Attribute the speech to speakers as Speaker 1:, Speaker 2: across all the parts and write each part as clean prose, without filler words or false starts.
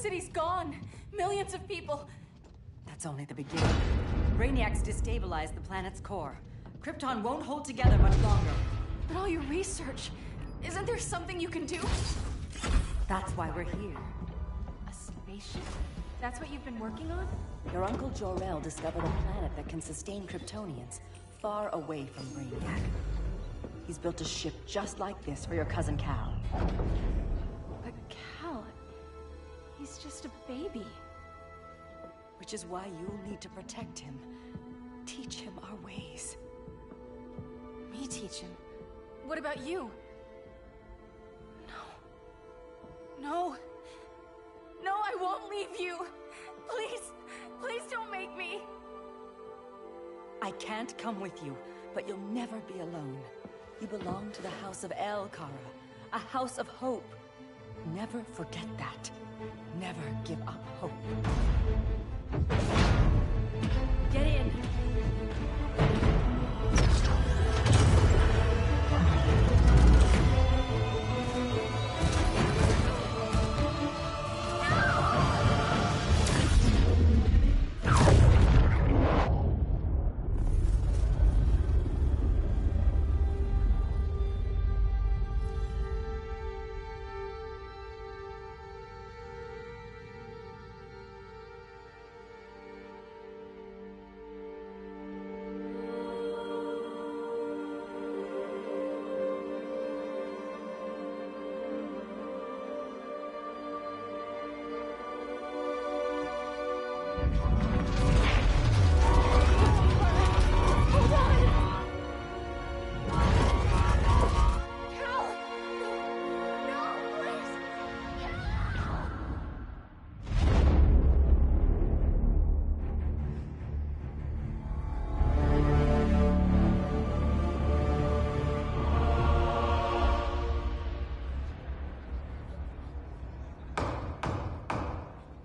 Speaker 1: city's gone. Millions of people.
Speaker 2: That's only the beginning. Brainiac's destabilized the planet's core. Krypton won't hold together much longer.
Speaker 1: But all your research, isn't there something you can do?
Speaker 2: That's why we're here.
Speaker 1: A spaceship? That's what you've been working on?
Speaker 2: Your Uncle Jor-El discovered a planet that can sustain Kryptonians, far away from Brainiac. He's built a ship just like this for your cousin Cal.
Speaker 1: But Cal... he's just a baby.
Speaker 2: Which is why you'll need to protect him. Teach him our ways.
Speaker 1: Me teach him? What about you? No. No, I won't leave you. Please, please don't make me.
Speaker 2: I can't come with you, but you'll never be alone. You belong to the House of El, Kara. A house of hope. Never forget that. Never give up hope. Get in.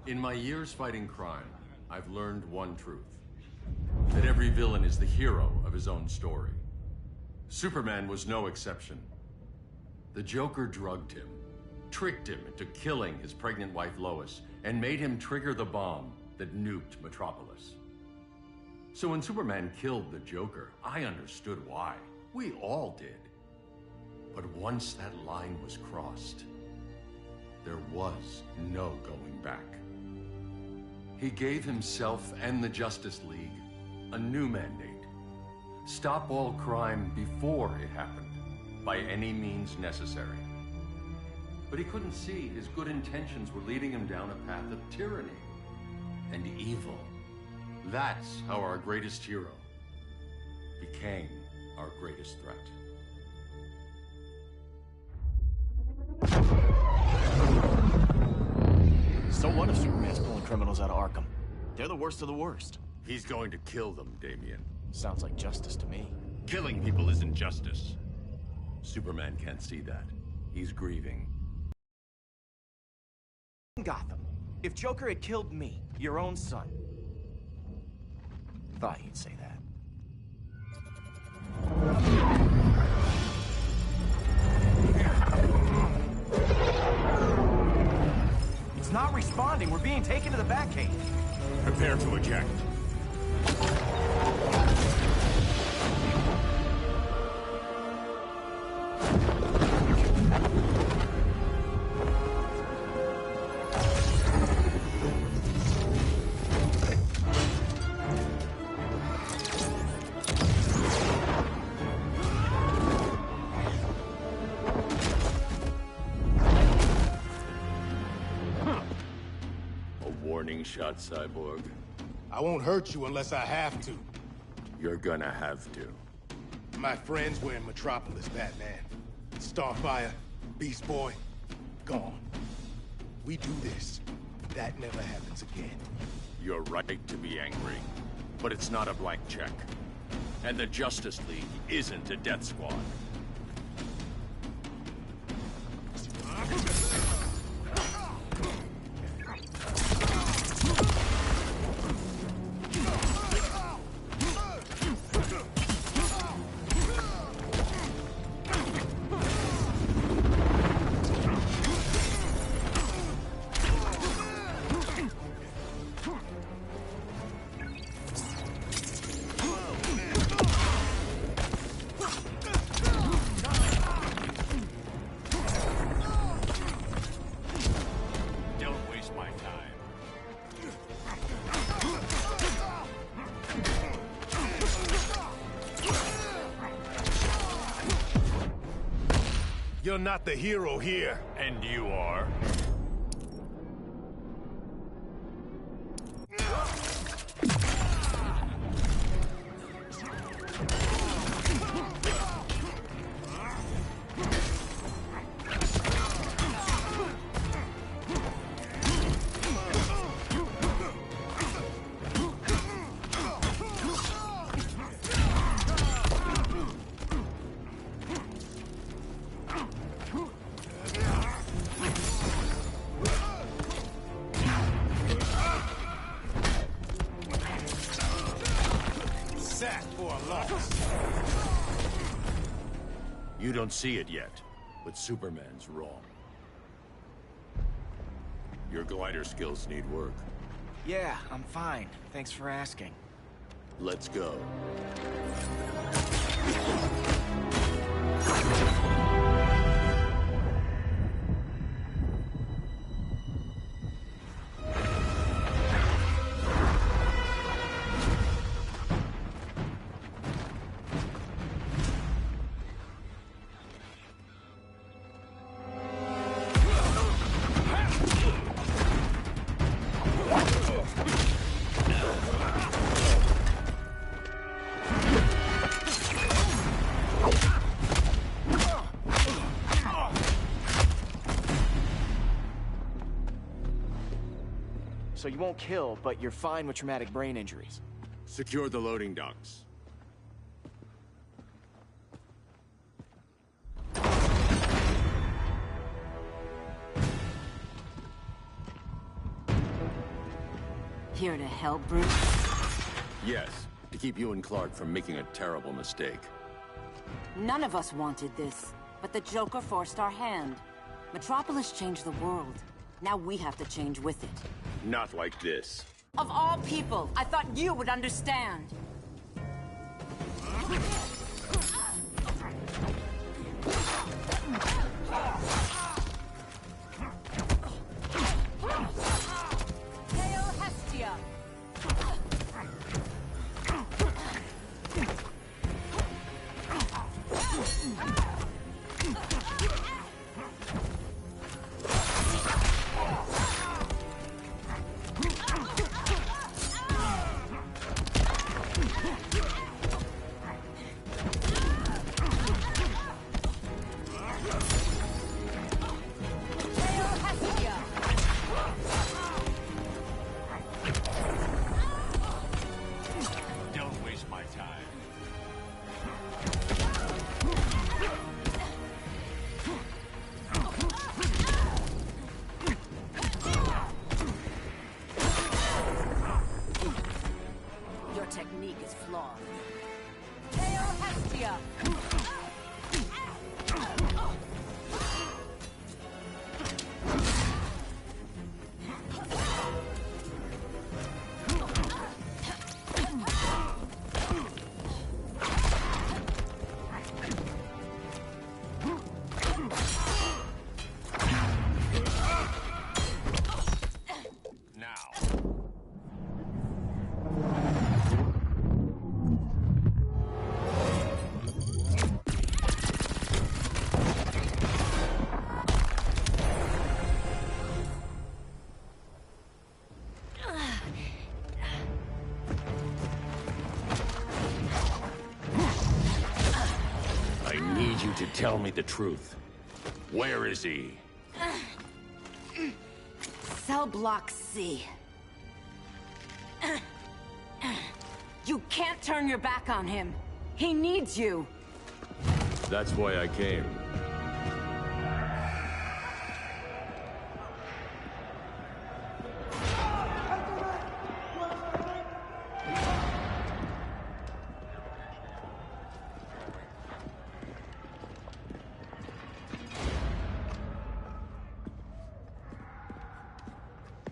Speaker 3: In my years fighting crime, I've learned one truth. That every villain is the hero of his own story. Superman was no exception. The Joker drugged him, tricked him into killing his pregnant wife Lois, and made him trigger the bomb that nuked Metropolis. So when Superman killed the Joker, I understood why. We all did. But once that line was crossed, there was no going back. He gave himself and the Justice League a new mandate. Stop all crime before it happened, by any means necessary. But he couldn't see his good intentions were leading him down a path of tyranny and evil. That's how our greatest hero became our greatest threat.
Speaker 4: So what if Superman's pulling criminals out of Arkham? They're the worst of the worst.
Speaker 3: He's going to kill them, Damian.
Speaker 4: Sounds like justice to me.
Speaker 3: Killing people isn't justice. Superman can't see that. He's grieving.
Speaker 4: Gotham. If Joker had killed me, your own son. Thought he'd say that. It's not responding. We're being taken to the Batcave.
Speaker 3: Prepare to eject. Warning shot, Cyborg.
Speaker 5: I won't hurt you unless I have to.
Speaker 3: You're gonna have to.
Speaker 5: My friends were in Metropolis, Batman. Starfire, Beast Boy, gone. We do this. That never happens again.
Speaker 3: You're right to be angry, but it's not a blank check. And the Justice League isn't a death squad.
Speaker 5: You're not the hero here.
Speaker 6: And you are?
Speaker 3: You don't see it yet, but Superman's wrong. Your glider skills need work.
Speaker 4: Yeah, I'm fine. Thanks for asking.
Speaker 3: Let's go.
Speaker 4: So you won't kill, but you're fine with traumatic brain injuries.
Speaker 3: Secure the loading docks.
Speaker 2: Here to help, Bruce?
Speaker 3: Yes, to keep you and Clark from making a terrible mistake.
Speaker 2: None of us wanted this, but the Joker forced our hand. Metropolis changed the world. Now we have to change with it.
Speaker 3: Not like this.
Speaker 2: Of all people, I thought you would understand. Hail Hestia!
Speaker 6: Don't waste my time.
Speaker 2: Your technique is flawed. Hail Hestia!
Speaker 6: Now.
Speaker 3: I need you to tell me the truth. Where is he?
Speaker 2: Cell Block C. You can't turn your back on him. He needs you.
Speaker 3: That's why I came.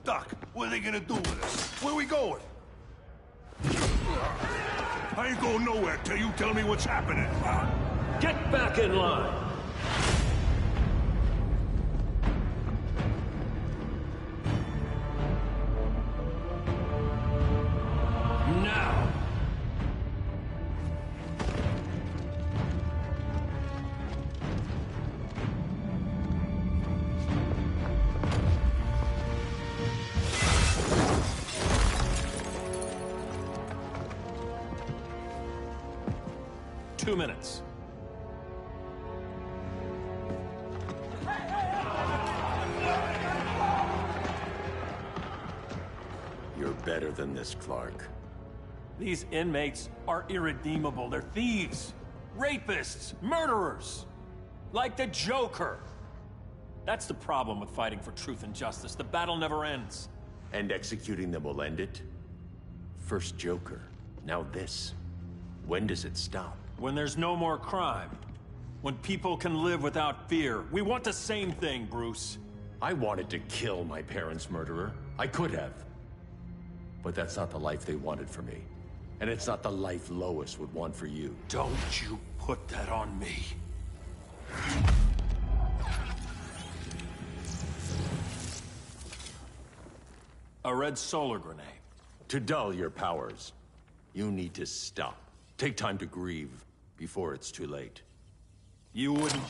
Speaker 5: Doc, what are they gonna do with us? Where we going? I ain't going nowhere till you tell me what's happening.
Speaker 7: Get back in line! Now! 2 minutes.
Speaker 3: You're better than this, Clark.
Speaker 7: These inmates are irredeemable. They're thieves, rapists, murderers. Like the Joker. That's the problem with fighting for truth and justice. The battle never ends.
Speaker 3: And executing them will end it? First Joker, now this. When does it stop?
Speaker 7: When there's no more crime. When people can live without fear. We want the same thing, Bruce.
Speaker 3: I wanted to kill my parents' murderer. I could have. But that's not the life they wanted for me. And it's not the life Lois would want for you.
Speaker 7: Don't you put that on me. A red solar grenade.
Speaker 3: To dull your powers, you need to stop. Take time to grieve before it's too late.
Speaker 7: You wouldn't...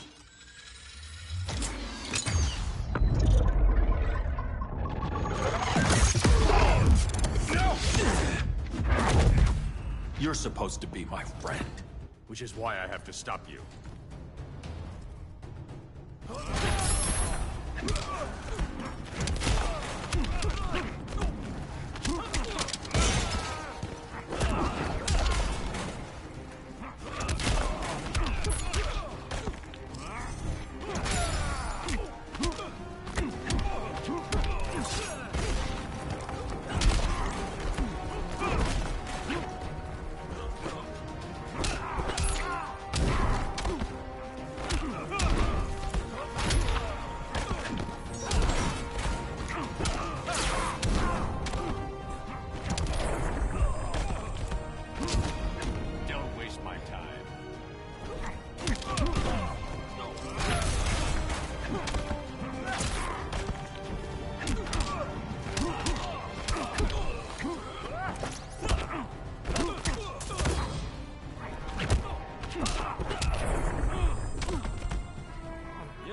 Speaker 7: You're supposed to be my friend.
Speaker 3: Which is why I have to stop you.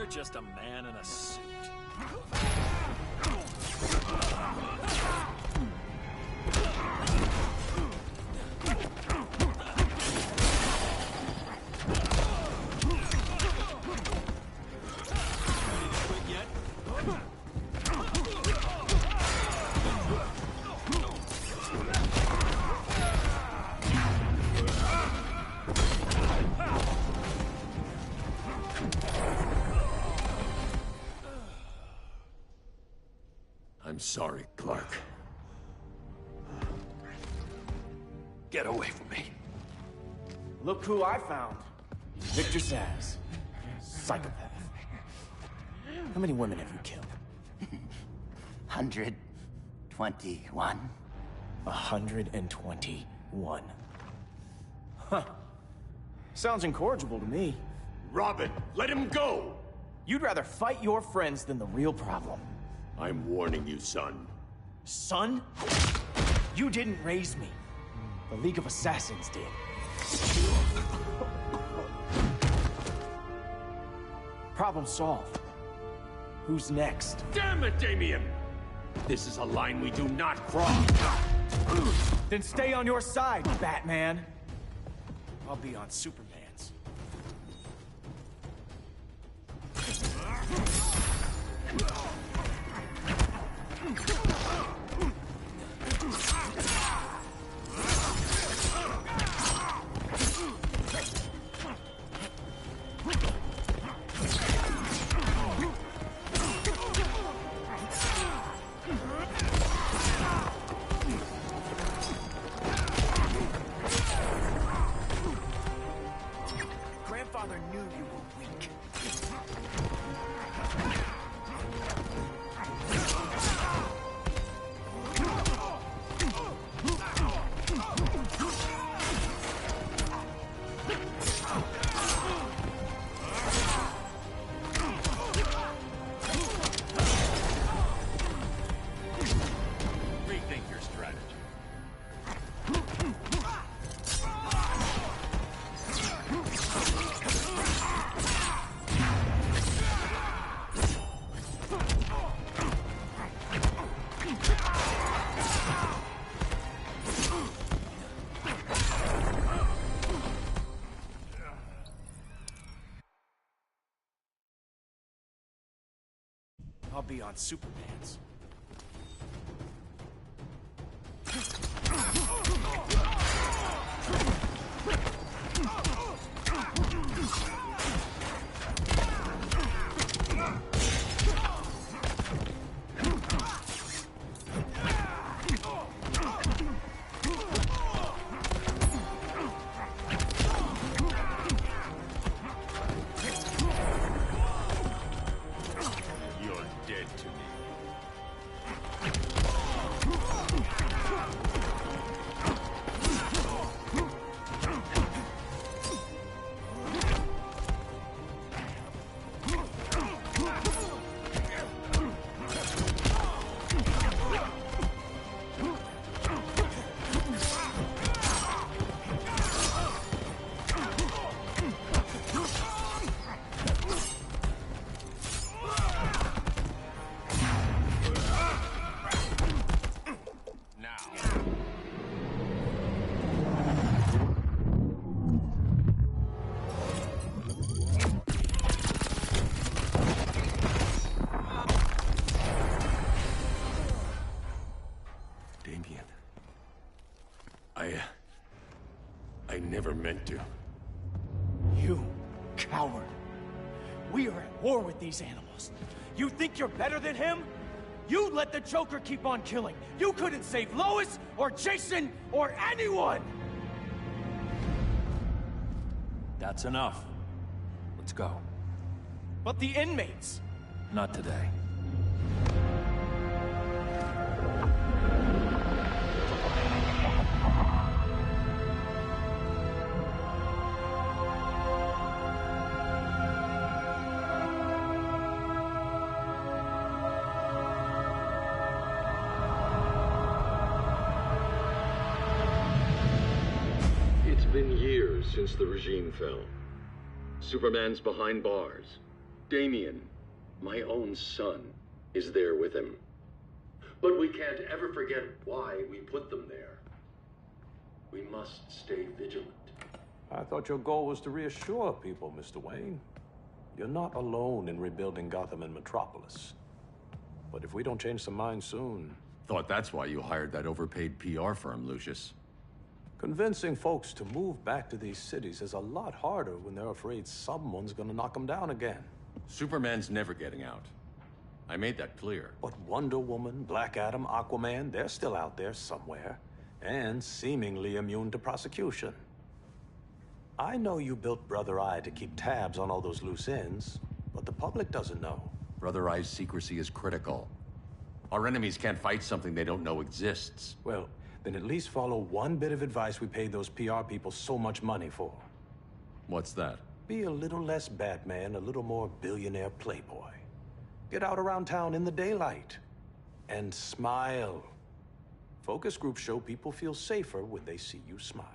Speaker 7: Just a man in a suit.
Speaker 3: I'm sorry, Clark.
Speaker 7: Get away from me.
Speaker 4: Look who I found. Victor Zsasz. Psychopath. How many women have you killed?
Speaker 8: 121.
Speaker 4: 121. Huh. Sounds incorrigible to me.
Speaker 3: Robin, let him go!
Speaker 4: You'd rather fight your friends than the real problem.
Speaker 3: I'm warning you, son.
Speaker 4: Son? You didn't raise me. The League of Assassins did. Problem solved. Who's next?
Speaker 3: Damn it, Damien! This is a line we do not cross.
Speaker 4: Then stay on your side, Batman. I'll be on Superman's. Grandfather knew you were weak. I'll be on Superman's.
Speaker 6: You're dead to me.
Speaker 3: Damian. I never meant to.
Speaker 4: You coward. We are at war with these animals. You think you're better than him? You let the Joker keep on killing. You couldn't save Lois, or Jason, or anyone!
Speaker 7: That's enough. Let's go.
Speaker 4: But the inmates.
Speaker 7: Not today.
Speaker 3: It's been years since the regime fell. Superman's behind bars. Damian, my own son, is there with him. But we can't ever forget why we put them there. We must stay vigilant.
Speaker 9: I thought your goal was to reassure people, Mr. Wayne. You're not alone in rebuilding Gotham and Metropolis. But if we don't change some minds soon...
Speaker 3: Thought that's why you hired that overpaid PR firm, Lucius.
Speaker 9: Convincing folks to move back to these cities is a lot harder when they're afraid someone's gonna knock them down again.
Speaker 3: Superman's never getting out. I made that clear.
Speaker 9: But Wonder Woman, Black Adam, Aquaman, they're still out there somewhere. And seemingly immune to prosecution. I know you built Brother Eye to keep tabs on all those loose ends, but the public doesn't know.
Speaker 3: Brother Eye's secrecy is critical. Our enemies can't fight something they don't know exists.
Speaker 9: Well, then at least follow one bit of advice we paid those PR people so much money for.
Speaker 3: What's that?
Speaker 9: Be a little less Batman, a little more billionaire playboy. Get out around town in the daylight. And smile. Focus groups show people feel safer when they see you smile.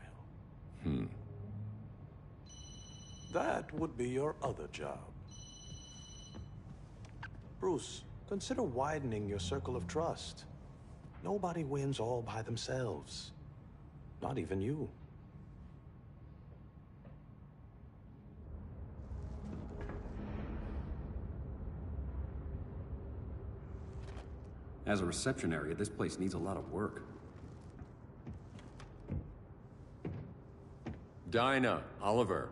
Speaker 9: That would be your other job. Bruce, consider widening your circle of trust. Nobody wins all by themselves. Not even you.
Speaker 10: As a reception area, this place needs a lot of work.
Speaker 3: Dinah, Oliver,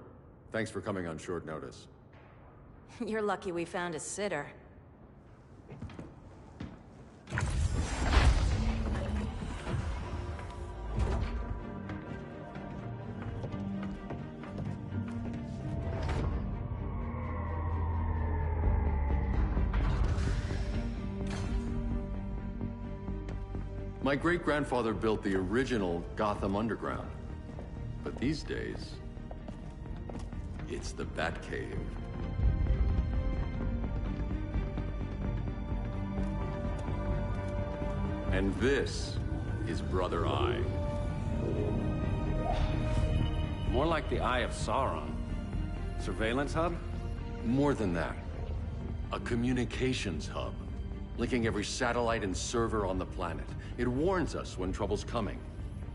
Speaker 3: thanks for coming on short notice.
Speaker 1: You're lucky we found a sitter.
Speaker 3: My great-grandfather built the original Gotham Underground. But these days, it's the Batcave. And this is Brother Eye.
Speaker 10: More like the Eye of Sauron. Surveillance hub?
Speaker 3: More than that. A communications hub, linking every satellite and server on the planet. It warns us when trouble's coming,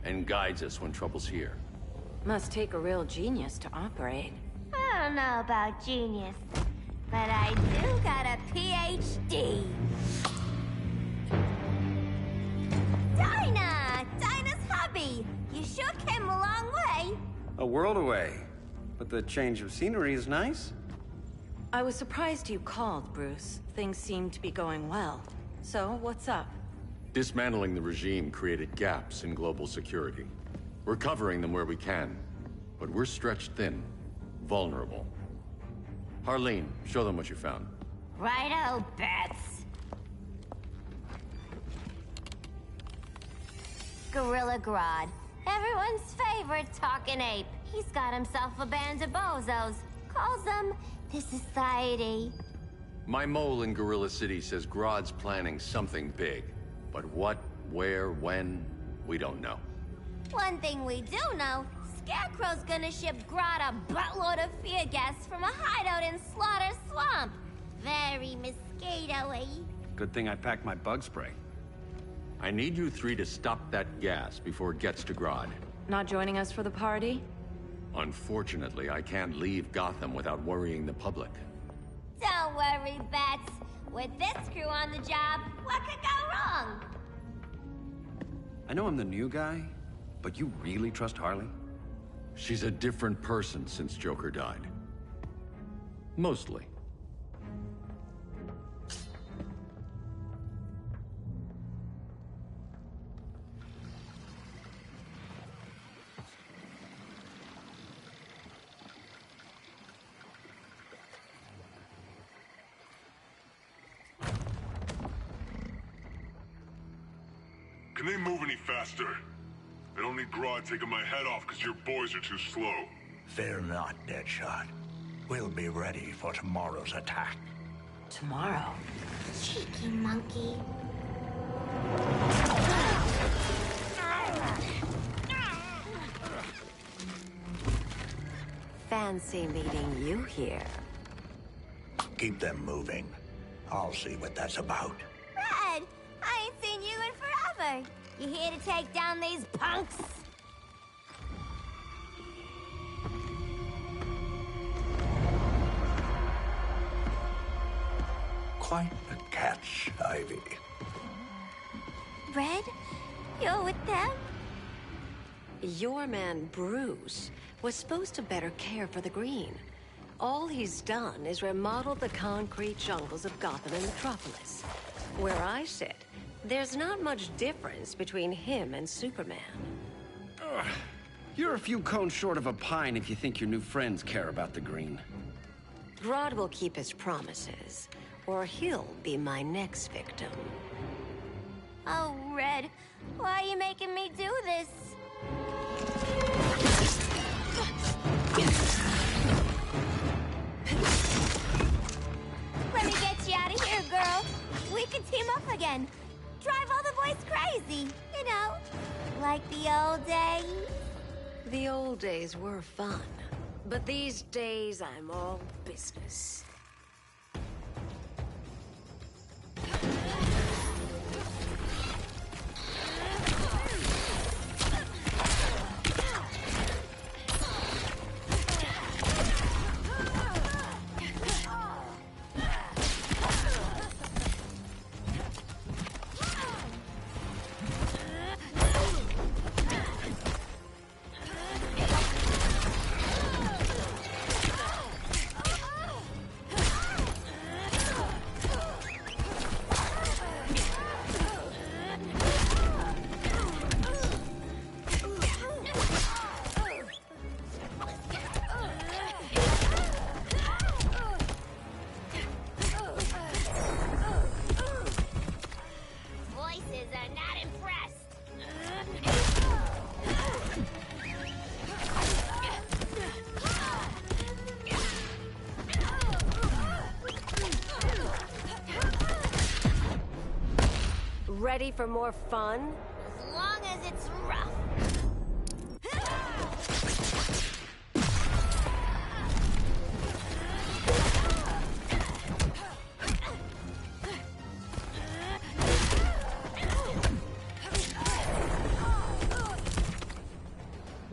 Speaker 3: and guides us when trouble's here.
Speaker 1: Must take a real genius to operate.
Speaker 11: I don't know about genius, but I do got a PhD. Dinah's hubby. You sure came a long way.
Speaker 10: A world away. But the change of scenery is nice.
Speaker 2: I was surprised you called, Bruce. Things seem to be going well. So, what's up?
Speaker 3: Dismantling the regime created gaps in global security. We're covering them where we can, but we're stretched thin, vulnerable. Harleen, show them what you found.
Speaker 11: Righto, Bats. Gorilla Grodd. Everyone's favorite talking ape. He's got himself a band of bozos. Calls them the Society.
Speaker 3: My mole in Gorilla City says Grodd's planning something big. But what, where, when, we don't know.
Speaker 11: One thing we do know, Scarecrow's gonna ship Grodd a buttload of fear gas from a hideout in Slaughter Swamp. Very mosquito-y.
Speaker 10: Good thing I packed my bug spray.
Speaker 3: I need you three to stop that gas before it gets to Grodd.
Speaker 2: Not joining us for the party?
Speaker 3: Unfortunately, I can't leave Gotham without worrying the public.
Speaker 11: Don't worry, Bats. With this crew on the job, what could go wrong?
Speaker 10: I know I'm the new guy, but you really trust Harley?
Speaker 3: She's a different person since Joker died. Mostly.
Speaker 12: Can they move any faster? I don't need Grodd taking my head off because your boys are too slow.
Speaker 13: Fear not, Deadshot. We'll be ready for tomorrow's attack.
Speaker 2: Tomorrow?
Speaker 11: Cheeky monkey.
Speaker 14: Fancy meeting you here.
Speaker 13: Keep them moving. I'll see what that's about.
Speaker 11: Red, I ain't seen you in forever. You here to take down these punks?
Speaker 13: Quite the catch, Ivy.
Speaker 11: Red, you're with them?
Speaker 14: Your man, Bruce, was supposed to better care for the Green. All he's done is remodel the concrete jungles of Gotham and Metropolis. Where I sit, there's not much difference between him and Superman.
Speaker 10: Ugh. You're a few cones short of a pine if you think your new friends care about the Green.
Speaker 14: Grodd will keep his promises, or he'll be my next victim.
Speaker 11: Oh, Red, why are you making me do this? Let me get you out of here, girl. We can team up again. Drive all the boys crazy, you know, like the old days.
Speaker 14: The old days were fun, but these days I'm all business. Ready for more fun?
Speaker 11: As long as it's rough.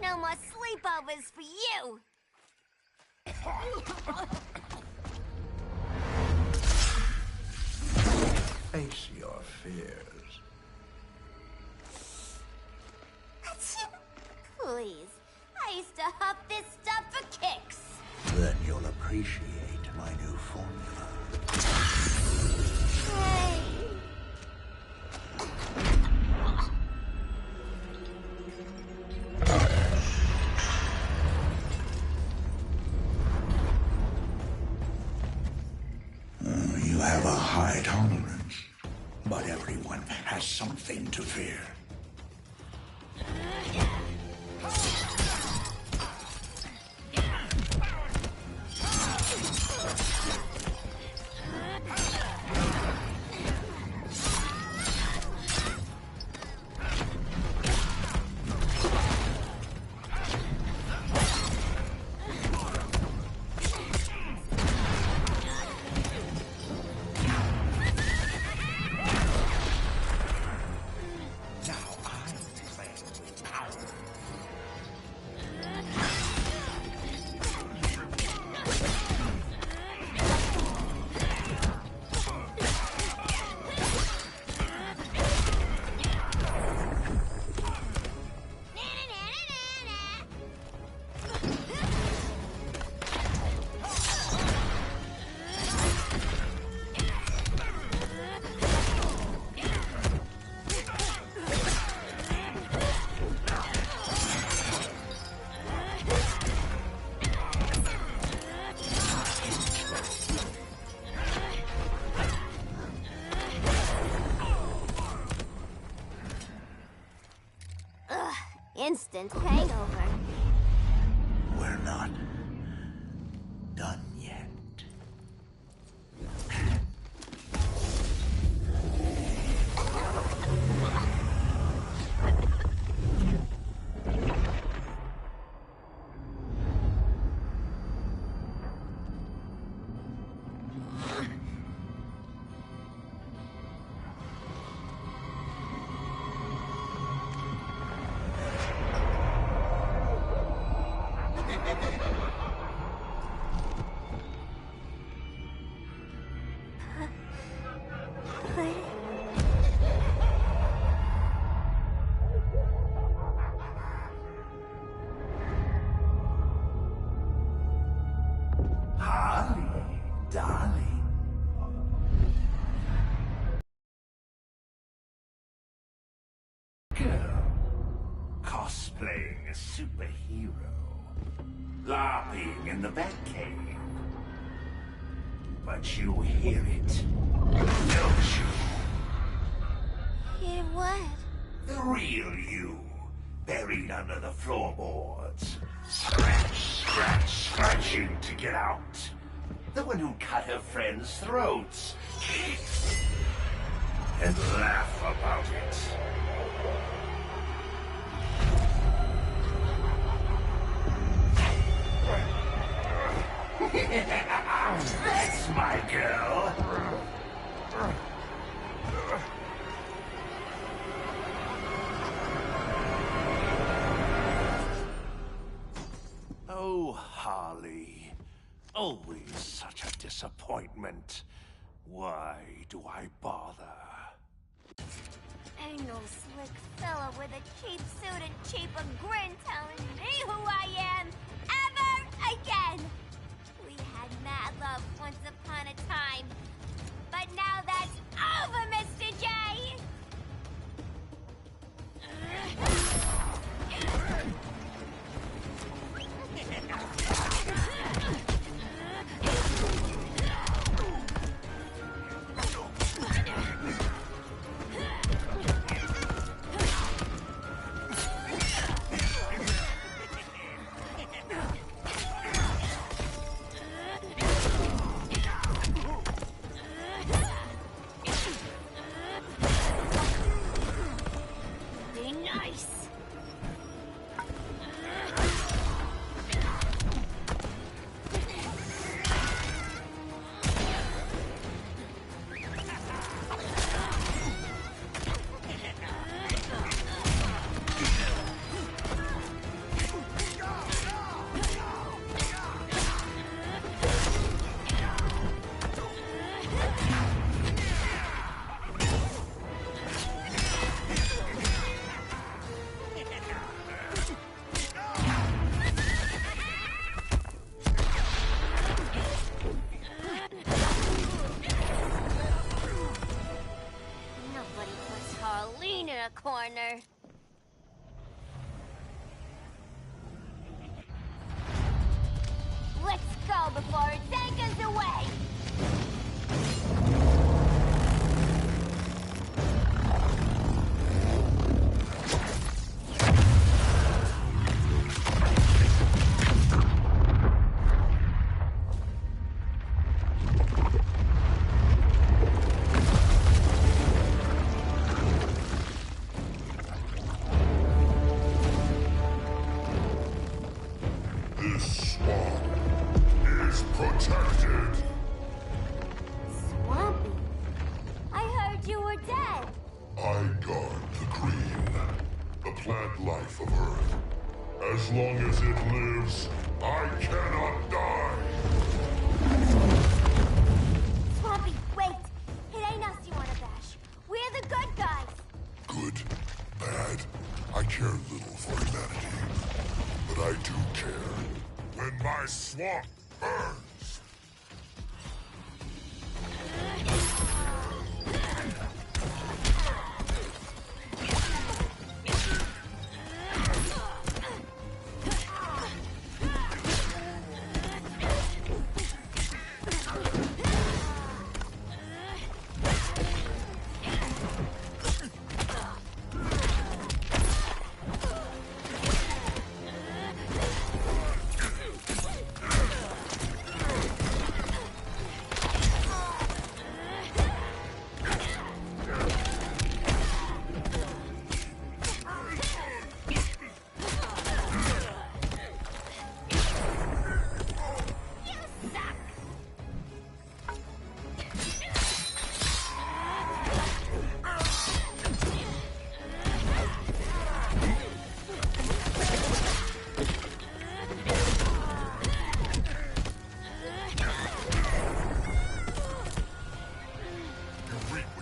Speaker 11: No more sleepovers for you!
Speaker 13: Face your fears.
Speaker 11: Please. I used to huff this stuff for kicks.
Speaker 13: Then you'll appreciate my new formula.
Speaker 11: Hey.
Speaker 13: You have a high tolerance, but everyone has something to fear.
Speaker 11: Instant hangover.
Speaker 13: We're not done yet.
Speaker 15: Cosplaying a superhero. LARPing in the Batcave. But you hear it, don't you?
Speaker 11: Hear what?
Speaker 15: The real you, buried under the floorboards. Scratch, scratch, scratching to get out. The one who cut her friends' throats. And laugh about it. That's my girl.
Speaker 13: Oh, Harley. Always such a disappointment. Why do I bother?
Speaker 11: Ain't no slick fella with a cheap suit and cheaper grin telling me who I am ever again. We had mad love once upon a time, but now that's over, Mr. J. partner. Let's go before it takes us away!
Speaker 12: This swamp is protected.
Speaker 11: Swampy? I heard you were dead.
Speaker 12: I guard the green, the plant life of Earth. As long as it lives, I cannot die.
Speaker 11: Swampy, wait! It ain't us you wanna bash. We're the good guys.
Speaker 12: Good, bad, I care little for humanity. But I do care when my swamp burns.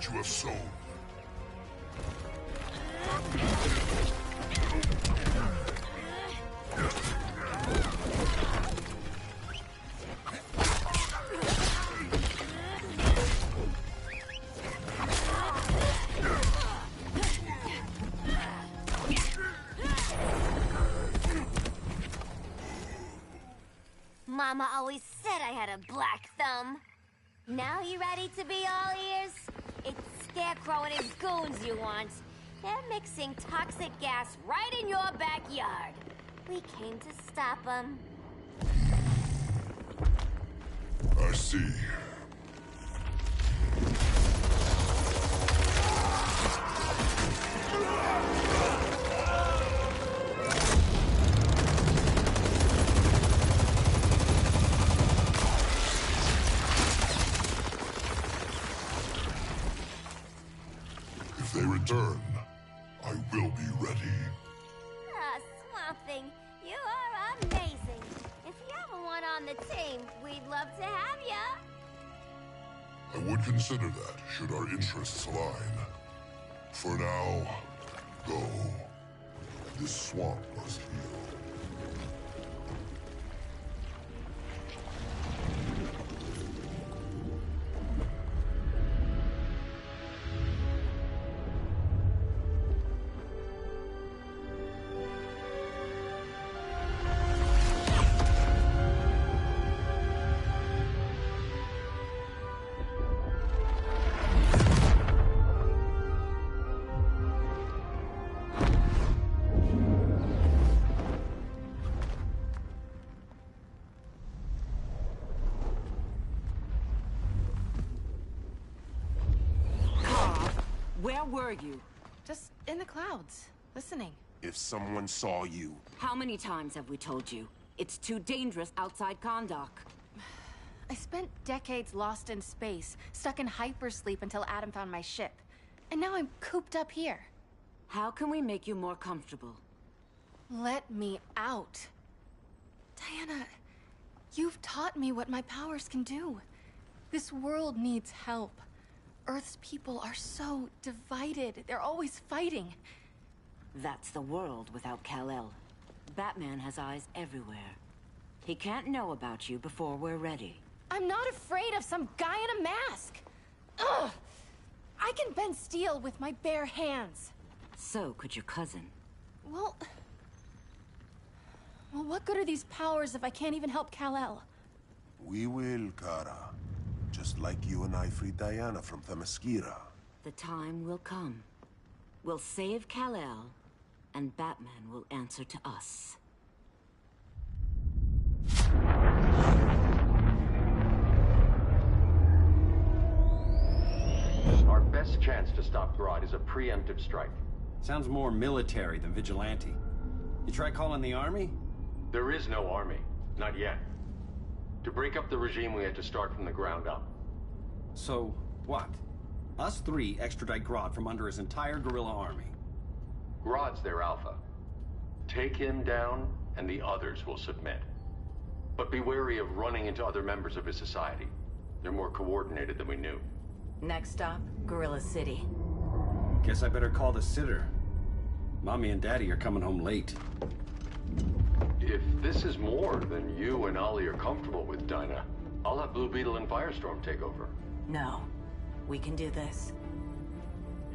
Speaker 12: You have sown.
Speaker 11: Mama always said I had a black thumb. Now you ready to be all ears? It's Scarecrow and his goons you want. They're mixing toxic gas right in your backyard. We came to stop them.
Speaker 12: I see. If they return, I will be ready.
Speaker 11: Ah, Swamp Thing, you are amazing. If you ever want on the team, we'd love to have ya.
Speaker 12: I would consider that, should our interests align. For now, go. This swamp must heal.
Speaker 2: Where were you?
Speaker 1: Just in the clouds, listening.
Speaker 5: If someone saw you...
Speaker 2: How many times have we told you? It's too dangerous outside Kahndaq.
Speaker 1: I spent decades lost in space, stuck in hypersleep until Adam found my ship. And now I'm cooped up here.
Speaker 2: How can we make you more comfortable?
Speaker 1: Let me out. Diana, you've taught me what my powers can do. This world needs help. Earth's people are so divided. They're always fighting.
Speaker 2: That's the world without Kal-El. Batman has eyes everywhere. He can't know about you before we're ready.
Speaker 1: I'm not afraid of some guy in a mask. Ugh! I can bend steel with my bare hands.
Speaker 2: So could your cousin.
Speaker 1: Well, what good are these powers if I can't even help Kal-El?
Speaker 16: We will, Kara. Just like you and I freed Diana from Themyscira.
Speaker 2: The time will come. We'll save Kal-El, and Batman will answer to us.
Speaker 3: Our best chance to stop Grodd is a preemptive strike.
Speaker 10: Sounds more military than vigilante. You try calling the army?
Speaker 3: There is no army. Not yet. To break up the regime, we had to start from the ground up.
Speaker 10: So, what? Us three extradite Grodd from under his entire guerrilla army.
Speaker 3: Grodd's their alpha. Take him down, and the others will submit. But be wary of running into other members of his society. They're more coordinated than we knew.
Speaker 2: Next stop, Gorilla City.
Speaker 10: Guess I better call the sitter. Mommy and Daddy are coming home late.
Speaker 3: If this is more than you and Ollie are comfortable with, Dinah, I'll have Blue Beetle and Firestorm take over.
Speaker 2: No. We can do this.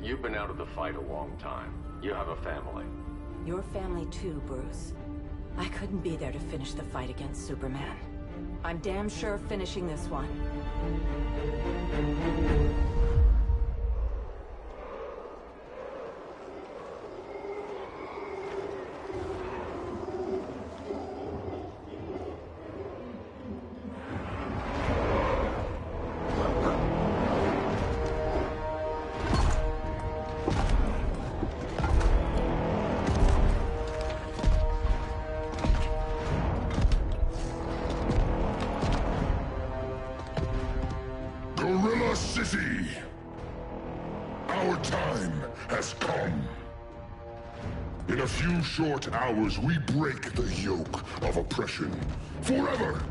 Speaker 3: You've been out of the fight a long time. You have a family.
Speaker 2: Your family too, Bruce. I couldn't be there to finish the fight against Superman. I'm damn sure finishing this one.
Speaker 12: Gorilla City! Our time has come. In a few short hours, we break the yoke of oppression. Forever!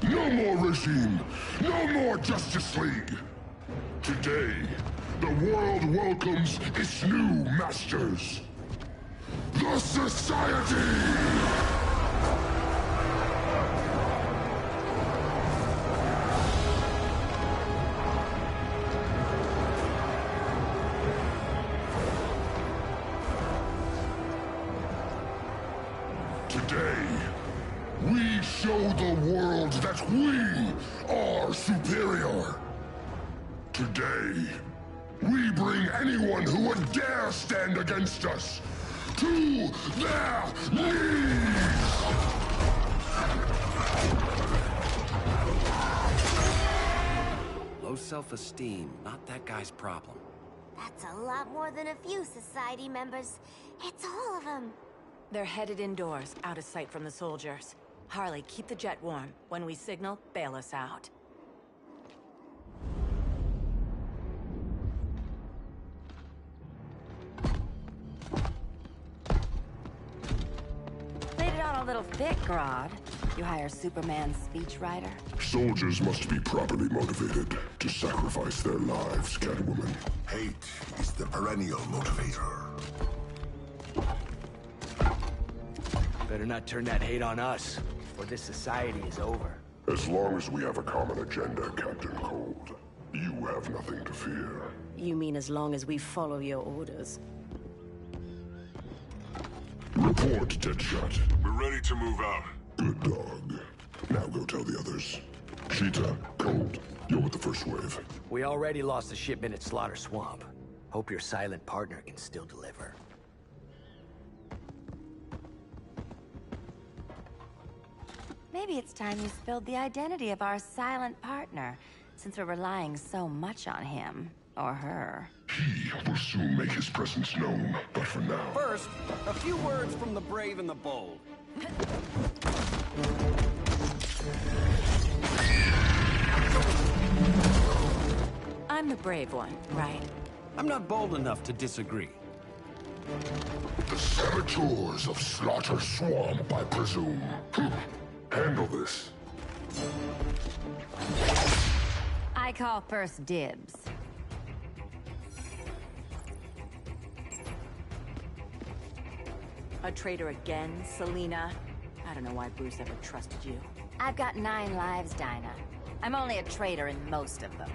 Speaker 12: No more regime! No more Justice League! Today, the world welcomes its new masters. The Society! Today, we show the world that we are superior. Today, we bring anyone who would dare stand against us to their knees!
Speaker 10: Low self-esteem, not that guy's problem.
Speaker 11: That's a lot more than a few society members. It's all of them.
Speaker 2: They're headed indoors, out of sight from the soldiers. Harley, keep the jet warm. When we signal, bail us out. Laid it on a little thick, Grodd. You hire Superman's speechwriter?
Speaker 12: Soldiers must be properly motivated to sacrifice their lives, Catwoman.
Speaker 16: Hate is the perennial motivator.
Speaker 4: Better not turn that hate on us, or this society is over.
Speaker 12: As long as we have a common agenda, Captain Cold, you have nothing to fear.
Speaker 2: You mean as long as we follow your orders?
Speaker 12: Report, Deadshot.
Speaker 6: We're ready to move out.
Speaker 12: Good dog. Now go tell the others. Cheetah, Cold, you're with the first wave.
Speaker 4: We already lost a shipment at Slaughter Swamp. Hope your silent partner can still deliver.
Speaker 17: Maybe it's time you spilled the identity of our silent partner, since we're relying so much on him. Or her.
Speaker 12: He will soon make his presence known, but for now...
Speaker 10: First, a few words from the brave and the bold.
Speaker 2: I'm the brave one, right?
Speaker 10: I'm not bold enough to disagree.
Speaker 12: The saboteurs of Slaughter Swamp, I presume. Handle this.
Speaker 17: I call first dibs.
Speaker 2: A traitor again, Selina? I don't know why Bruce ever trusted you.
Speaker 17: I've got 9 lives, Dinah. I'm only a traitor in most of them.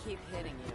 Speaker 2: keep hitting you.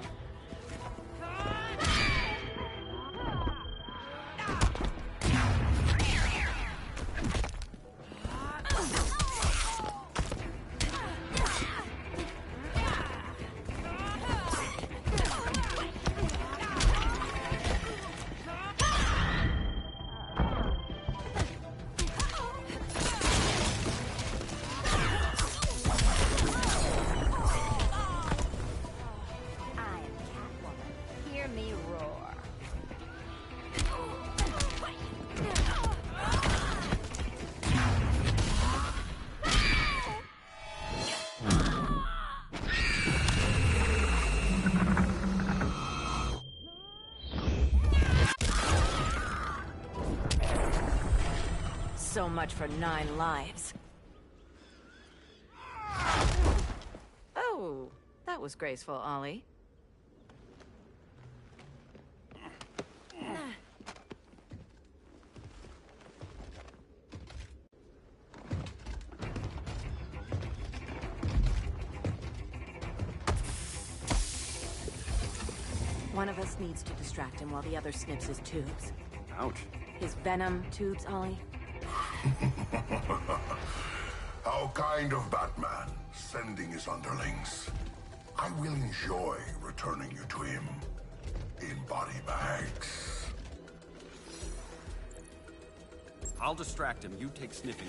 Speaker 2: So much for 9 lives. Oh, that was graceful, Ollie. One of us needs to distract him while the other snips his tubes.
Speaker 10: Ouch.
Speaker 14: His venom tubes, Ollie.
Speaker 12: How kind of Batman, sending his underlings. I will enjoy returning you to him in body bags.
Speaker 10: I'll distract him. You take sniffing.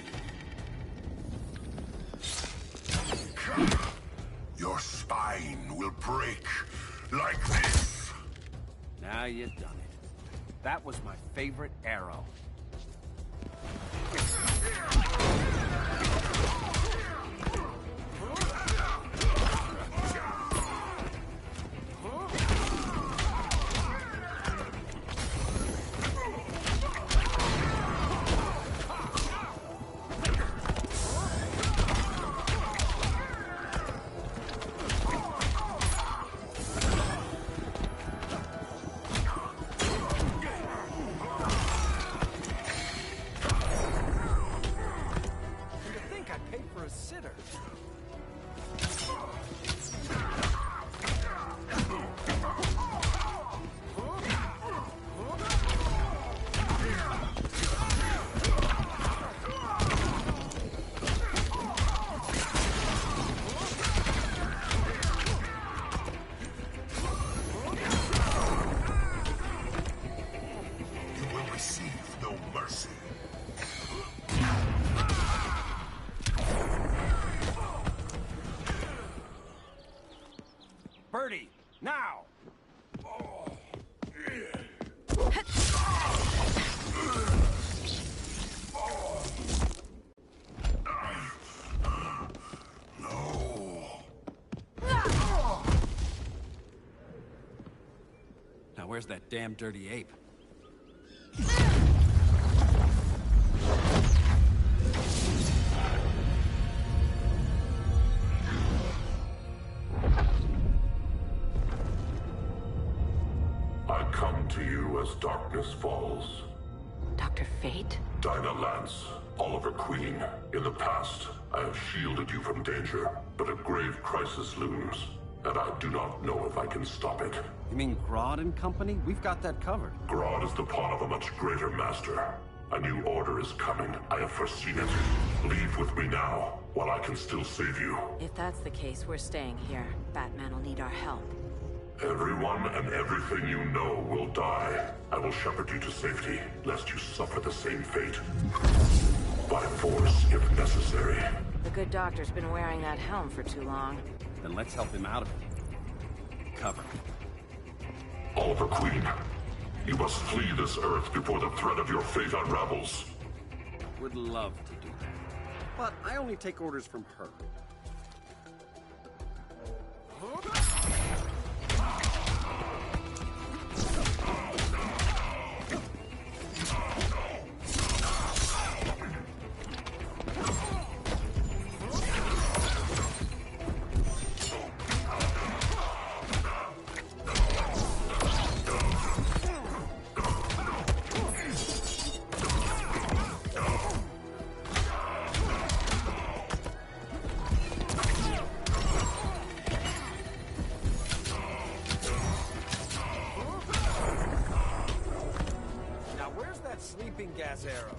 Speaker 12: Your spine will break like this.
Speaker 10: Now you've done it. That was my favorite arrow. Birdie, now! Now where's that damn dirty ape?
Speaker 12: To you as darkness falls.
Speaker 14: Dr. Fate?
Speaker 12: Dinah Lance, Oliver Queen. In the past, I have shielded you from danger, but a grave crisis looms, and I do not know if I can stop it.
Speaker 10: You mean Grodd and company? We've got that covered.
Speaker 12: Grodd is the pawn of a much greater master. A new order is coming. I have foreseen it. Leave with me now, while I can still save you.
Speaker 14: If that's the case, we're staying here. Batman will need our help.
Speaker 12: Everyone and everything you know will die. I will shepherd you to safety, lest you suffer the same fate. By force, if necessary.
Speaker 14: The good doctor's been wearing that helm for too long.
Speaker 10: Then let's help him out of it. Cover.
Speaker 12: Oliver Queen, you must flee this Earth before the threat of your fate unravels.
Speaker 10: Would love to do that. But I only take orders from her.
Speaker 18: kick-ass arrow.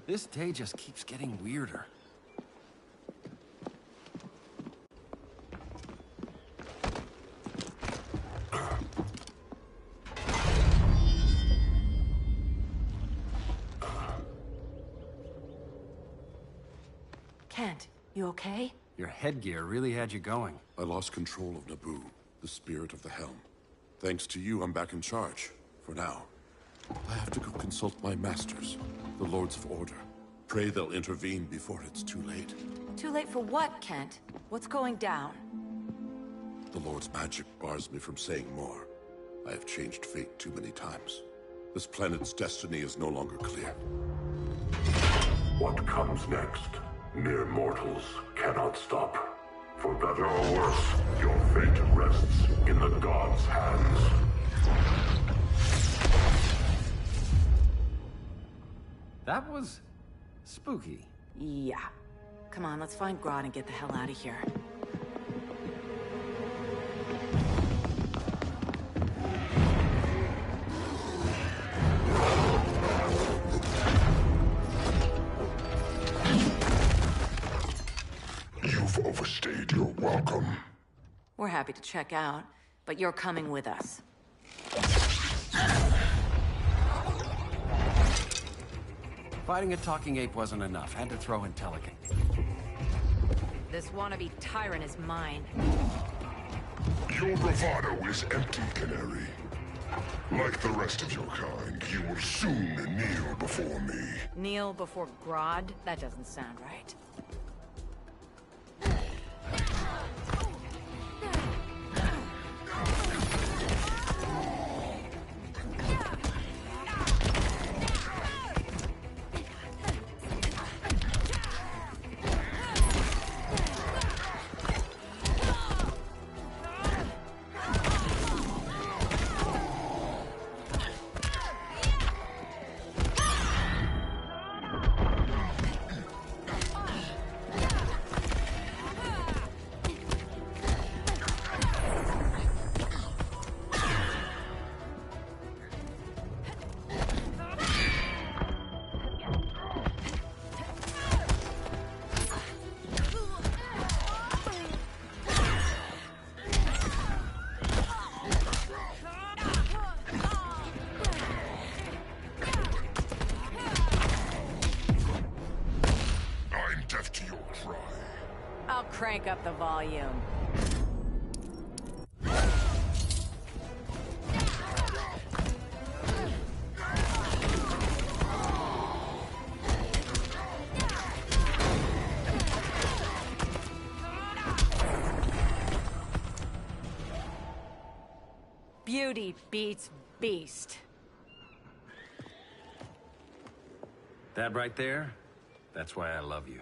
Speaker 10: This day just keeps getting weirder.
Speaker 14: Kent, you okay?
Speaker 10: Your headgear really had you going.
Speaker 16: I lost control of Naboo, the spirit of the helm. Thanks to you, I'm back in charge. For now. I have to go consult my masters, the Lords of Order. Pray they'll intervene before it's too late.
Speaker 17: Too late for what, Kent? What's going down?
Speaker 16: The Lord's magic bars me from saying more. I have changed fate too many times. This planet's destiny is no longer clear.
Speaker 12: What comes next, mere mortals cannot stop. For better or worse, your fate rests in the gods' hands.
Speaker 10: That was spooky.
Speaker 17: Yeah. Come on, let's find Grodd and get the hell out of here.
Speaker 12: You've overstayed your welcome.
Speaker 17: We're happy to check out, but you're coming with us.
Speaker 10: Fighting a talking ape wasn't enough. Had to throw in Telican.
Speaker 17: This wannabe tyrant is mine.
Speaker 12: Your bravado is empty, Canary. Like the rest of your kind, you will soon kneel before me.
Speaker 17: Kneel before Grodd? That doesn't sound right. Crank up the volume. Beauty beats beast.
Speaker 10: That right there, that's why I love you.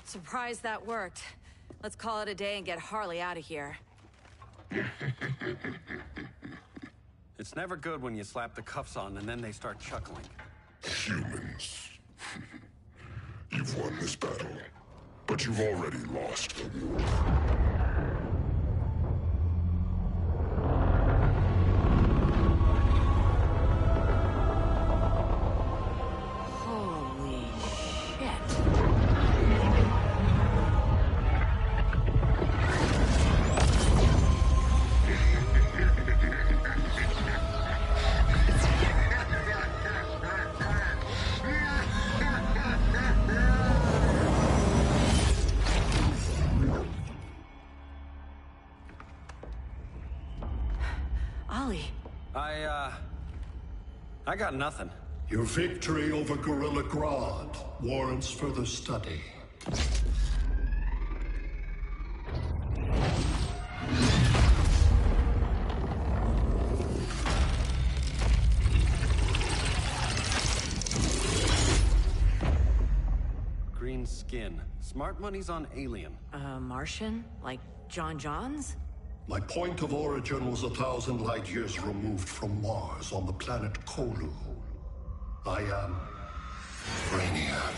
Speaker 17: Surprised that worked. Let's call it a day and get Harley out of here.
Speaker 10: It's never good when you slap the cuffs on and then they start chuckling.
Speaker 12: Humans. You've won this battle, but you've already lost the war.
Speaker 17: Holy shit.
Speaker 10: I got nothing.
Speaker 13: Your victory over Gorilla Grodd warrants further study.
Speaker 10: Green skin. Smart money's on alien.
Speaker 18: Martian? Like John Johns?
Speaker 13: My point of origin was 1,000 light years removed from Mars on the planet Kolu. I am Brainiac.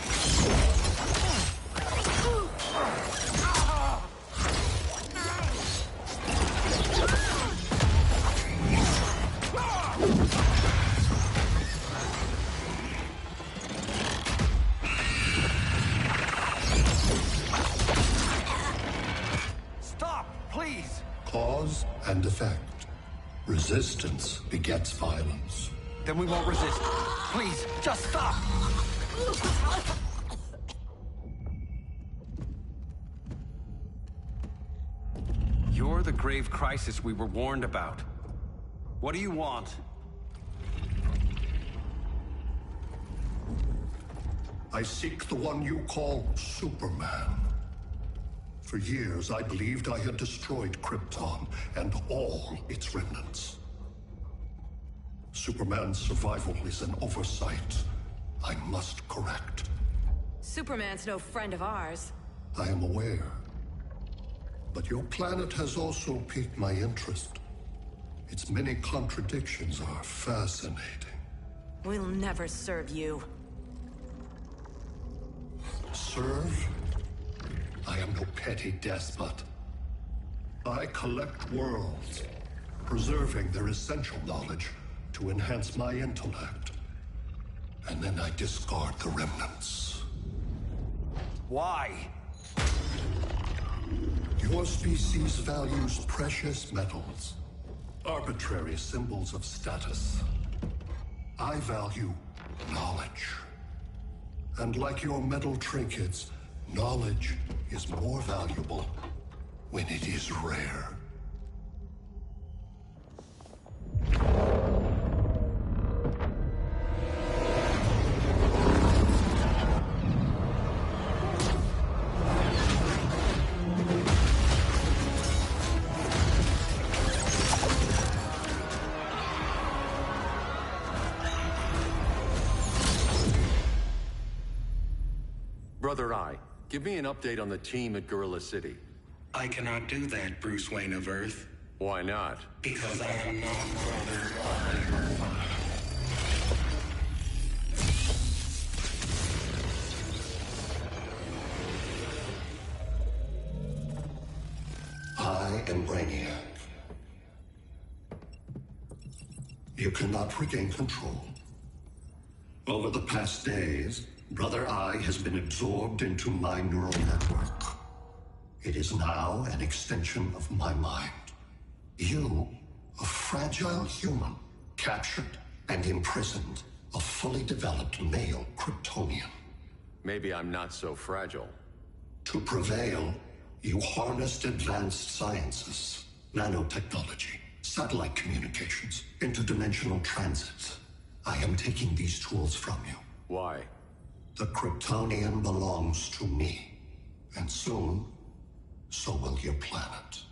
Speaker 10: Stop, please!
Speaker 13: Cause and effect. Resistance begets violence.
Speaker 10: Then we won't resist. Please, just stop! You're the grave crisis we were warned about. What do you want?
Speaker 13: I seek the one you call Superman. For years, I believed I had destroyed Krypton and all its remnants. Superman's survival is an oversight I must correct.
Speaker 18: Superman's no friend of ours.
Speaker 13: I am aware. But your planet has also piqued my interest. Its many contradictions are fascinating.
Speaker 18: We'll never serve you.
Speaker 13: Serve? I am no petty despot. I collect worlds, preserving their essential knowledge to enhance my intellect. And then I discard the remnants.
Speaker 10: Why?
Speaker 13: Your species values precious metals, arbitrary symbols of status. I value knowledge. And like your metal trinkets, knowledge is more valuable when it is rare.
Speaker 3: Brother Eye, give me an update on the team at Gorilla City.
Speaker 19: I cannot do that, Bruce Wayne of Earth.
Speaker 3: Why not?
Speaker 19: Because I am not Brother
Speaker 13: I am Brainiac. You cannot regain control. Over the past days, Brother Eye has been absorbed into my neural network. It is now an extension of my mind. You, a fragile human, captured and imprisoned a fully developed male Kryptonian.
Speaker 3: Maybe I'm not so fragile.
Speaker 13: To prevail, you harnessed advanced sciences, nanotechnology, satellite communications, interdimensional transits. I am taking these tools from you.
Speaker 3: Why?
Speaker 13: The Kryptonian belongs to me. And soon, so will your planet.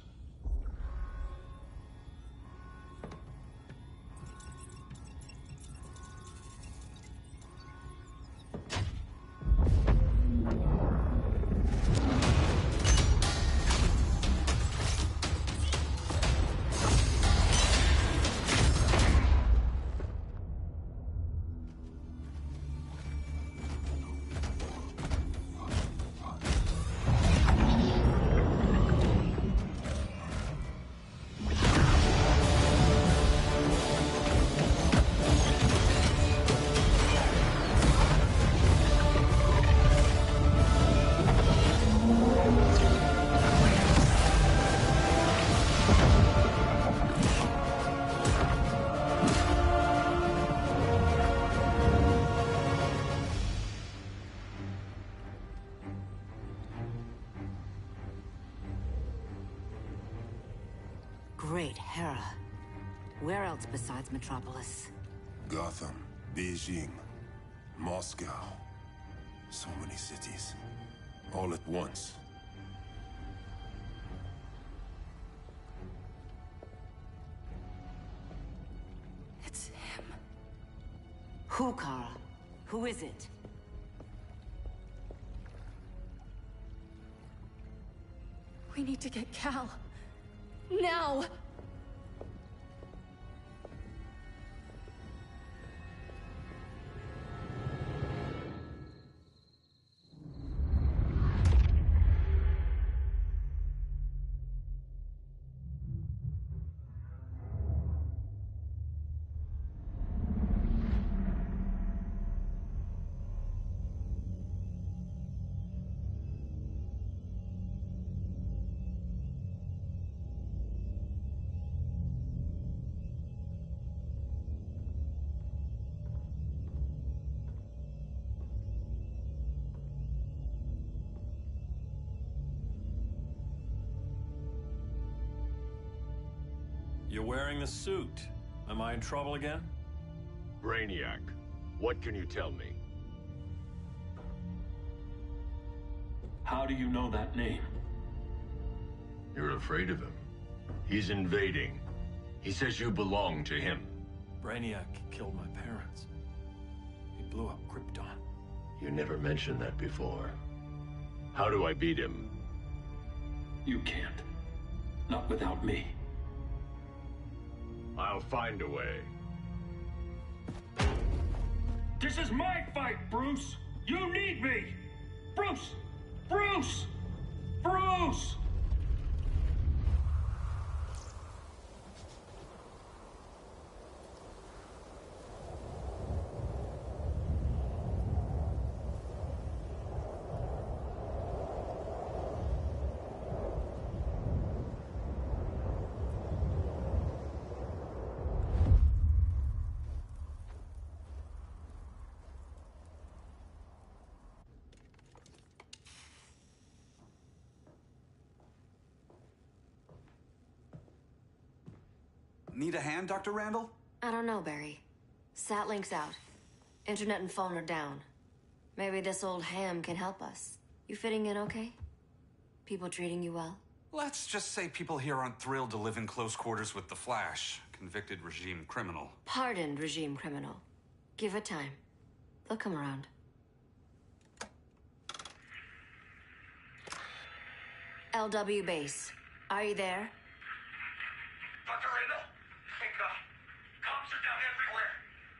Speaker 18: Great Hera. Where else besides Metropolis?
Speaker 16: Gotham, Beijing, Moscow. So many cities. All at once.
Speaker 1: It's him.
Speaker 2: Who, Kara? Who is it?
Speaker 1: We need to get Cal. Now!
Speaker 7: You're wearing the suit. Am I in trouble again?
Speaker 6: Brainiac, what can you tell me?
Speaker 7: How do you know that name?
Speaker 6: You're afraid of him. He's invading. He says you belong to him.
Speaker 7: Brainiac killed my parents. He blew up Krypton.
Speaker 6: You never mentioned that before. How do I beat him?
Speaker 7: You can't. Not without me.
Speaker 6: I'll find a way.
Speaker 7: This is my fight, Bruce! You need me! Bruce! Bruce! Bruce!
Speaker 20: Need a hand, Dr. Randall?
Speaker 14: I don't know, Barry. Satlink's out. Internet and phone are down. Maybe this old ham can help us. You fitting in okay? People treating you well?
Speaker 20: Let's just say people here aren't thrilled to live in close quarters with the Flash, convicted regime criminal.
Speaker 14: Pardoned regime criminal. Give it time. They'll come around. LW base. Are you there?
Speaker 15: Dr. Randall? Cops are down everywhere.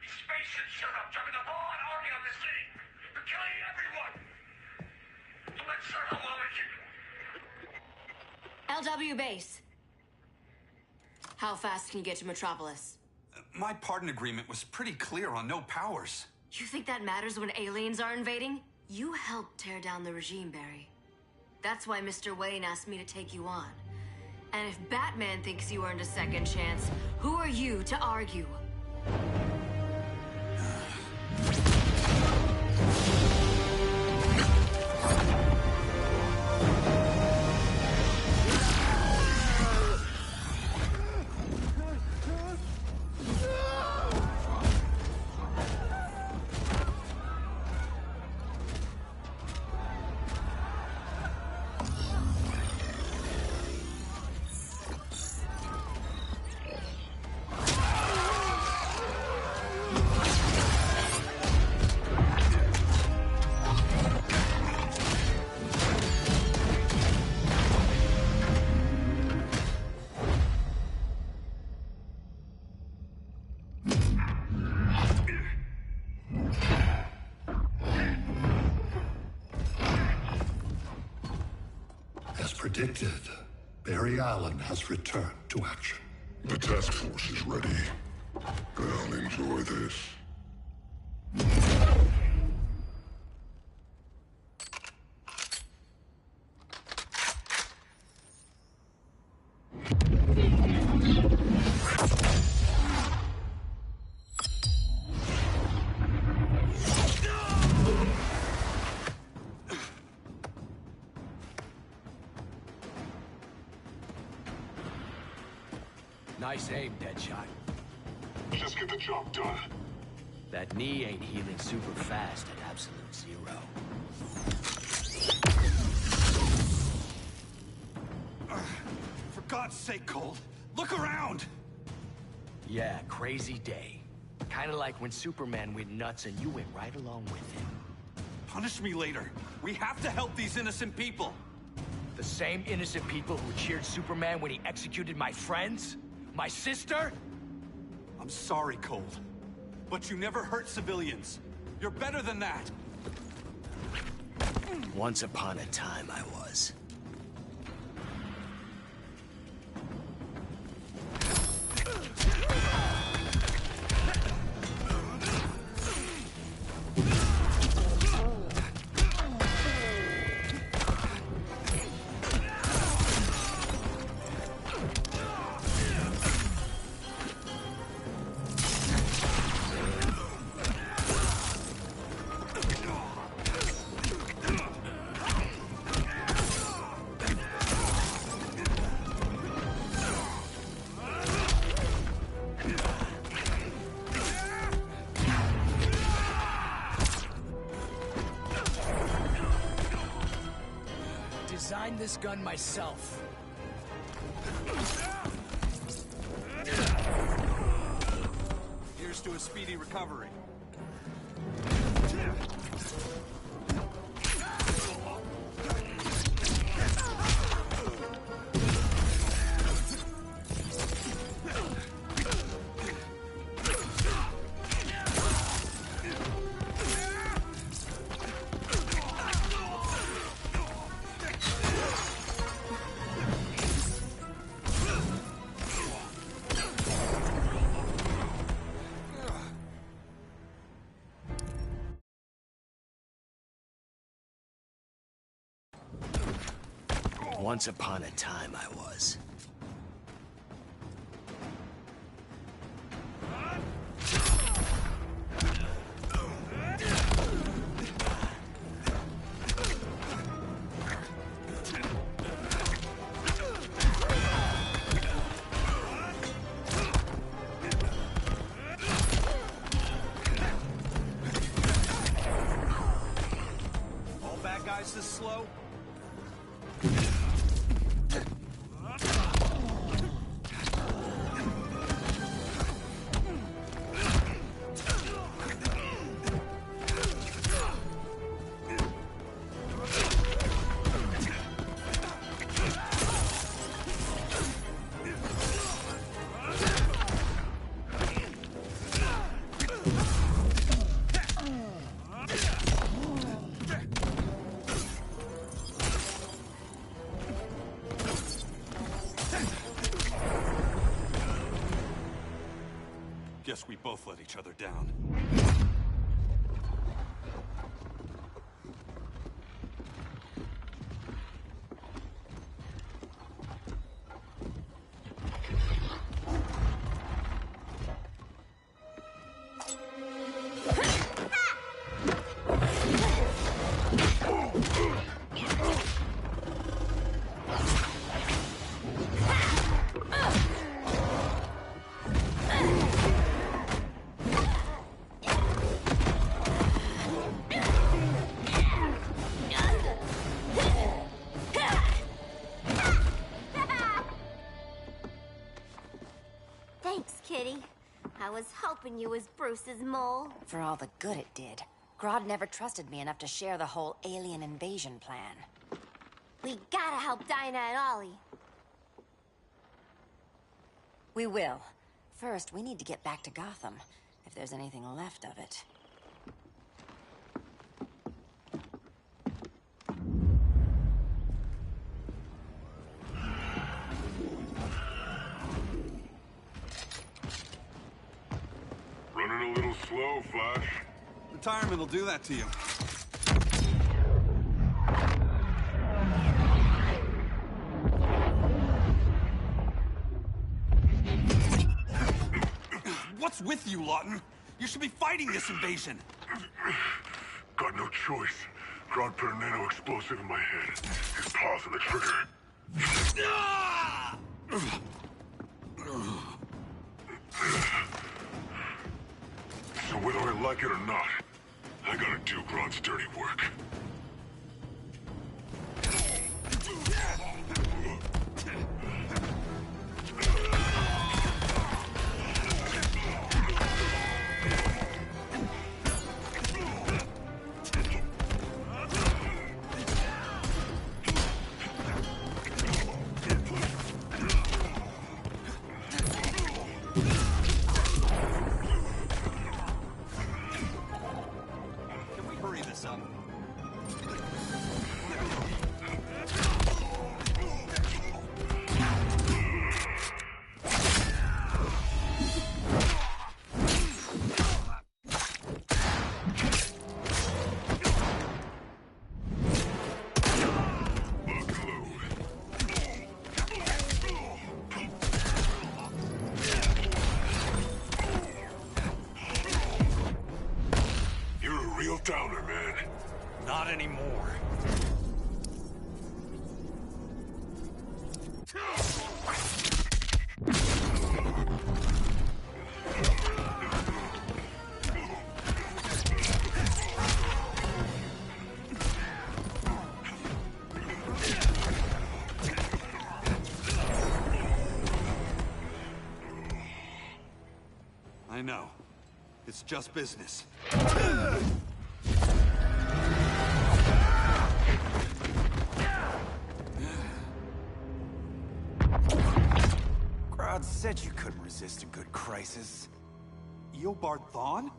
Speaker 15: These spaceships showed up, jumping the ball and army on this city. They're killing everyone. I'm not sure how long it can...
Speaker 14: LW base. How fast can you get to Metropolis?
Speaker 20: My pardon agreement was pretty clear on no powers.
Speaker 14: You think that matters when aliens are invading? You helped tear down the regime, Barry. That's why Mr. Wayne asked me to take you on. And if Batman thinks you earned a second chance, who are you to argue?
Speaker 13: Predicted, Barry Allen has returned to action.
Speaker 12: The task force is ready. I'll enjoy this.
Speaker 4: Nice aim, Deadshot.
Speaker 12: Just get the job done.
Speaker 21: That knee ain't healing super fast at absolute zero.
Speaker 20: For God's sake, Cole, look around!
Speaker 21: Yeah, crazy day. Kinda like when Superman went nuts and you went right along with him.
Speaker 20: Punish me later. We have to help these innocent people.
Speaker 21: The same innocent people who cheered Superman when he executed my friends? My sister?
Speaker 20: I'm sorry, Cole. But you never hurt civilians. You're better than that.
Speaker 21: Once upon a time, I was. Designed this gun myself.
Speaker 20: Here's to a speedy recovery.
Speaker 21: Once upon a time, I was.
Speaker 20: All bad guys this slow? Guess we both let each other down.
Speaker 11: Thanks, Kitty. I was hoping you was Bruce's mole.
Speaker 17: For all the good it did. Grodd never trusted me enough to share the whole alien invasion plan.
Speaker 11: We gotta help Dinah and Ollie.
Speaker 17: We will. First, we need to get back to Gotham, if there's anything left of it.
Speaker 12: Running a little slow, Flash.
Speaker 20: Retirement will do that to you. What's with you, Lawton? You should be fighting this invasion.
Speaker 12: Got no choice. Grodd put a nano explosive in my head. His paws on the trigger. So whether I like it or not, I gotta do Grodd's dirty work. Downer, man.
Speaker 20: Not anymore. I know. It's just business.
Speaker 8: Grodd said you couldn't resist a good crisis.
Speaker 20: Eobard Thawne?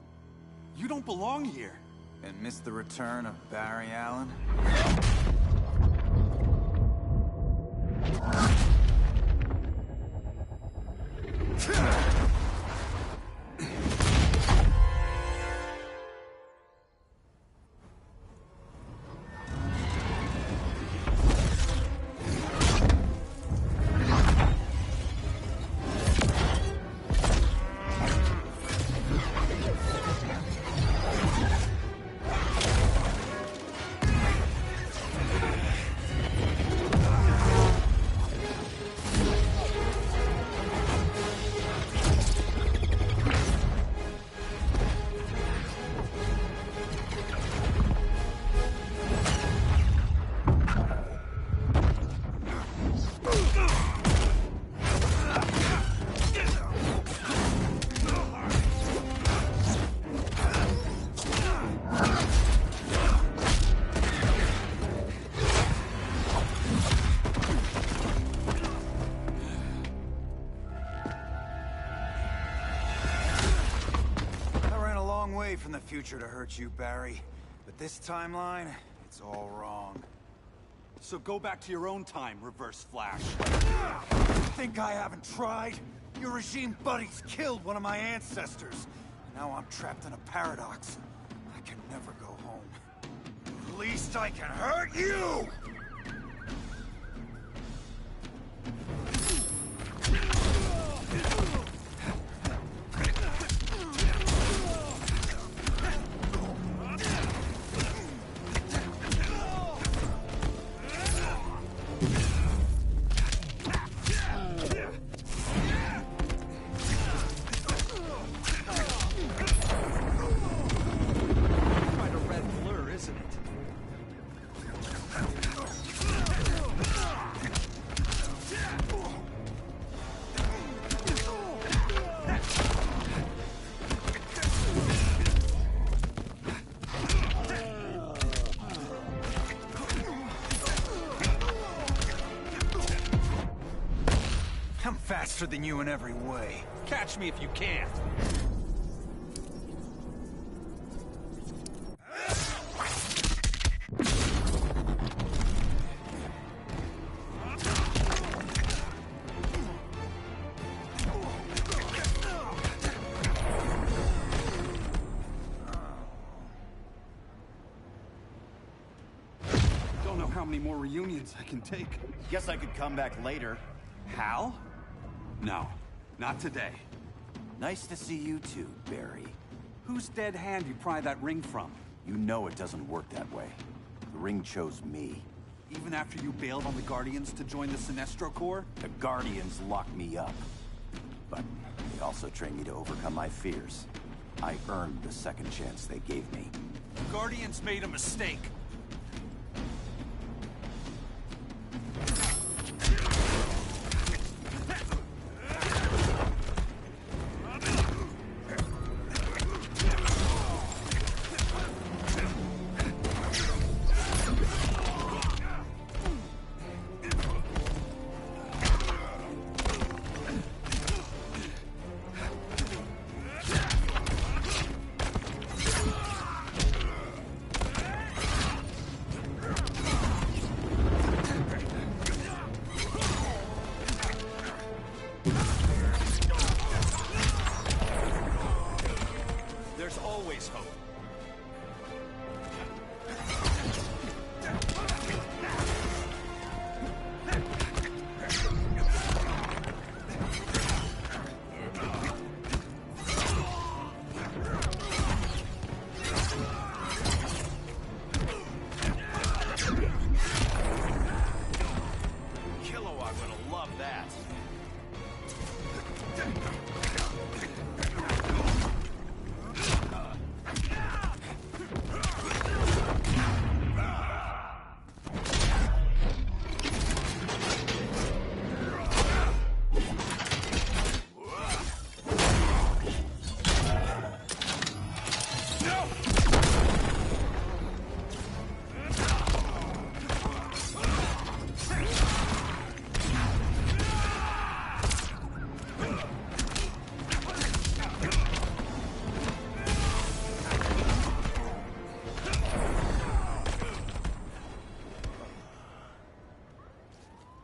Speaker 20: You don't belong here.
Speaker 8: And miss the return of Barry Allen? From the future to hurt you, Barry. But this timeline, it's all wrong.
Speaker 20: So go back to your own time, Reverse Flash.
Speaker 8: Think I haven't tried? Your regime buddies killed one of my ancestors. Now I'm trapped in a paradox. I can never go home. At least I can hurt you! I'm faster than you in every way.
Speaker 20: Catch me if you can. Don't know how many more reunions I can take.
Speaker 8: Guess I could come back later.
Speaker 20: Hal? No, not today.
Speaker 8: Nice to see you too, Barry.
Speaker 20: Whose dead hand you pry that ring from?
Speaker 8: You know it doesn't work that way. The ring chose me.
Speaker 20: Even after you bailed on the Guardians to join the Sinestro Corps?
Speaker 8: The Guardians locked me up. But they also trained me to overcome my fears.
Speaker 9: I earned the second chance they gave me.
Speaker 20: Guardians made a mistake. There's always hope.
Speaker 9: Kilowog would love that.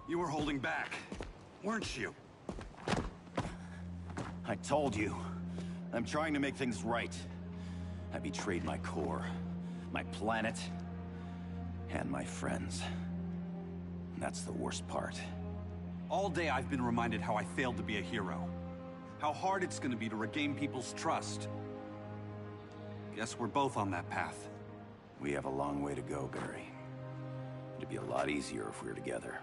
Speaker 20: You were holding back, weren't you?
Speaker 9: I told you. I'm trying to make things right. I betrayed my core, my planet, and my friends. That's the worst part.
Speaker 20: All day I've been reminded how I failed to be a hero. How hard it's gonna be to regain people's trust. Guess we're both on that path.
Speaker 9: We have a long way to go, Barry. It'd be a lot easier if we were together.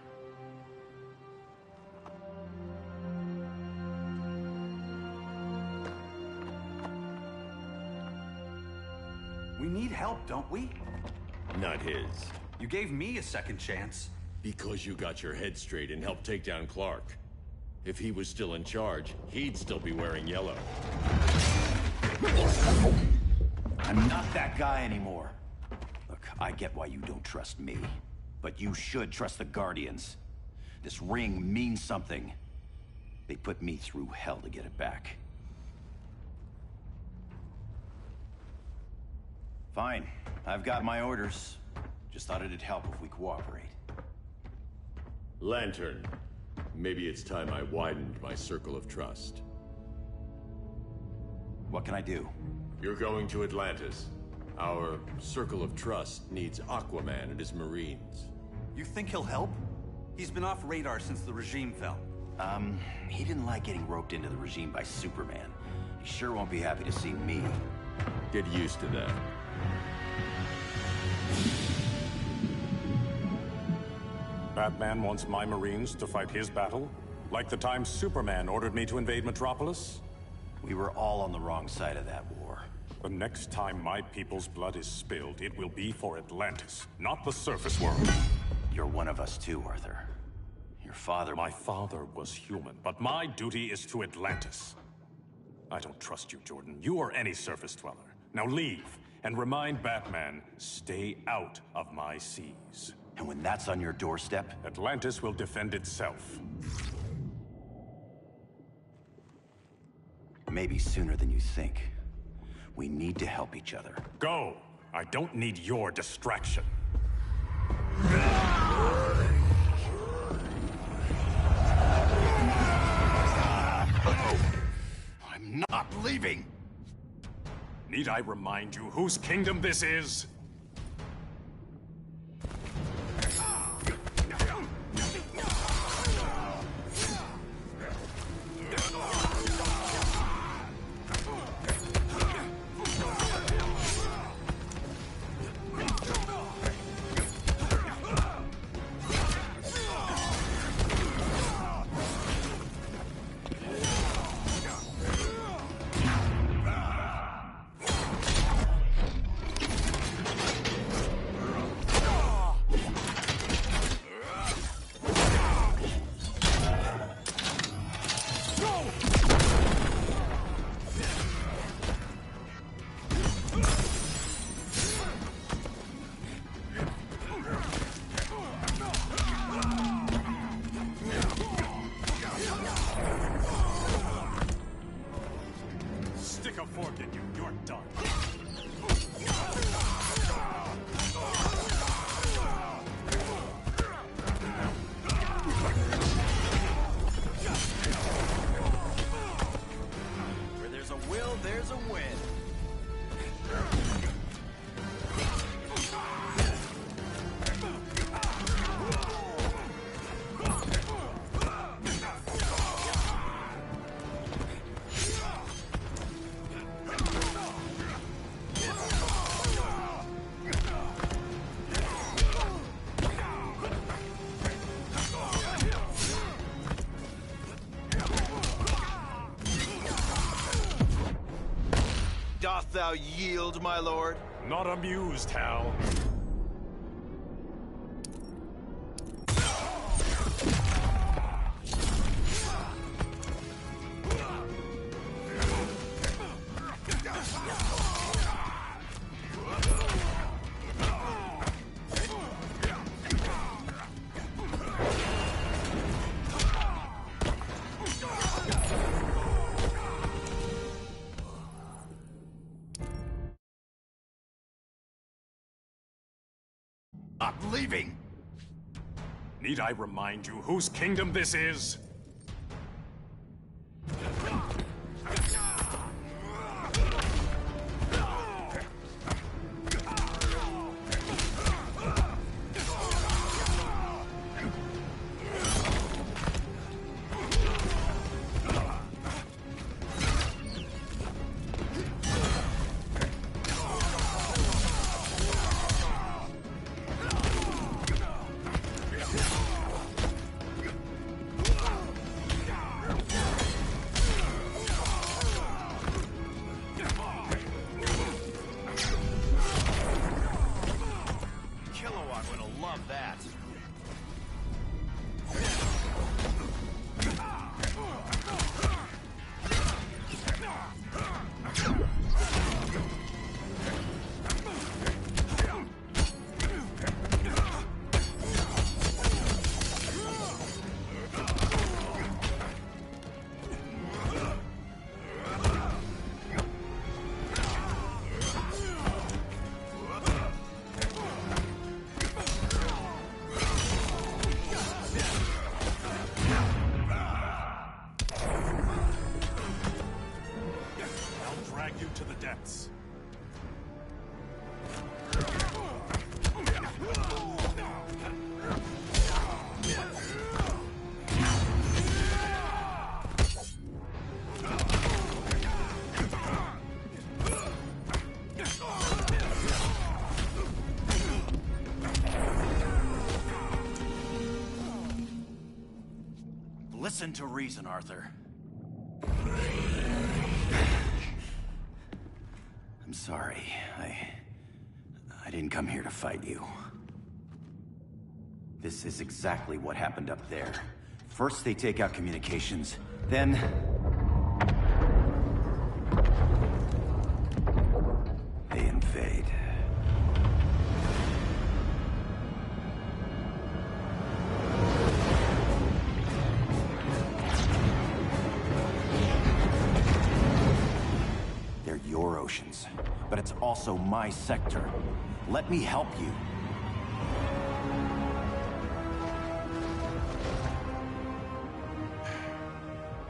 Speaker 20: We need help, don't we?
Speaker 3: Not his.
Speaker 20: You gave me a second chance.
Speaker 3: Because you got your head straight and helped take down Clark. If he was still in charge, he'd still be wearing yellow.
Speaker 9: I'm not that guy anymore. Look, I get why you don't trust me. But you should trust the Guardians. This ring means something. They put me through hell to get it back. Fine. I've got my orders. Just thought it'd help if we cooperate.
Speaker 3: Lantern. Maybe it's time I widened my circle of trust.
Speaker 9: What can I do?
Speaker 3: You're going to Atlantis. Our circle of trust needs Aquaman and his Marines.
Speaker 20: You think he'll help? He's been off radar since the regime fell.
Speaker 9: He didn't like getting roped into the regime by Superman. He sure won't be happy to see me.
Speaker 3: Get used to that.
Speaker 22: Batman wants my Marines to fight his battle? Like the time Superman ordered me to invade Metropolis?
Speaker 9: We were all on the wrong side of that war.
Speaker 22: The next time my people's blood is spilled, it will be for Atlantis, not the surface world.
Speaker 9: You're one of us too, Arthur. Your father...
Speaker 22: My father was human, but my duty is to Atlantis. I don't trust you, Jordan. You or any surface dweller. Now leave, and remind Batman, stay out of my seas.
Speaker 9: And when that's on your doorstep...
Speaker 22: Atlantis will defend itself.
Speaker 9: Maybe sooner than you think. We need to help each other.
Speaker 22: Go! I don't need your distraction.
Speaker 9: I'm not leaving!
Speaker 22: Need I remind you whose kingdom this is?
Speaker 5: thou yield, my lord?
Speaker 22: Not amused, Hal.
Speaker 9: I'm leaving!
Speaker 22: Need I remind you whose kingdom this is? You to the depths.
Speaker 9: Listen to reason, Arthur. I'm sorry. I didn't come here to fight you. This is exactly what happened up there. First they take out communications, then... they invade. They're your oceans, but it's also my sector. Let me help you.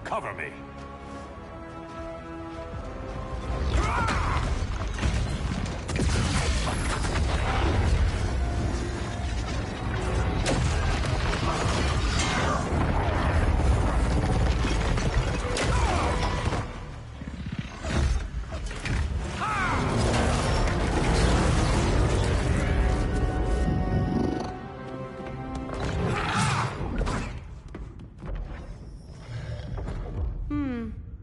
Speaker 22: Cover me.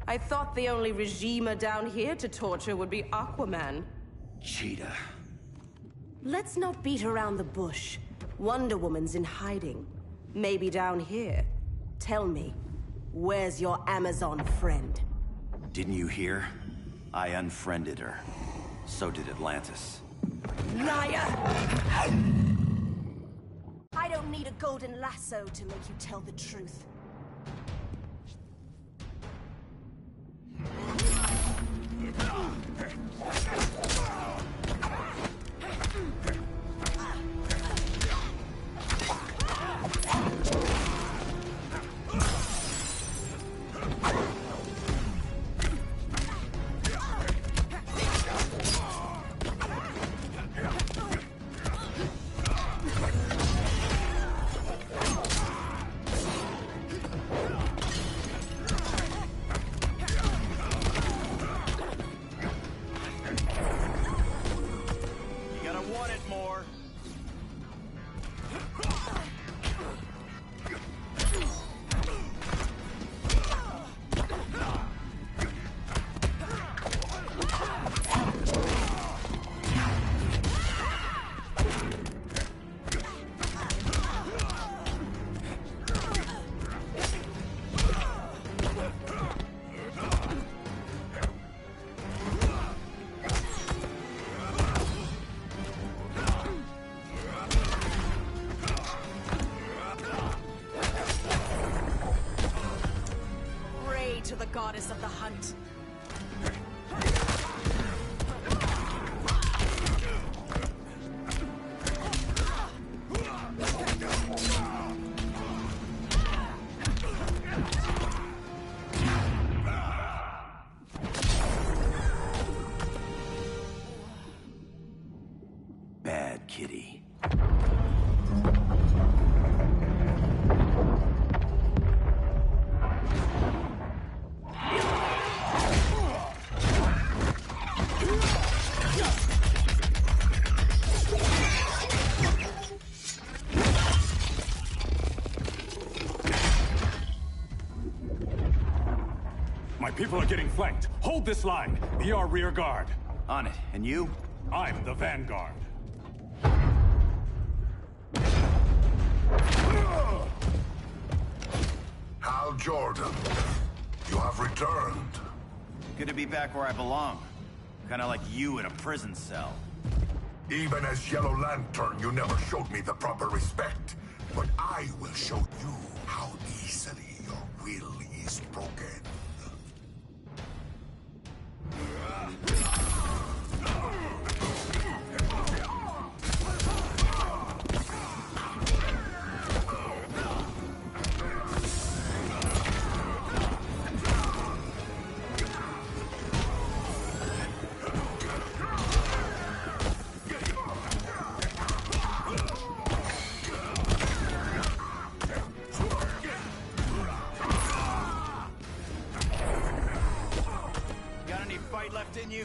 Speaker 10: I thought the only regimer down here to torture would be Aquaman.
Speaker 9: Cheetah.
Speaker 10: Let's not beat around the bush. Wonder Woman's in hiding. Maybe down here. Tell me, where's your Amazon friend?
Speaker 9: Didn't you hear? I unfriended her. So did Atlantis.
Speaker 10: Liar! I don't need a golden lasso to make you tell the truth. goddess of the hunt.
Speaker 9: Bad kitty.
Speaker 22: My people are getting flanked. Hold this line. Be our rear guard.
Speaker 9: On it. And you?
Speaker 22: I'm the vanguard.
Speaker 12: Hal Jordan, you have returned.
Speaker 9: Good to be back where I belong. Kinda like you in a prison cell.
Speaker 12: Even as Yellow Lantern, you never showed me the proper respect. But I will show you how easily your will is broken.
Speaker 9: Got any fight left in you?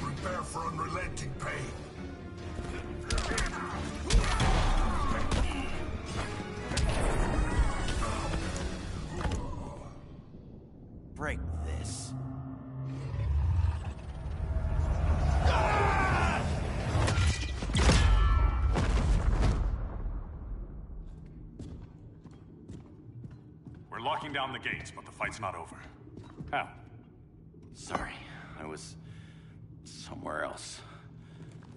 Speaker 9: Prepare for unrelenting pain. Break this.
Speaker 22: We're locking down the gates, but the fight's not over. Hal.
Speaker 9: Sorry, I was somewhere else.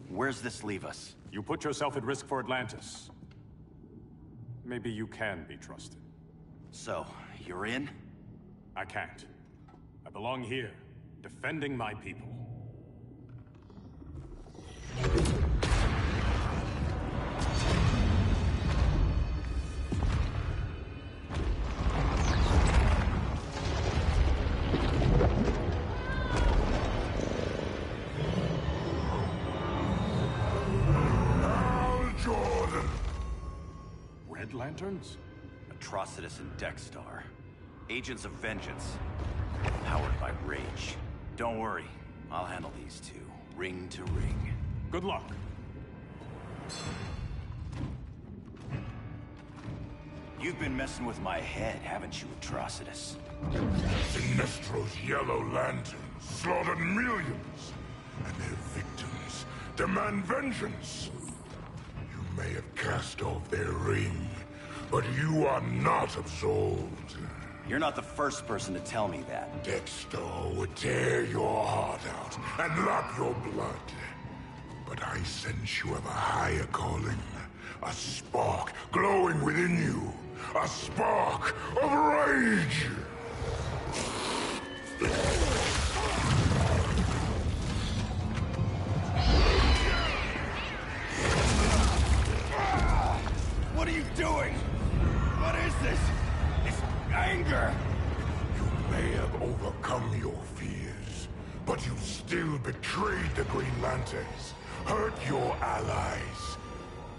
Speaker 9: Where's this leave us?
Speaker 22: You put yourself at risk for Atlantis. Maybe you can be trusted.
Speaker 9: So, you're in?
Speaker 22: I can't. I belong here, defending my people.
Speaker 12: Hal Jordan!
Speaker 22: Red Lanterns?
Speaker 9: Atrocitus and Dexstar. Agents of Vengeance. Powered by rage. Don't worry, I'll handle these two, ring to ring.
Speaker 22: Good luck.
Speaker 9: You've been messing with my head, haven't you, Atrocitus?
Speaker 12: Sinestro's Yellow Lanterns slaughtered millions, and their victims demand vengeance. You may have cast off their ring, but you are not absolved.
Speaker 9: You're not the first person to tell me that.
Speaker 12: Dexter would tear your heart out and lap your blood. But I sense you have a higher calling. A spark glowing within you. A spark of rage!
Speaker 9: What are you doing? What is this? It's anger!
Speaker 12: You may have overcome your fears, but you still betrayed the Green Lanterns, hurt your allies.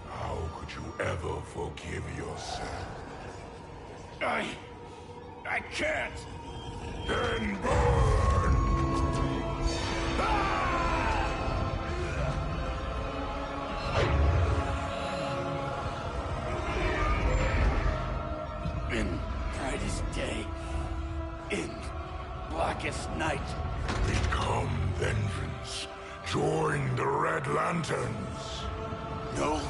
Speaker 12: How could you ever forgive yourself?
Speaker 9: I can't!
Speaker 12: Then burn!
Speaker 8: In brightest day, in blackest night.
Speaker 12: Become vengeance. Join the Red Lanterns.
Speaker 9: No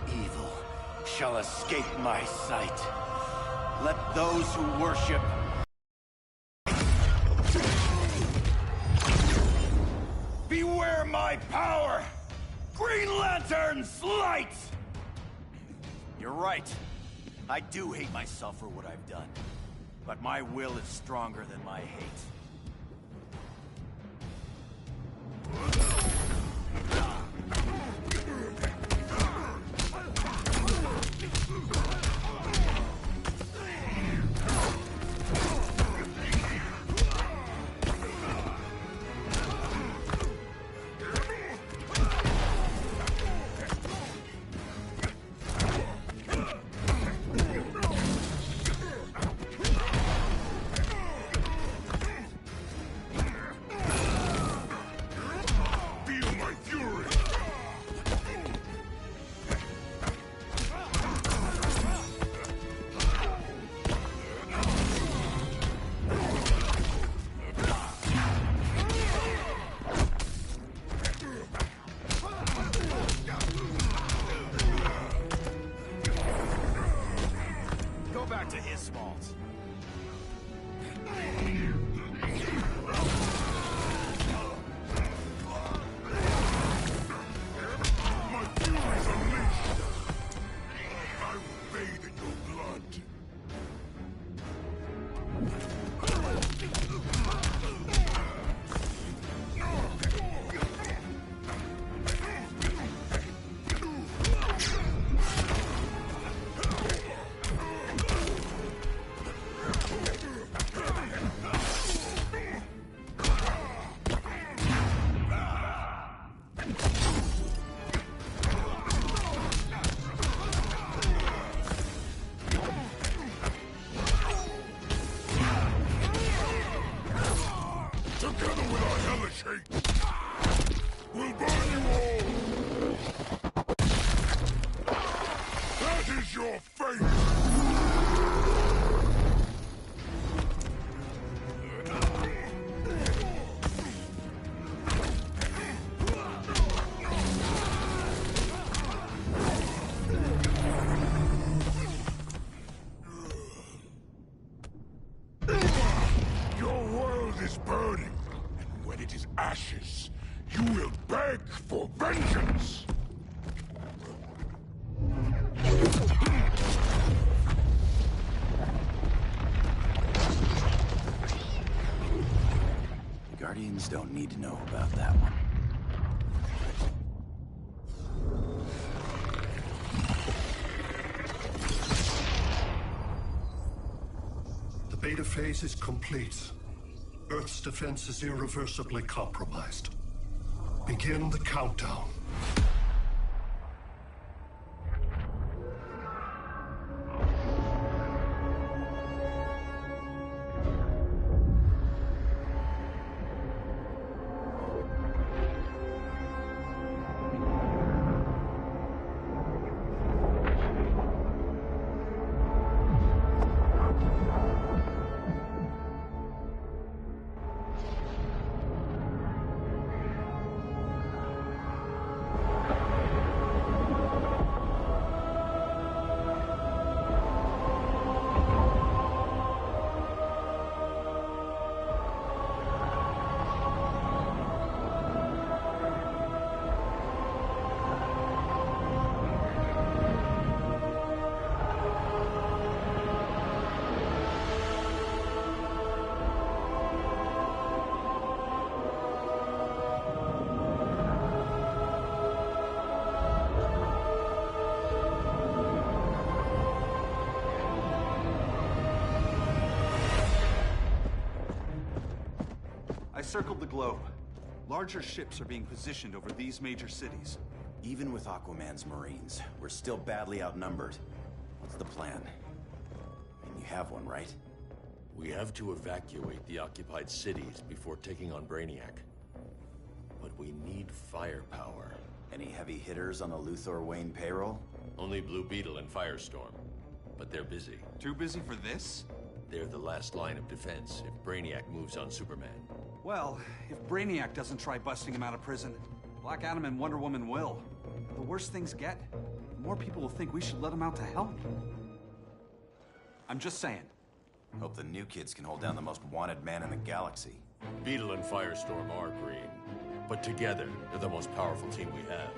Speaker 9: evil shall escape my sight. Let those who worship beware my power! Green Lantern's light! You're right. I do hate myself for what I've done. But my will is stronger than my hate.
Speaker 12: For vengeance!
Speaker 9: The Guardians don't need to know about that one.
Speaker 13: The beta phase is complete. Earth's defense is irreversibly compromised. Begin the countdown.
Speaker 20: I circled the globe. Larger ships are being positioned over these major cities.
Speaker 9: Even with Aquaman's Marines, we're still badly outnumbered. What's the plan? And you have one, right?
Speaker 3: We have to evacuate the occupied cities before taking on Brainiac. We need firepower.
Speaker 9: Any heavy hitters on the Luthor Wayne payroll?
Speaker 3: Only Blue Beetle and Firestorm. But they're busy.
Speaker 20: Too busy for this?
Speaker 3: They're the last line of defense if Brainiac moves on Superman.
Speaker 20: Well, if Brainiac doesn't try busting him out of prison, Black Adam and Wonder Woman will. The worse things get, the more people will think we should let him out to help. I'm just saying.
Speaker 9: Hope the new kids can hold down the most wanted man in the galaxy.
Speaker 3: Beetle and Firestorm are green, but together, they're the most powerful team we have.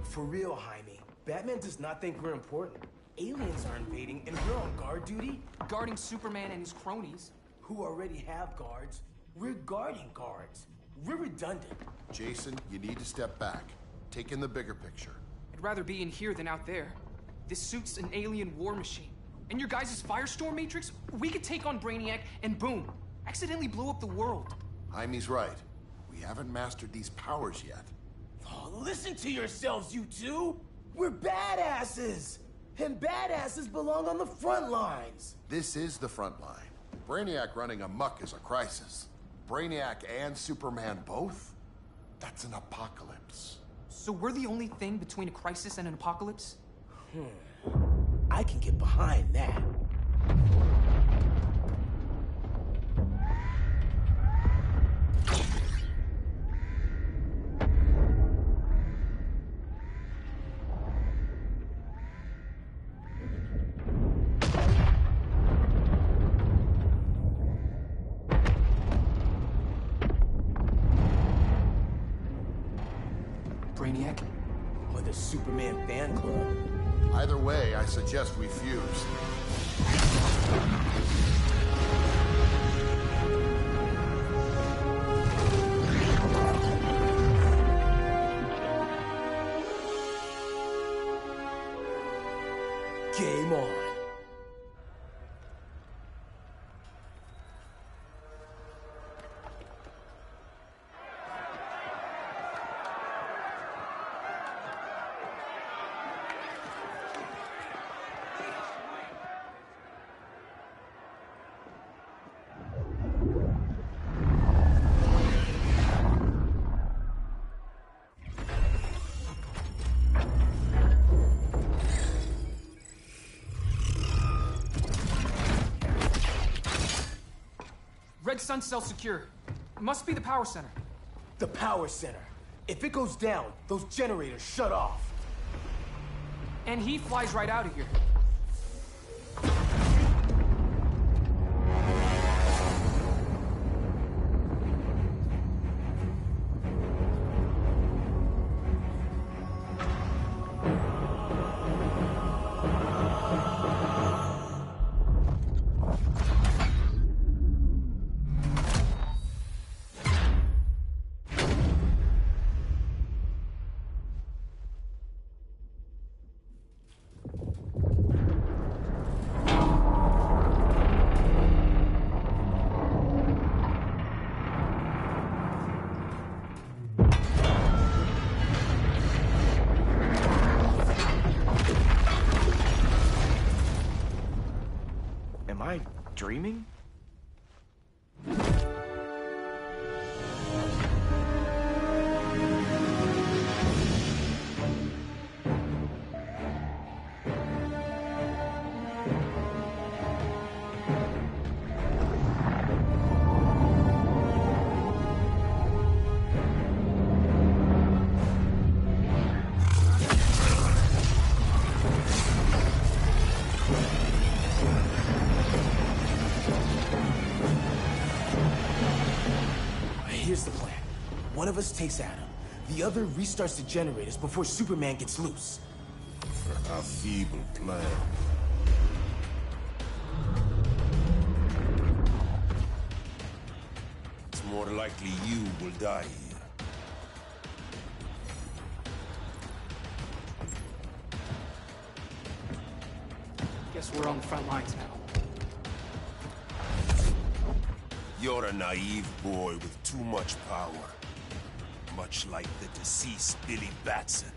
Speaker 18: For real, Jaime. Batman does not think we're important. Aliens are invading, and we're on guard duty? Guarding Superman and his cronies. Who already have guards. We're guarding guards. We're redundant.
Speaker 19: Jason, you need to step back. Take in the bigger picture.
Speaker 23: I'd rather be in here than out there. This suit's an alien war machine. And your guys' Firestorm Matrix, we could take on Brainiac and boom, accidentally blow up the world.
Speaker 19: Jaime's right. We haven't mastered these powers yet.
Speaker 18: Oh, listen to yourselves, you two! We're badasses! And badasses belong on the front lines!
Speaker 19: This is the front line. Brainiac running amok is a crisis. Brainiac and Superman both? That's an apocalypse.
Speaker 23: So we're the only thing between a crisis and an apocalypse?
Speaker 18: I can get behind that.
Speaker 23: Brainiac?
Speaker 18: Or the Superman fan club?
Speaker 19: Either way, I suggest we fuse.
Speaker 18: Game on.
Speaker 23: Red Sun cell secure. It must be the power center.
Speaker 18: The power center. If it goes down, those generators shut off.
Speaker 23: And he flies right out of here.
Speaker 18: Am I dreaming? Here's the plan. One of us takes Adam. The other restarts the generators before Superman gets loose.
Speaker 12: A feeble plan. It's more likely you will die here.
Speaker 23: Guess we're on the front lines now.
Speaker 12: You're a naive boy with too much power. Much like the deceased Billy Batson.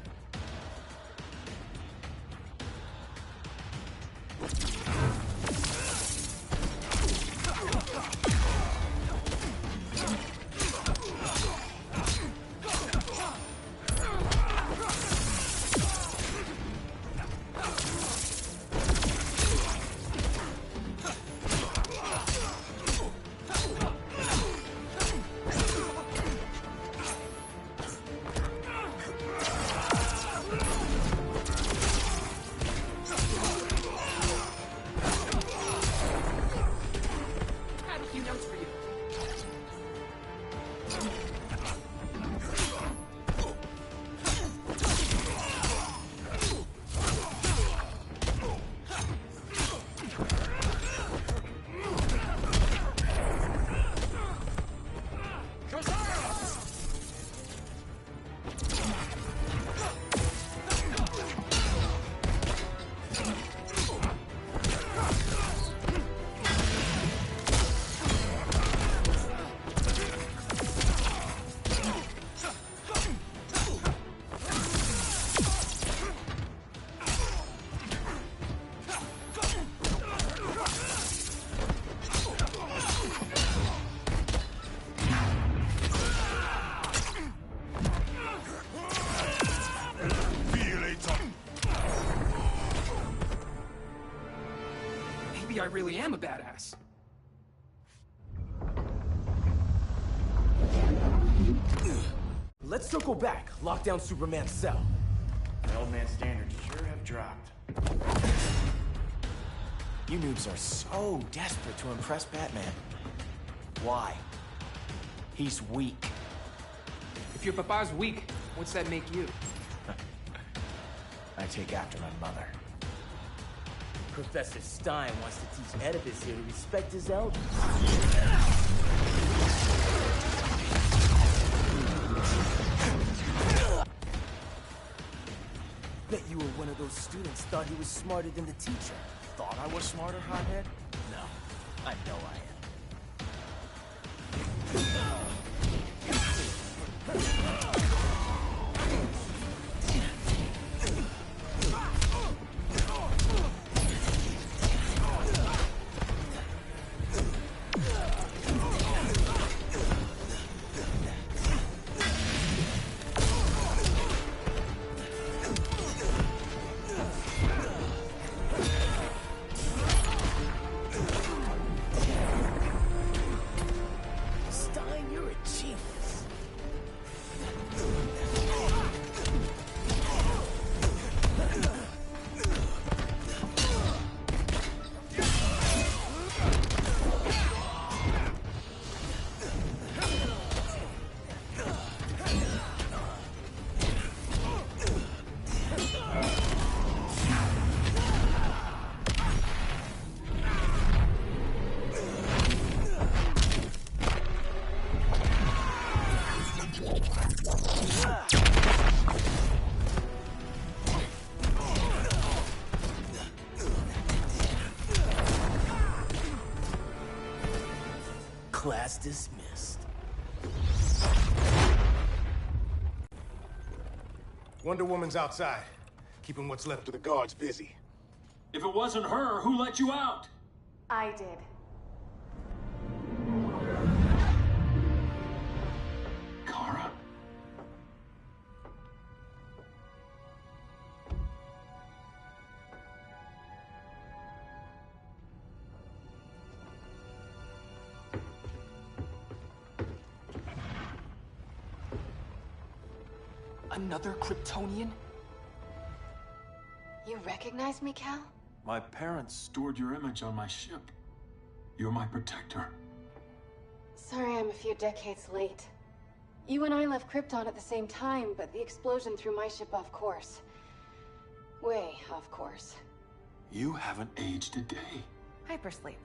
Speaker 23: Maybe I really am a badass.
Speaker 18: Let's circle back. Lock down Superman's cell.
Speaker 1: The old man's standards sure have dropped.
Speaker 18: You noobs are so desperate to impress Batman. Why? He's weak.
Speaker 23: If your papa's weak, what's that make you?
Speaker 18: I take after my mother. Professor Stein wants to teach Oedipus here to respect his elders. Bet you were one of those students thought he was smarter than the teacher. Thought I was smarter, hothead? No, I know I am. Class dismissed.
Speaker 2: Wonder Woman's outside, keeping what's left of the guards busy.
Speaker 7: If it wasn't her, who let you out?
Speaker 16: I did.
Speaker 7: Kara?
Speaker 23: Another Kryptonian?
Speaker 16: You recognize me, Cal?
Speaker 7: My parents stored your image on my ship. You're my protector.
Speaker 16: Sorry I'm a few decades late. You and I left Krypton at the same time, but the explosion threw my ship off course. Way off course.
Speaker 7: You haven't aged a day.
Speaker 16: Hypersleep.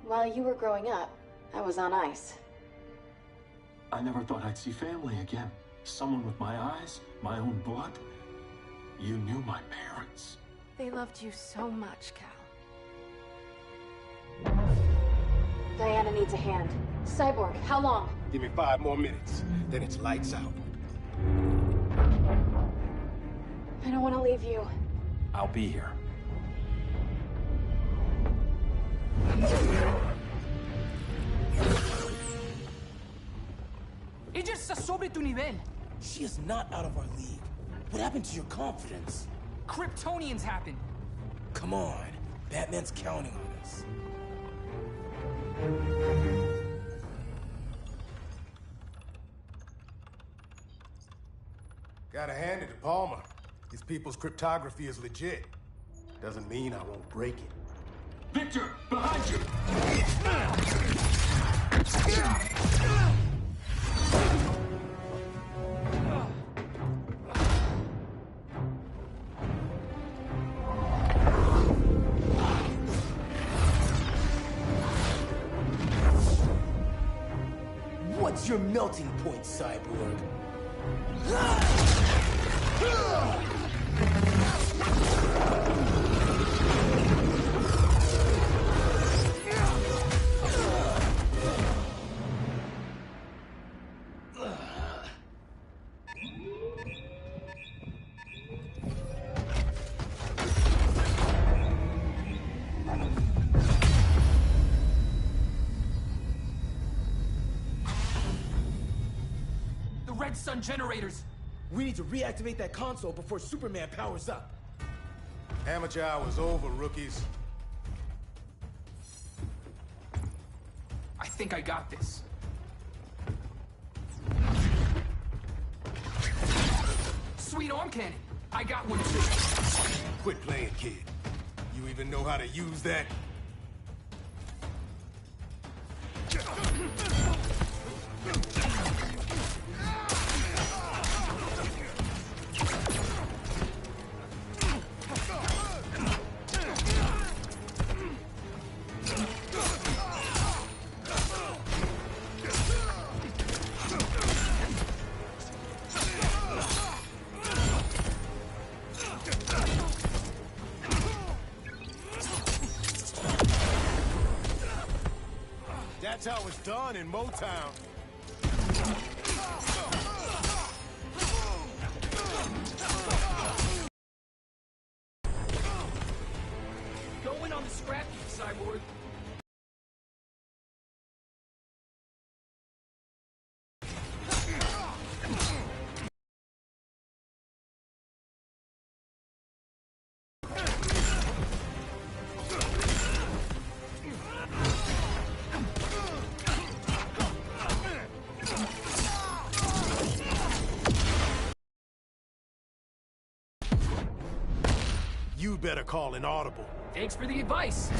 Speaker 16: While you were growing up, I was on ice.
Speaker 7: I never thought I'd see family again. Someone with my eyes, my own blood. You knew my parents.
Speaker 16: They loved you so much, Cal. Diana needs a hand. Cyborg, how long?
Speaker 2: Give me 5 more minutes, then it's lights out.
Speaker 16: I don't want to leave you.
Speaker 7: I'll be here.
Speaker 23: Ella está sobre tu nivel.
Speaker 18: She is not out of our league. What happened to your confidence?
Speaker 23: Kryptonians happen.
Speaker 18: Come on. Batman's counting on us.
Speaker 2: Gotta hand it to Palmer. These people's cryptography is legit. Doesn't mean I won't break it.
Speaker 7: Victor, behind you!
Speaker 18: What's your melting point, Cyborg?
Speaker 23: Red Sun generators!
Speaker 18: We need to reactivate that console before Superman powers up.
Speaker 2: Amateur hour's over, rookies.
Speaker 23: think I got this. Sweet arm cannon. I got one too.
Speaker 2: Quit playing, kid. You even know how to use that? That's how it's done in Motown.
Speaker 4: Going on the scrap heap, Cyborg.
Speaker 2: You better call an audible.
Speaker 23: Thanks for the advice.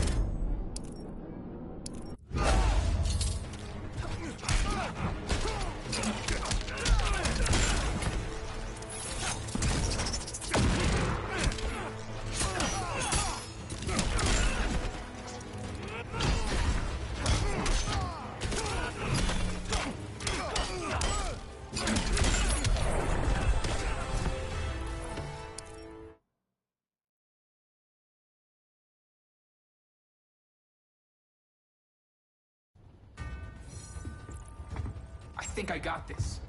Speaker 23: I think I got this.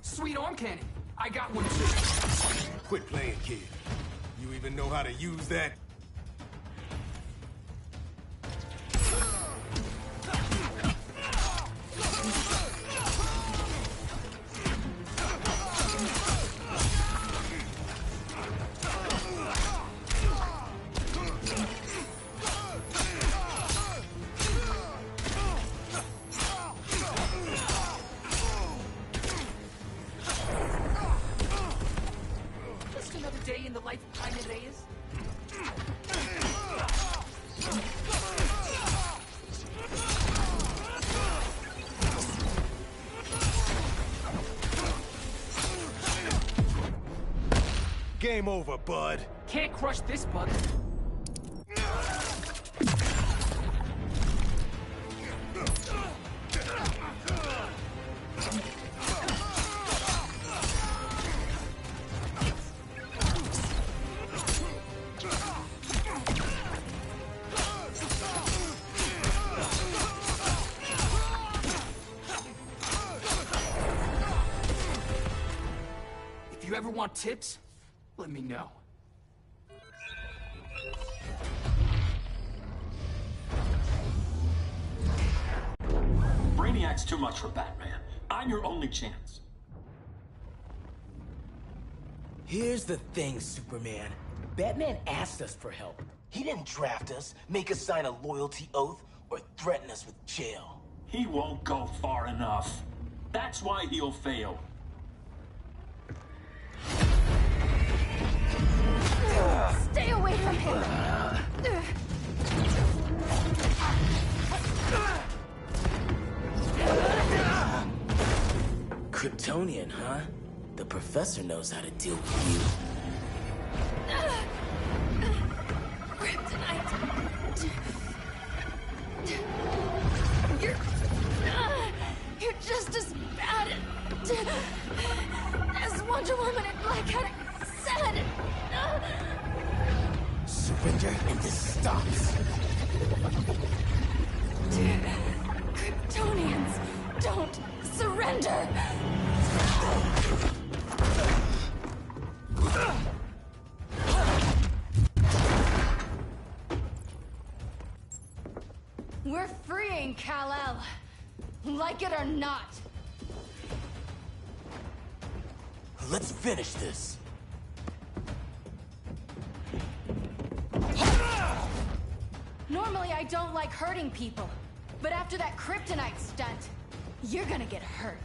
Speaker 23: Sweet arm cannon. I got one too.
Speaker 2: Quit playing, kid. You even know how to use that?
Speaker 23: Just another day in the life of Jaime Reyes.
Speaker 2: Game over, bud.
Speaker 23: Can't crush this bug. If you ever want tips, let me know.
Speaker 7: Brainiac's too much for Batman. I'm your only chance.
Speaker 18: Here's the thing, Superman. Batman asked us for help. He didn't draft us, make us sign a loyalty oath, or threaten us with jail.
Speaker 7: He won't go far enough. That's why he'll fail.
Speaker 11: Stay away from him!
Speaker 18: Kryptonian, huh? The professor knows how to deal with you.
Speaker 11: Kryptonite! You're just as bad as Wonder Woman and Black Cat said!
Speaker 18: Surrender and this stops.
Speaker 11: Kryptonians, don't surrender! We're freeing Kal-El, like it or not.
Speaker 18: Let's finish this.
Speaker 6: I don't like hurting people. But after that kryptonite stunt, you're gonna get hurt.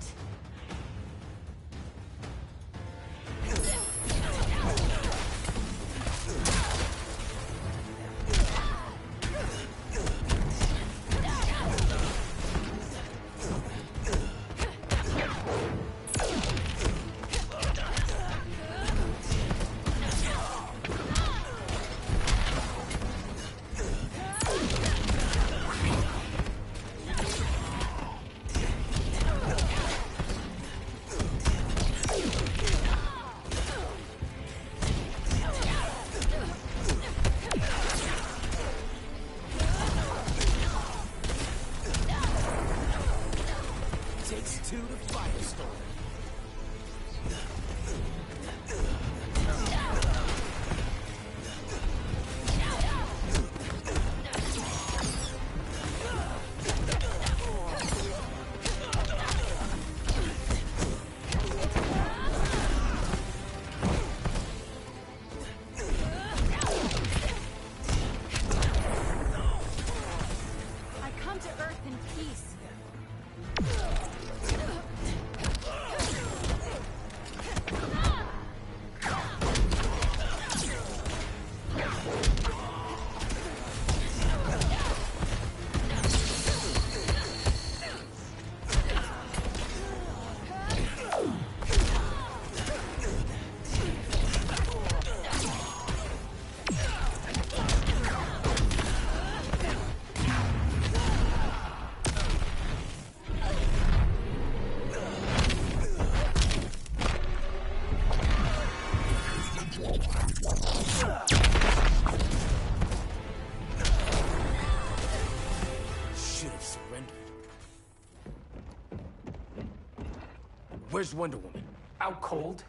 Speaker 18: Where's Wonder Woman?
Speaker 23: Out cold.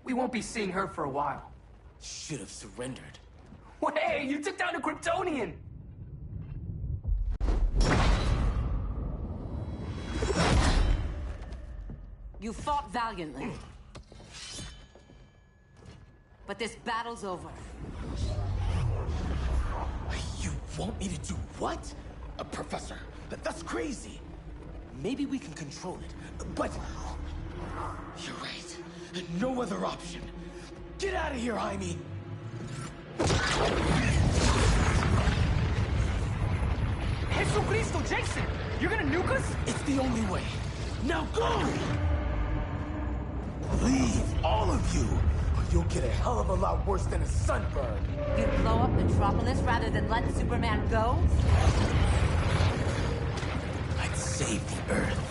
Speaker 23: We won't be seeing her for a while.
Speaker 18: Should have surrendered.
Speaker 23: Hey, you took down a Kryptonian!
Speaker 10: You fought valiantly. But this battle's over.
Speaker 18: You want me to do what? Professor, that's crazy. Maybe we can control it, but... You're right. No other option. Get out of here, Jaime!
Speaker 23: Jesucristo, Jason! You're gonna nuke us?
Speaker 18: It's the only way. Now go! Leave, all of you, or you'll get a hell of a lot worse than a sunburn.
Speaker 10: You'd blow up Metropolis rather than let Superman go?
Speaker 18: I'd save the Earth.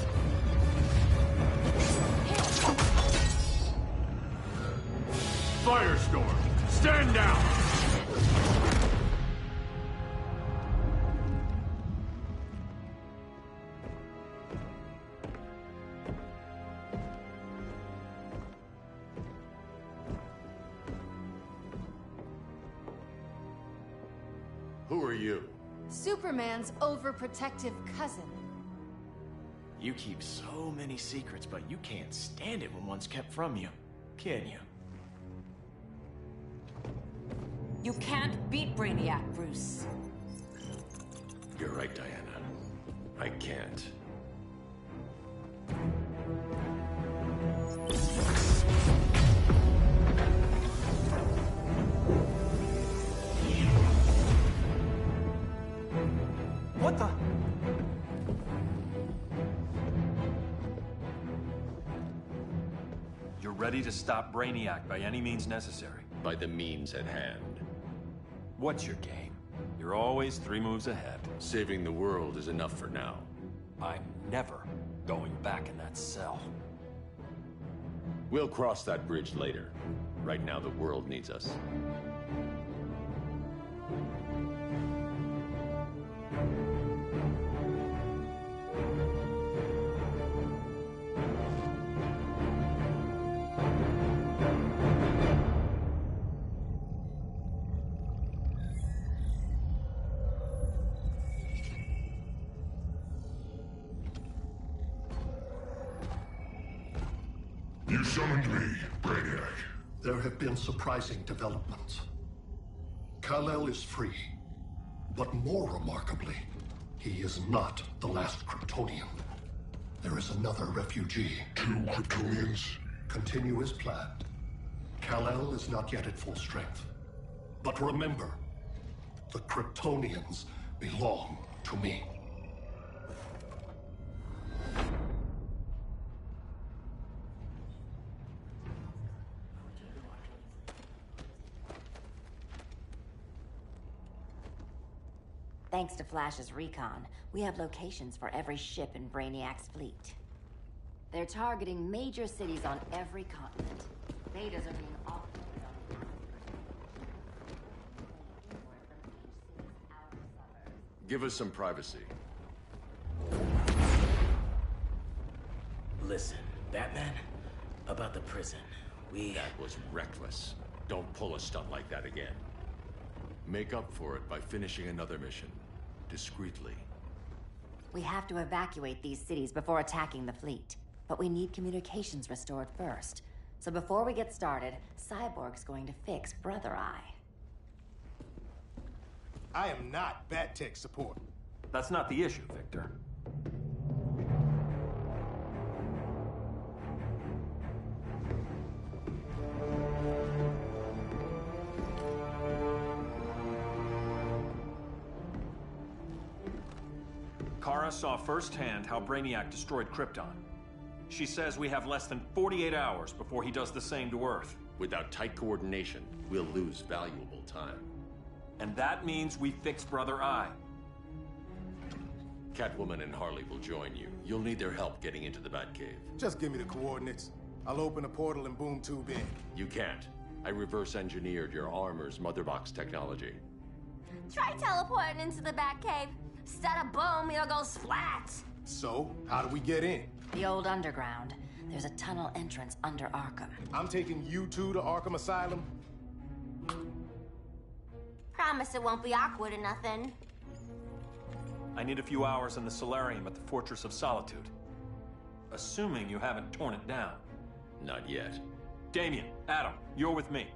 Speaker 3: Firestorm, stand down! Who are you?
Speaker 6: Superman's overprotective cousin.
Speaker 1: You keep so many secrets, but you can't stand it when one's kept from you, can you?
Speaker 10: You can't beat Brainiac, Bruce.
Speaker 3: You're right, Diana. I can't.
Speaker 23: What the?
Speaker 7: You're ready to stop Brainiac by any means necessary.
Speaker 3: By the means at hand.
Speaker 7: What's your game? You're always 3 moves ahead.
Speaker 3: Saving the world is enough for now.
Speaker 7: I'm never going back in that cell.
Speaker 3: We'll cross that bridge later. Right now, the world needs us.
Speaker 12: You summoned me, Brainiac.
Speaker 13: There have been surprising developments. Kal-El is free. But more remarkably, he is not the last Kryptonian. There is another refugee.
Speaker 12: 2 Kryptonians?
Speaker 13: Continue as planned. Kal-El is not yet at full strength. But remember, the Kryptonians belong to me.
Speaker 17: Thanks to Flash's recon, we have locations for every ship in Brainiac's fleet. They're targeting major cities on every continent. Betas are being offloaded on
Speaker 3: Give us some privacy.
Speaker 14: Listen, Batman, about the prison,
Speaker 3: That was reckless. Don't pull a stunt like that again. Make up for it by finishing another mission. Discreetly.
Speaker 17: We have to evacuate these cities before attacking the fleet. But we need communications restored first. So before we get started, Cyborg's going to fix Brother Eye.
Speaker 2: I am not Bat-Tech support.
Speaker 7: That's not the issue, Victor. Kara saw firsthand how Brainiac destroyed Krypton. She says we have less than 48 hours before he does the same to Earth.
Speaker 3: Without tight coordination, we'll lose valuable time.
Speaker 7: And that means we fix Brother Eye.
Speaker 3: Catwoman and Harley will join you. You'll need their help getting into the Batcave.
Speaker 2: Just give me the coordinates. I'll open a portal and boom tube in.
Speaker 3: You can't. I reverse engineered your armor's motherbox technology.
Speaker 11: Try teleporting into the Batcave. Instead of boom, it'll go splat.
Speaker 2: So, how do we get in?
Speaker 17: The old underground. There's a tunnel entrance under Arkham.
Speaker 2: I'm taking you two to Arkham Asylum.
Speaker 11: Promise it won't be awkward or nothing.
Speaker 7: I need a few hours in the solarium at the Fortress of Solitude. Assuming you haven't torn it down.
Speaker 3: Not yet.
Speaker 7: Damien, Adam, you're with me.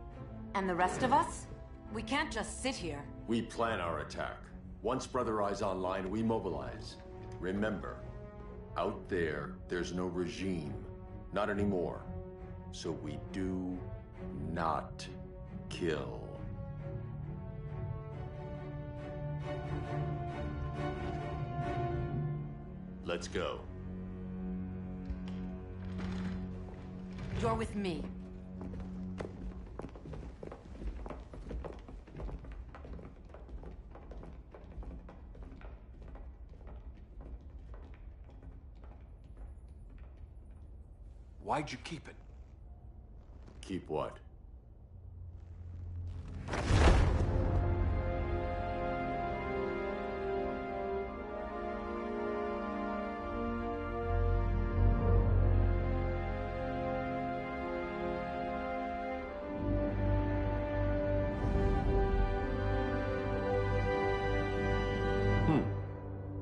Speaker 15: And the rest of us? We can't just sit here.
Speaker 3: We plan our attack. Once Brother Eye's online, we mobilize. Remember, out there's no regime. Not anymore. So we do not kill. Let's go.
Speaker 15: You're with me.
Speaker 7: Why'd you keep it?
Speaker 3: Keep what?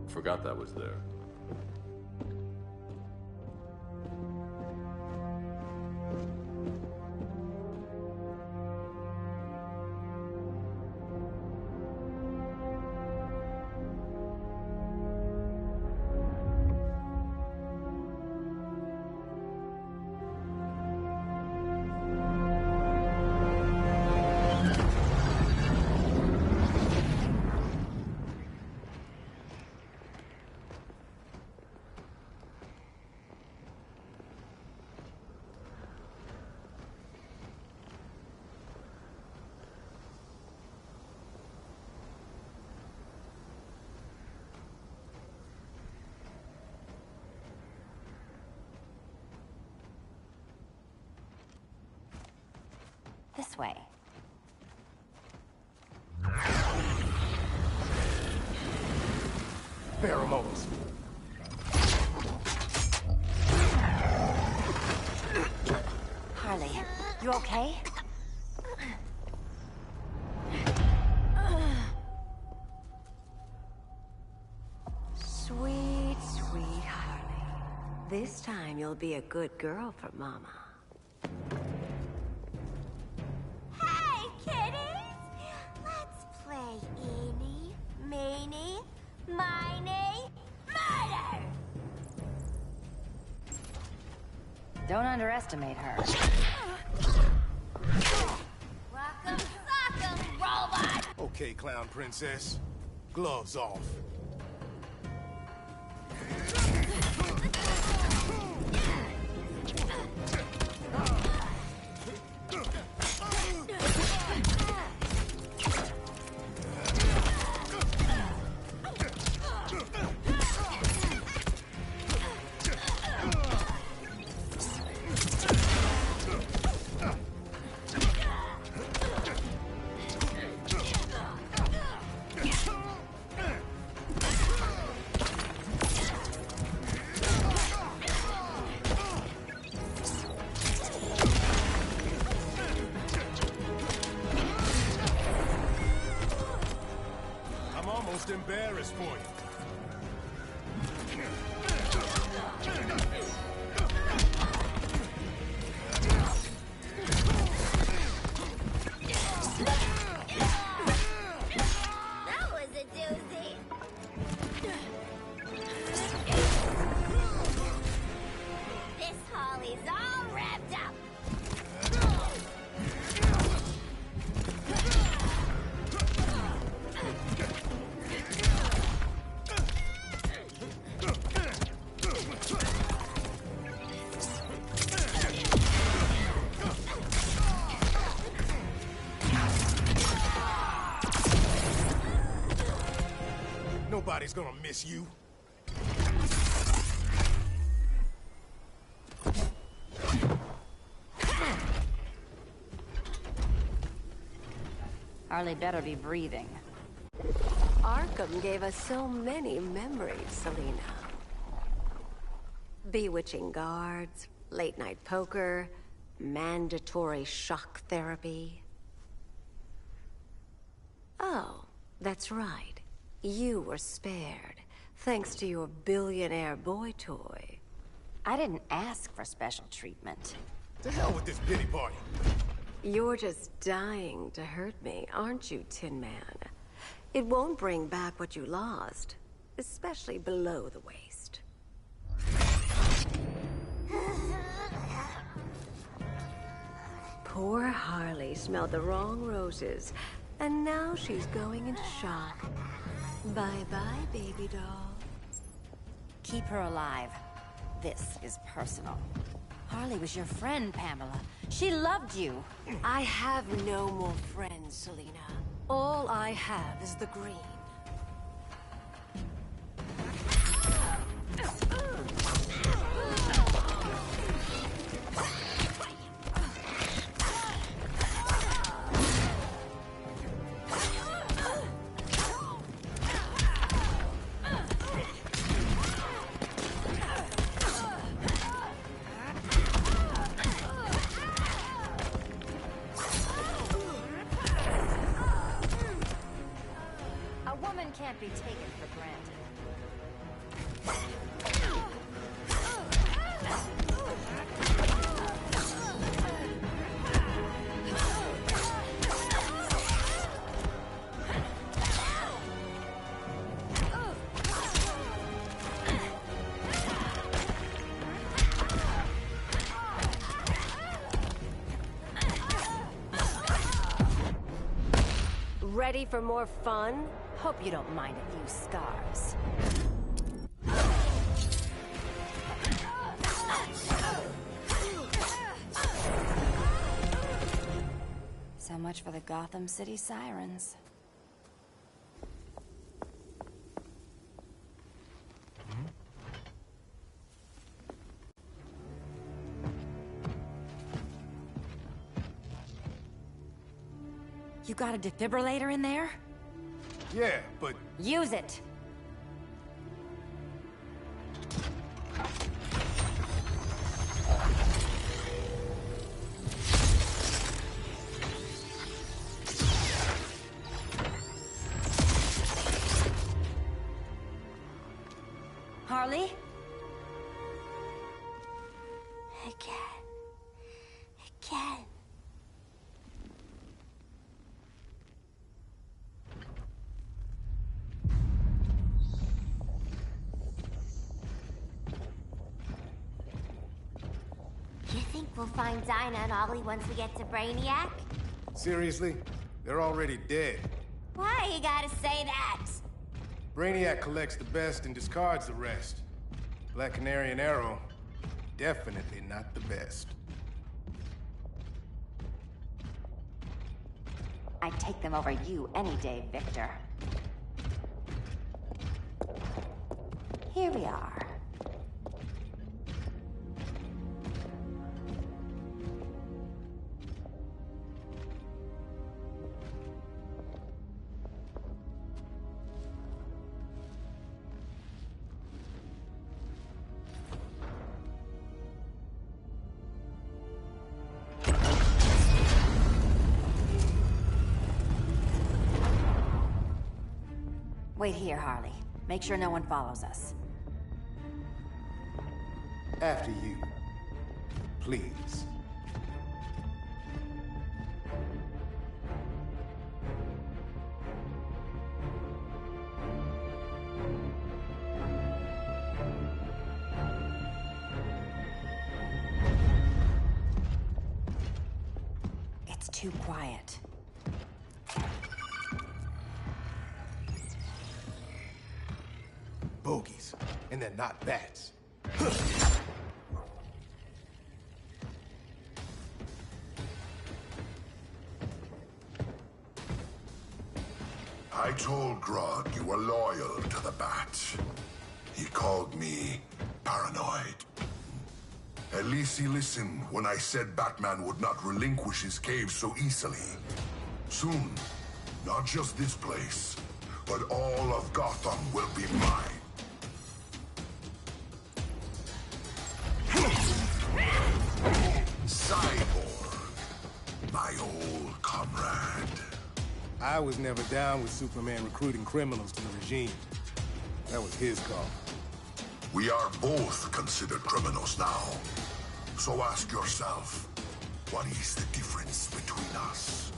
Speaker 3: Forgot that was there.
Speaker 17: This way.
Speaker 2: Pheromones.
Speaker 17: Harley, you okay?
Speaker 10: Sweet, sweet Harley. This time you'll be a good girl for Mama.
Speaker 11: Hey, kiddies! Let's play eeny,
Speaker 17: Don't underestimate her.
Speaker 11: Rock'em sock'em, robot!
Speaker 2: Okay, Clown Princess. Gloves off. I'm almost embarrassed for you.
Speaker 11: That was a doozy. This Holly's all wrapped up.
Speaker 2: Nobody's gonna miss you.
Speaker 17: Harley better be breathing.
Speaker 10: Arkham gave us so many memories, Selina. Bewitching guards, late-night poker, mandatory shock therapy. Oh, that's right. You were spared, thanks to your billionaire boy toy.
Speaker 17: I didn't ask for special treatment.
Speaker 2: To hell with this pity party.
Speaker 10: You're just dying to hurt me, aren't you, Tin Man? It won't bring back what you lost, especially below the waist. Poor Harley smelled the wrong roses, and now she's going into shock. Bye-bye, baby doll.
Speaker 17: Keep her alive. This is personal. Harley was your friend, Pamela. She loved you.
Speaker 10: I have no more friends, Selina. All I have is the green.
Speaker 17: Can't be taken for granted.
Speaker 10: Ready for more fun? Hope you don't mind a few scars.
Speaker 17: So much for the Gotham City Sirens. You got a defibrillator in there?
Speaker 2: Yeah, but...
Speaker 17: Use it! Harley?
Speaker 11: Again. we'll find Dinah and Ollie once we get to Brainiac?
Speaker 2: Seriously? They're already dead.
Speaker 11: Why you gotta say that?
Speaker 2: Brainiac collects the best and discards the rest. Black Canary and Arrow, definitely not the best.
Speaker 17: I'd take them over you any day, Victor. Here we are. Wait here, Harley. Make sure no one follows us.
Speaker 2: After you. Please.
Speaker 17: It's too quiet.
Speaker 2: Bogies. And they're not bats.
Speaker 12: I told Grodd you were loyal to the Bat. He called me paranoid. At least he listened when I said Batman would not relinquish his cave so easily. Soon, not just this place, but all of Gotham will be mine. Cyborg, my old comrade.
Speaker 2: I was never down with Superman recruiting criminals to the regime. That was his call.
Speaker 12: We are both considered criminals now. So ask yourself, what is the difference between us?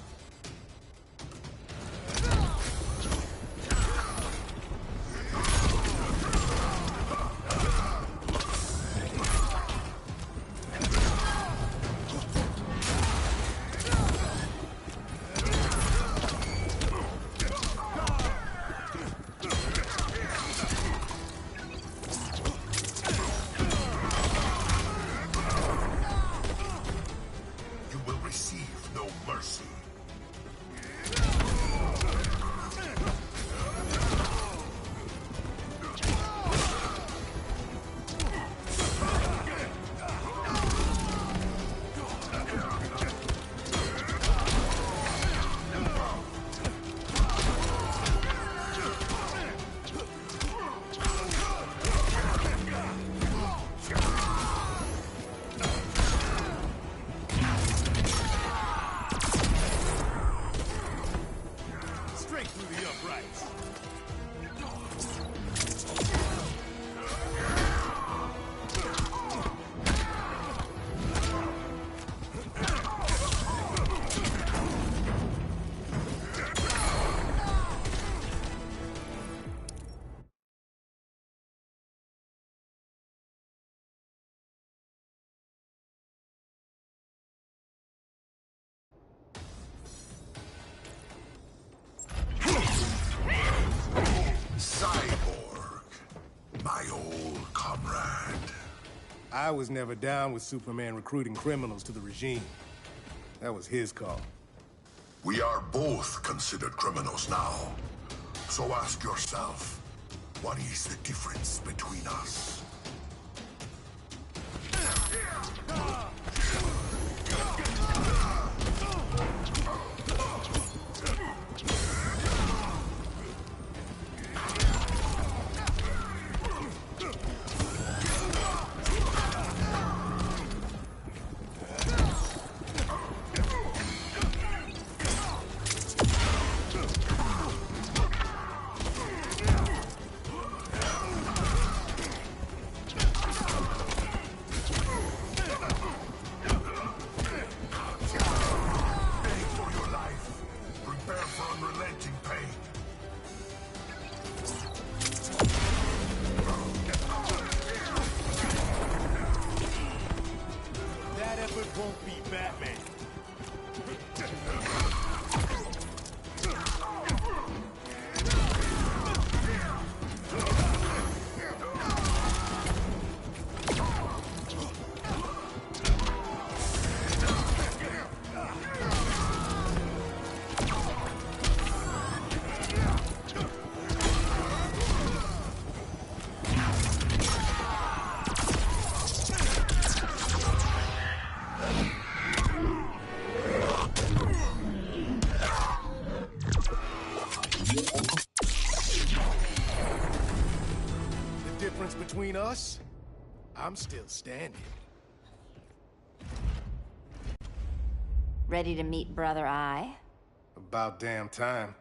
Speaker 12: Cyborg, my old comrade.
Speaker 2: I was never down with Superman recruiting criminals to the regime. That was his call.
Speaker 12: We are both considered criminals now. So ask yourself, what is the difference between us?
Speaker 2: us, I'm still standing.
Speaker 17: Ready to meet Brother Eye?
Speaker 2: About damn time.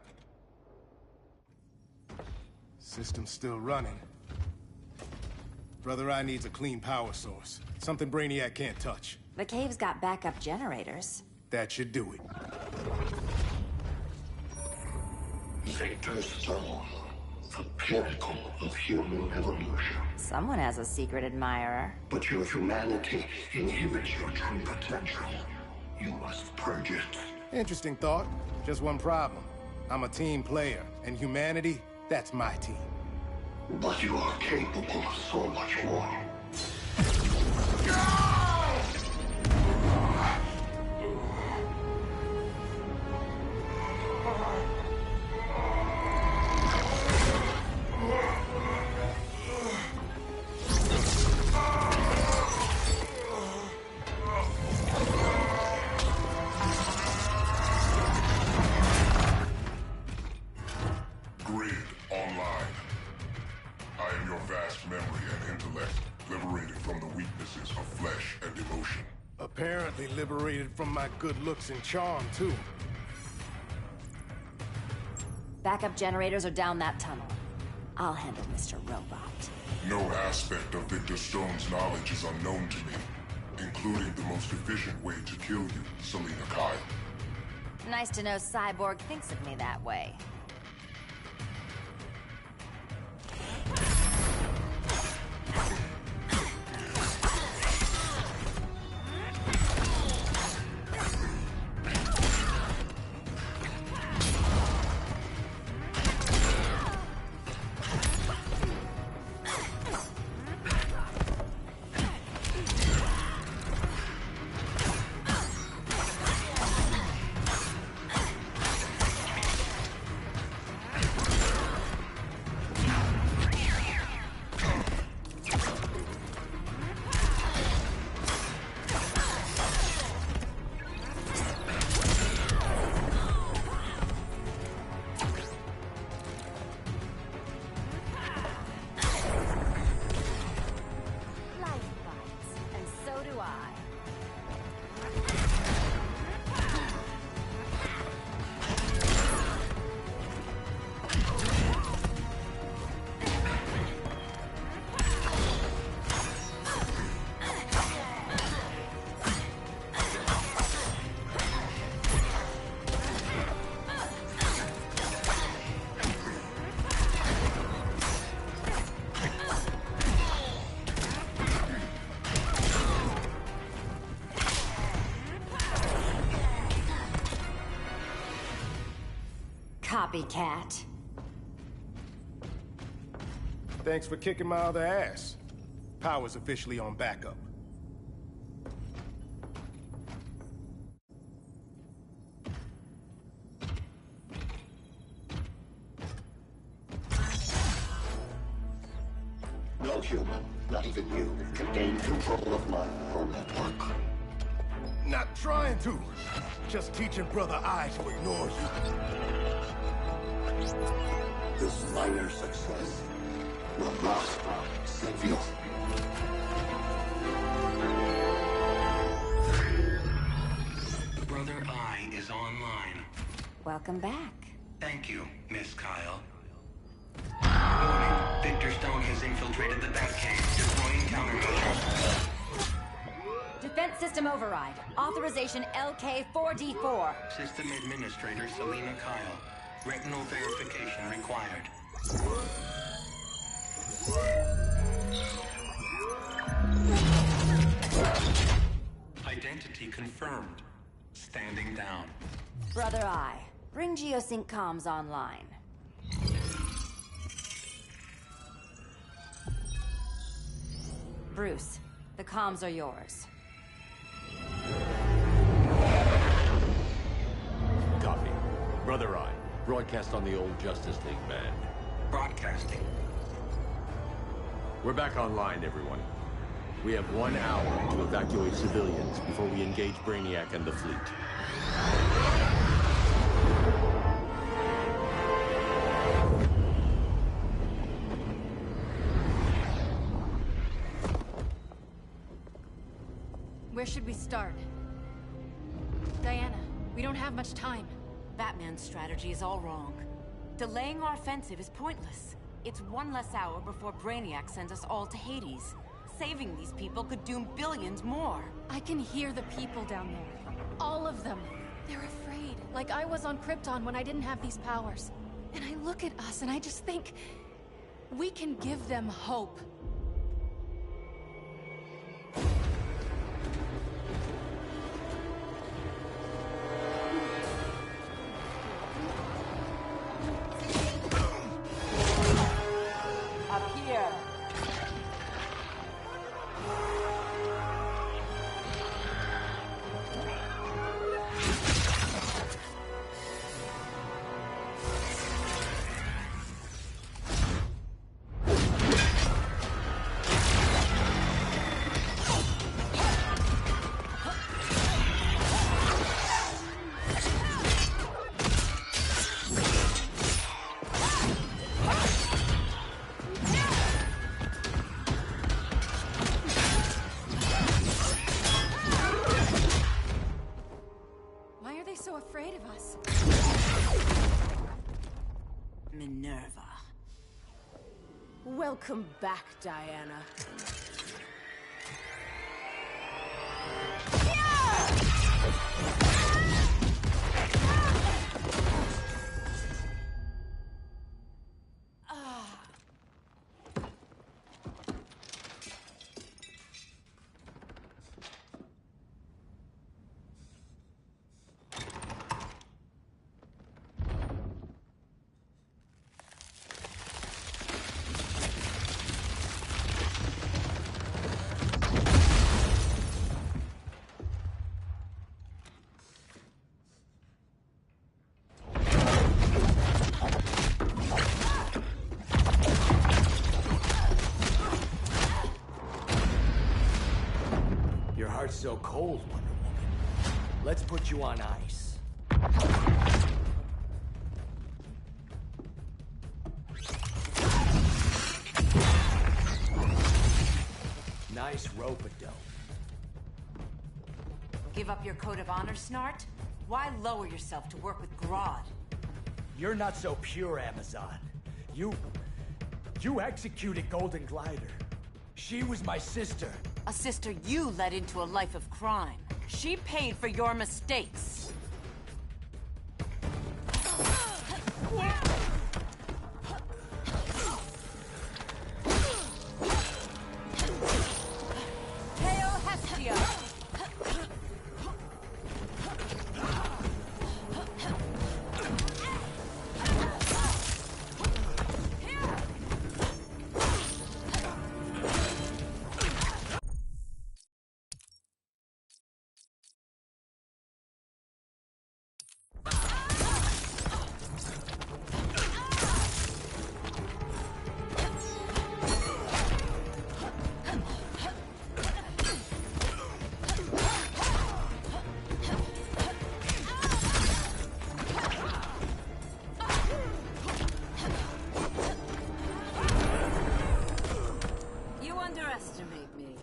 Speaker 2: System's still running. Brother Eye needs a clean power source. Something Brainiac can't touch.
Speaker 17: The cave's got backup generators.
Speaker 2: That should do it.
Speaker 13: Victor's Stone, the pinnacle of human evolution.
Speaker 17: Someone has a secret admirer.
Speaker 13: But your humanity inhibits your true potential. You must purge it.
Speaker 2: Interesting thought. Just one problem. I'm a team player, and humanity, that's my team.
Speaker 13: But you are capable of so much more.
Speaker 2: Apparently liberated from my good looks and charm, too.
Speaker 17: Backup generators are down that tunnel. I'll handle Mr. Robot.
Speaker 12: No aspect of Victor Stone's knowledge is unknown to me, including the most efficient way to kill you, Selina Kyle.
Speaker 17: Nice to know Cyborg thinks of me that way. Copycat.
Speaker 2: Thanks for kicking my other ass. Power's officially on backup.
Speaker 13: No human, not even you, can gain control of my neural network.
Speaker 2: Not trying to. Just teaching Brother Eye to ignore you.
Speaker 13: This minor success will last save you.
Speaker 5: Brother Eye is online.
Speaker 17: Welcome back.
Speaker 5: Thank you, Miss Kyle. Warning, Victor Stone has infiltrated the Batcave, deploying countermeasures.
Speaker 17: Defense system override. Authorization LK4D4.
Speaker 5: System Administrator Selina Kyle. Retinal verification required. Identity confirmed. Standing down.
Speaker 17: Brother Eye, bring Geosync comms online. Bruce, the comms are yours.
Speaker 3: Copy. Brother Eye, broadcast on the old Justice League band.
Speaker 5: Broadcasting.
Speaker 3: We're back online, everyone. We have 1 hour to evacuate civilians before we engage Brainiac and the fleet.
Speaker 6: Where should we start? Diana, we don't have much time.
Speaker 15: Batman's strategy is all wrong. Delaying our offensive is pointless. It's one less hour before Brainiac sends us all to Hades. Saving these people could doom billions more.
Speaker 6: I can hear the people down there. All of them. They're afraid, like I was on Krypton when I didn't have these powers. And I look at us and I just think, we can give them hope.
Speaker 15: Up here.
Speaker 6: Why are they so afraid of us?
Speaker 15: Minerva.
Speaker 10: Welcome back, Diana.
Speaker 4: Your heart's so cold, Wonder Woman. Let's put you on ice. Nice rope-a-dope.
Speaker 15: Give up your code of honor, Snart? Why lower yourself to work with Grodd?
Speaker 4: You're not so pure, Amazon. You executed Golden Glider. She was my sister.
Speaker 15: A sister you led into a life of crime. She paid for your mistakes. Hail Hestia! You underestimate me.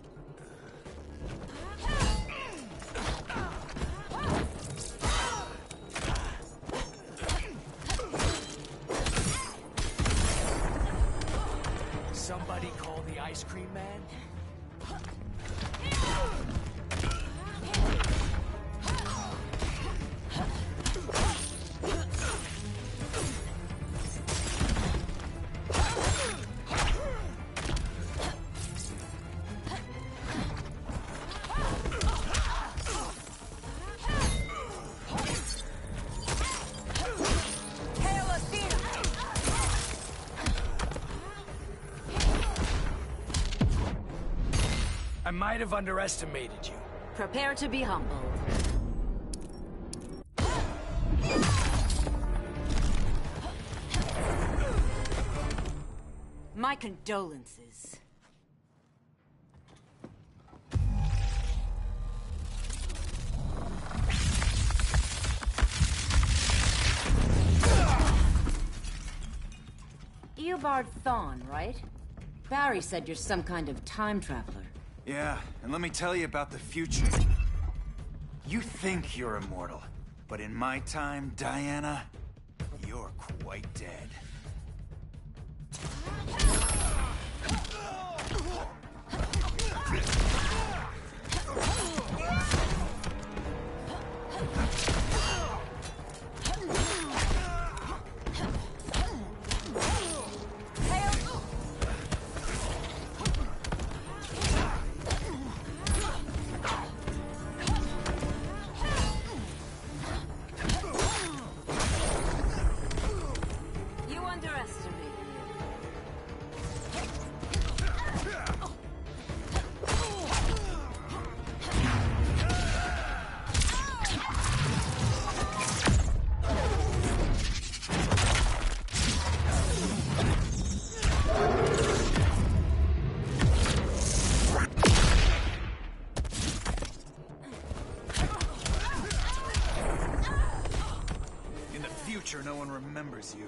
Speaker 4: Somebody call the ice cream man?
Speaker 15: Hail Athena!
Speaker 4: I might have underestimated you.
Speaker 15: Prepare to be humbled. My condolences. Eobard Thawne, right? Barry said you're some kind of time traveler.
Speaker 8: Yeah, and let me tell you about the future. You think you're immortal, but in my time, Diana, you're quite dead.
Speaker 15: You underestimated me.
Speaker 8: In the future, no one remembers you.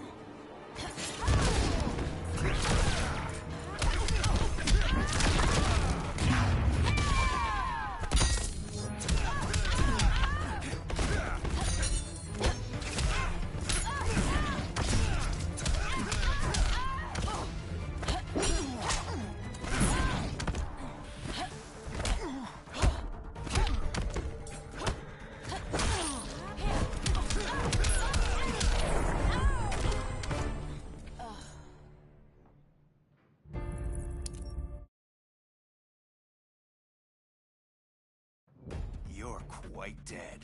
Speaker 8: You're quite dead.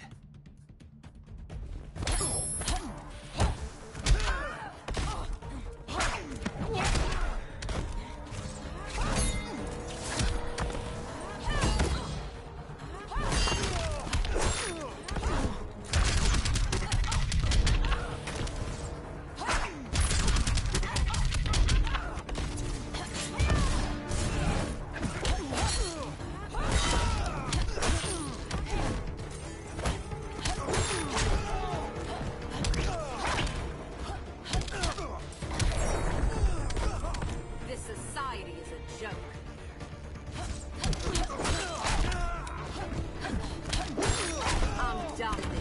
Speaker 15: This society is a joke. I'm dominating.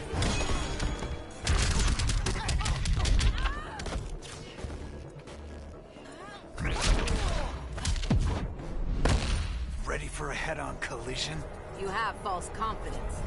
Speaker 8: Ready for a head-on collision?
Speaker 15: You have false confidence.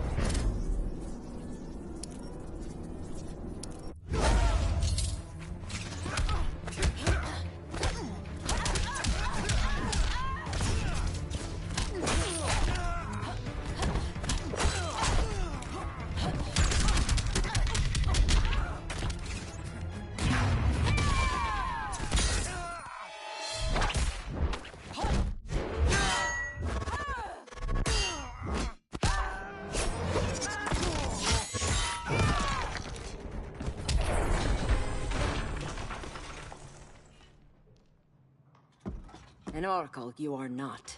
Speaker 15: An oracle you are not.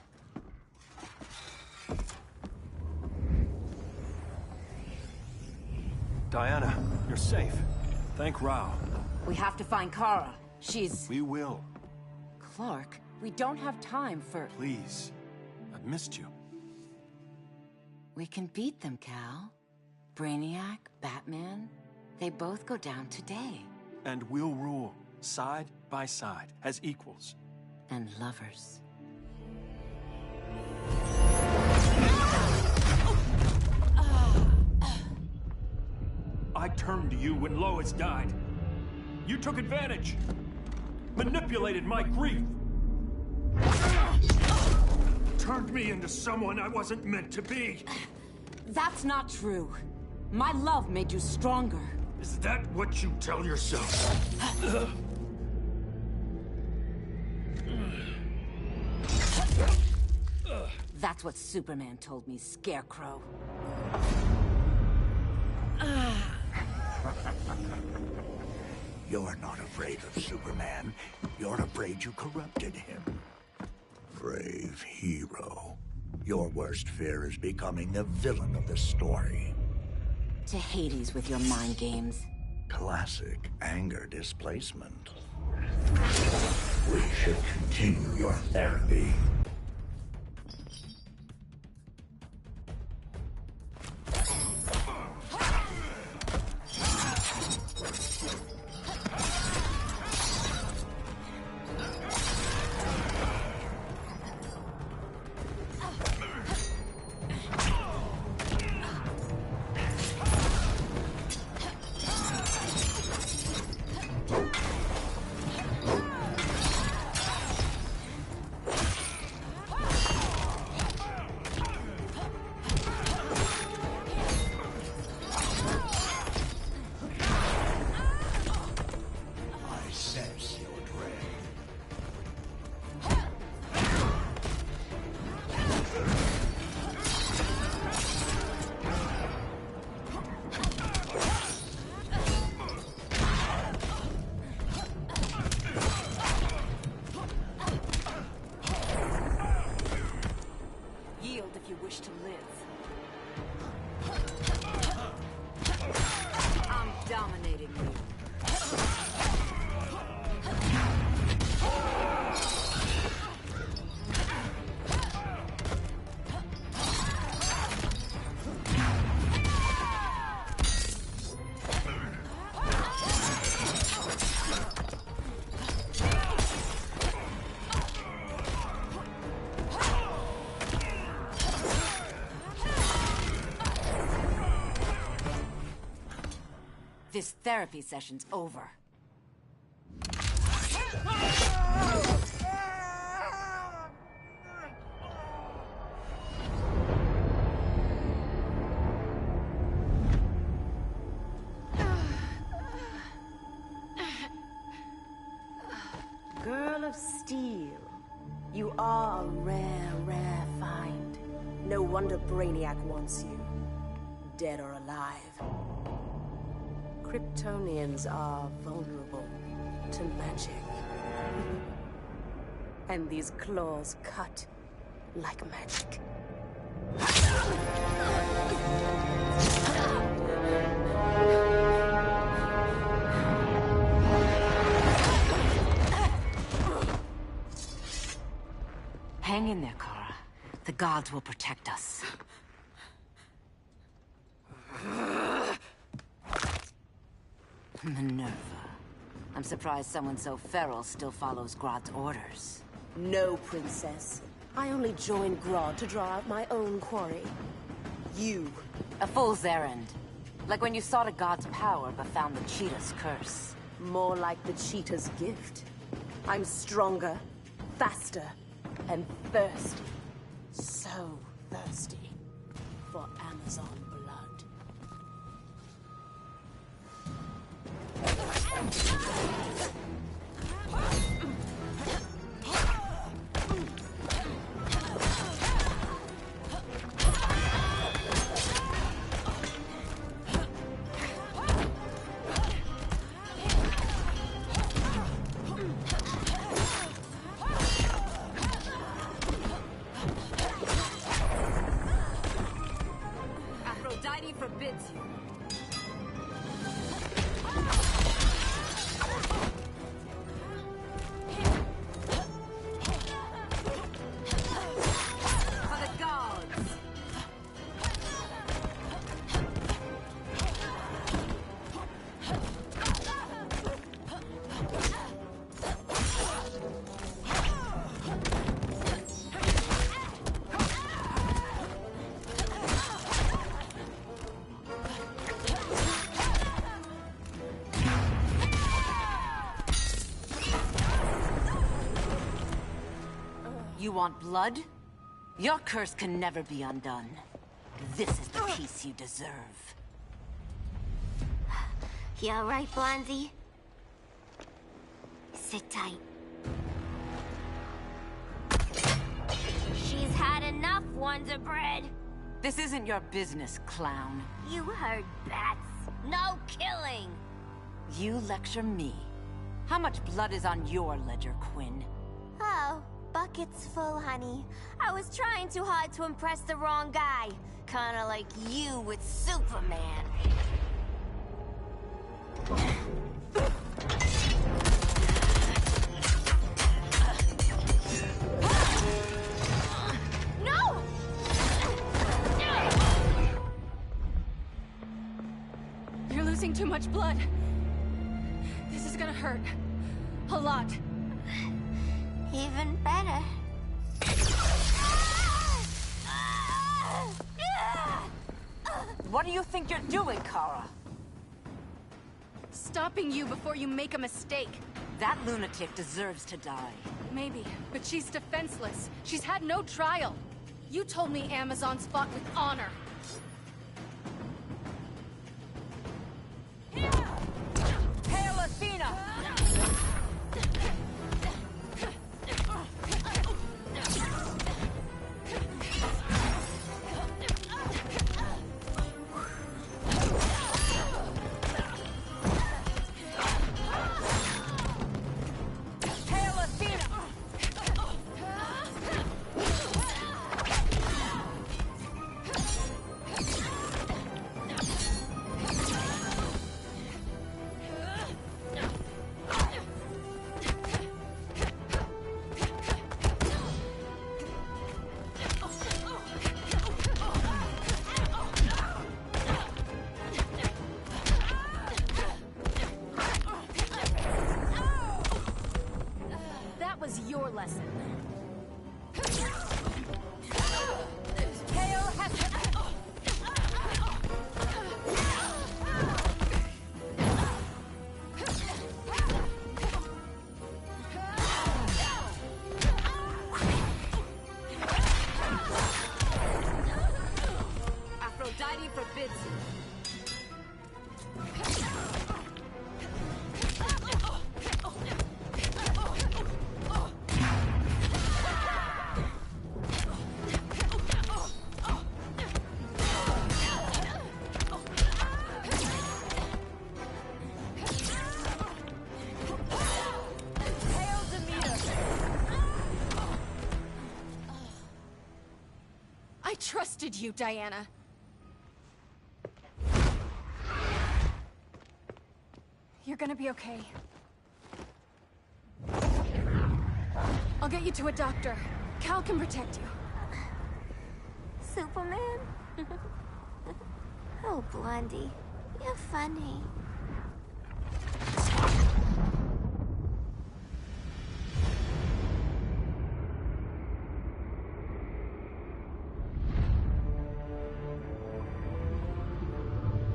Speaker 7: Diana, you're safe. Thank Rao.
Speaker 15: We have to find Kara. She's...
Speaker 7: We will.
Speaker 15: Clark, we don't have time for...
Speaker 7: Please. I've missed you.
Speaker 15: We can beat them, Cal. Brainiac, Batman, they both go down today.
Speaker 7: And we'll rule, side by side, as equals.
Speaker 15: And lovers.
Speaker 7: I turned to you when Lois died. You took advantage. Manipulated my grief. Turned me into someone I wasn't meant to be.
Speaker 15: That's not true. My love made you stronger.
Speaker 7: Is that what you tell yourself?
Speaker 15: That's what Superman told me, Scarecrow.
Speaker 21: You're not afraid of Superman. You're afraid you corrupted him. Brave hero. Your worst fear is becoming the villain of the story.
Speaker 15: To Hades with your mind games.
Speaker 21: Classic anger displacement. We should continue your therapy.
Speaker 15: This therapy session's over.
Speaker 10: Girl of Steel, you are a rare, rare find. No wonder Brainiac wants you, dead or alive. Kryptonians are vulnerable to magic. And these claws cut like magic.
Speaker 15: Hang in there, Kara. The gods will protect us. Minerva. I'm surprised someone so feral still follows Grodd's orders.
Speaker 10: No, Princess. I only joined Grodd to draw out my own quarry. You.
Speaker 15: A fool's errand. Like when you sought a god's power but found the cheetah's curse.
Speaker 10: More like the cheetah's gift. I'm stronger, faster, and thirsty. So thirsty for Amazon blood.
Speaker 15: Aphrodite forbids you. For the gods. You want blood? Your curse can never be undone. This is the peace you deserve.
Speaker 11: You alright, Blondie? Sit tight. She's had enough, Wonder Bread.
Speaker 15: This isn't your business, clown.
Speaker 11: You heard bats. No killing.
Speaker 15: You lecture me. How much blood is on your ledger, Quinn?
Speaker 11: Oh, buckets full, honey. I was trying too hard to impress the wrong guy. Kinda like you with Superman. No!
Speaker 6: You're losing too much blood. This is gonna hurt. A lot.
Speaker 11: Even better.
Speaker 15: What do you think you're doing, Kara?
Speaker 6: Stopping you before you make a mistake.
Speaker 15: That lunatic deserves to die.
Speaker 6: Maybe, but she's defenseless. She's had no trial. You told me Amazons fought with honor.
Speaker 15: Hail Athena! Hail Athena!
Speaker 6: That was your lesson.
Speaker 15: Hail Hesper!
Speaker 6: trusted you, Diana. You're gonna be okay. I'll get you to a doctor. Cal can protect you.
Speaker 11: Superman? Oh, Blondie, you're funny.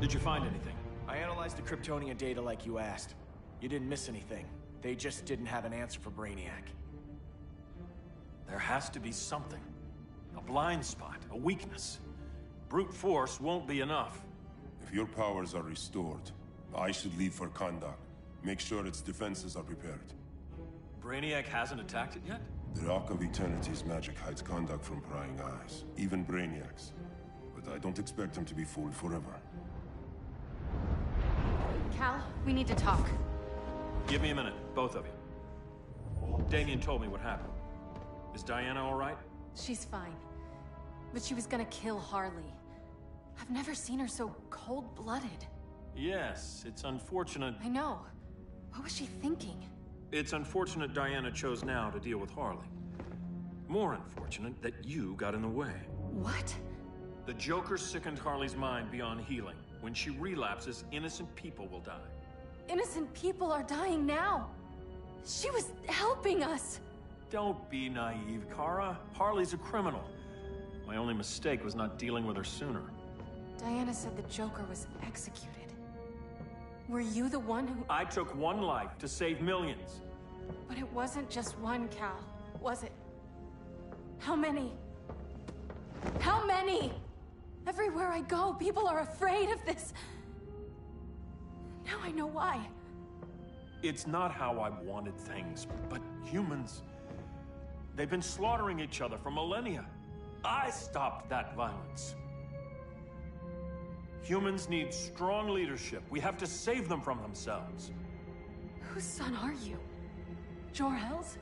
Speaker 4: Did you find anything?
Speaker 1: I analyzed the Kryptonian data like you asked. You didn't miss anything. They just didn't have an answer for Brainiac.
Speaker 7: There has to be something. A blind spot, a weakness. Brute force won't be enough.
Speaker 9: If your powers are restored, I should leave for Kahndaq. Make sure its defenses are prepared.
Speaker 7: Brainiac hasn't attacked it yet?
Speaker 9: The Rock of Eternity's magic hides Kahndaq from prying eyes, even Brainiac's. But I don't expect him to be fooled forever.
Speaker 6: Cal, we need to talk.
Speaker 7: Give me a minute, both of you. Damien told me what happened. Is Diana all right?
Speaker 6: She's fine. But she was gonna kill Harley. I've never seen her so cold-blooded.
Speaker 7: Yes, it's unfortunate.
Speaker 6: I know. What was she thinking?
Speaker 7: It's unfortunate Diana chose now to deal with Harley. More unfortunate that you got in the way.
Speaker 6: What?
Speaker 7: The Joker sickened Harley's mind beyond healing. When she relapses, innocent people will die.
Speaker 6: Innocent people are dying now. She was helping us.
Speaker 7: Don't be naive, Kara. Harley's a criminal. My only mistake was not dealing with her sooner.
Speaker 6: Diana said the Joker was executed. Were you the one who...
Speaker 7: I took one life to save millions.
Speaker 6: But it wasn't just one, Cal, was it? How many? How many? Everywhere I go, people are afraid of this. Now I know why.
Speaker 7: It's not how I wanted things, but humans... They've been slaughtering each other for millennia. I stopped that violence. Humans need strong leadership. We have to save them from themselves.
Speaker 6: Whose son are you? Jor-El's?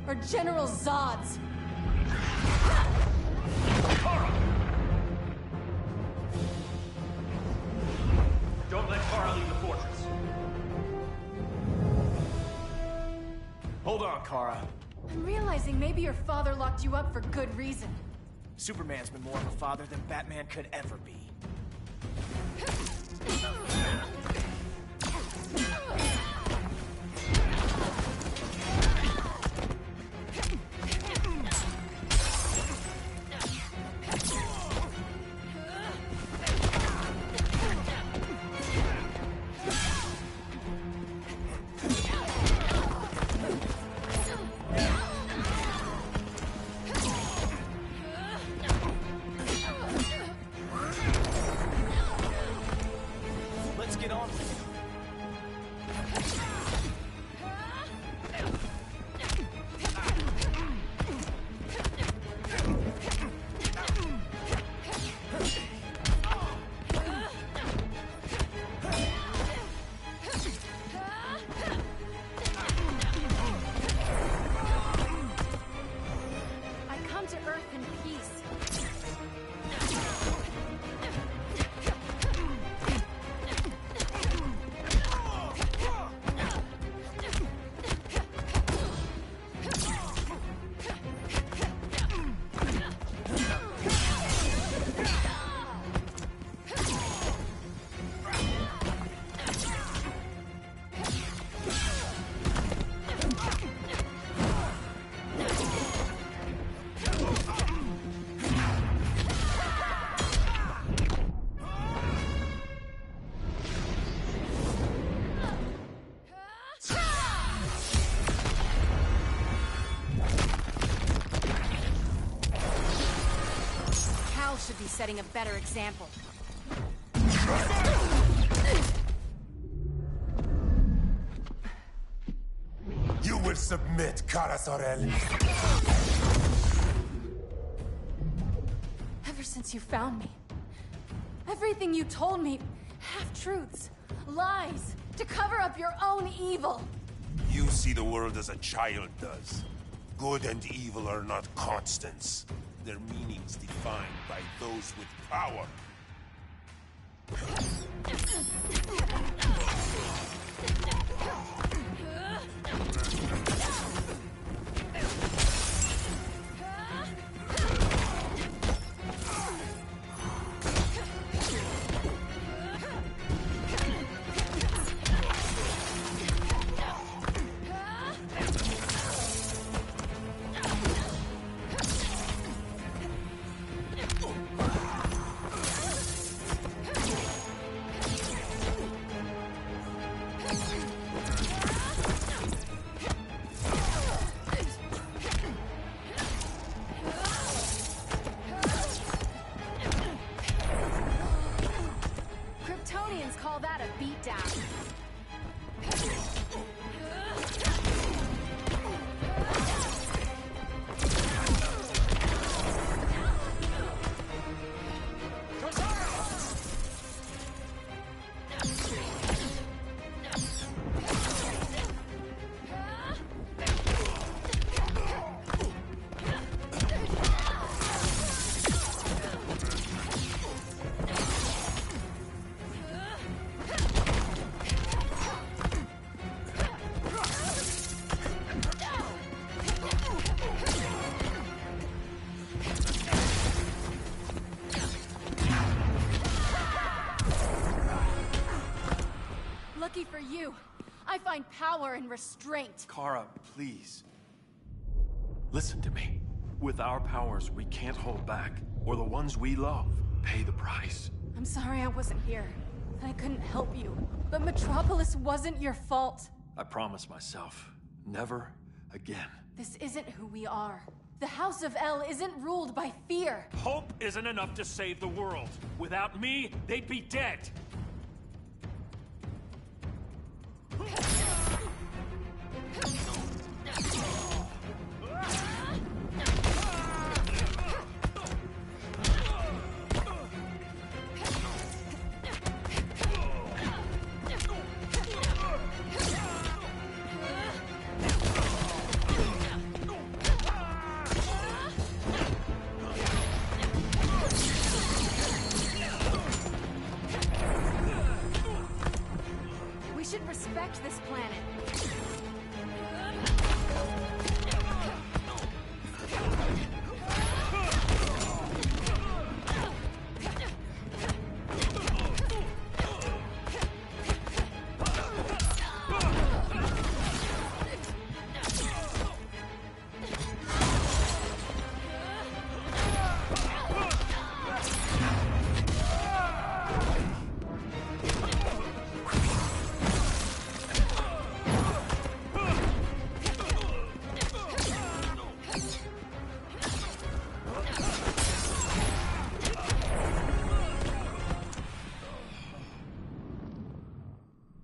Speaker 6: Or General Zod's?
Speaker 7: Kara! Don't let Kara leave the fortress.
Speaker 1: Hold on, Kara.
Speaker 6: I'm realizing maybe your father locked you up for good reason.
Speaker 1: Superman's been more of a father than Batman could ever be.
Speaker 6: Should be setting a better example.
Speaker 12: You will submit, Kara Zor-El.
Speaker 6: Ever since you found me, everything you told me, half-truths, lies, to cover up your own evil.
Speaker 12: You see the world as a child does. Good and evil are not constants.
Speaker 19: their meanings defined by those with power.
Speaker 6: Kryptonians call that a beatdown. Lucky for you, I find power in restraint.
Speaker 7: Kara, please. Listen to me. With our powers, we can't hold back, or the ones we love pay the price.
Speaker 6: I'm sorry I wasn't here. I couldn't help you. But Metropolis wasn't your fault.
Speaker 7: I promise myself, never again.
Speaker 6: This isn't who we are. The House of El isn't ruled by fear.
Speaker 7: Hope isn't enough to save the world. Without me, they'd be dead.
Speaker 6: We should respect this planet.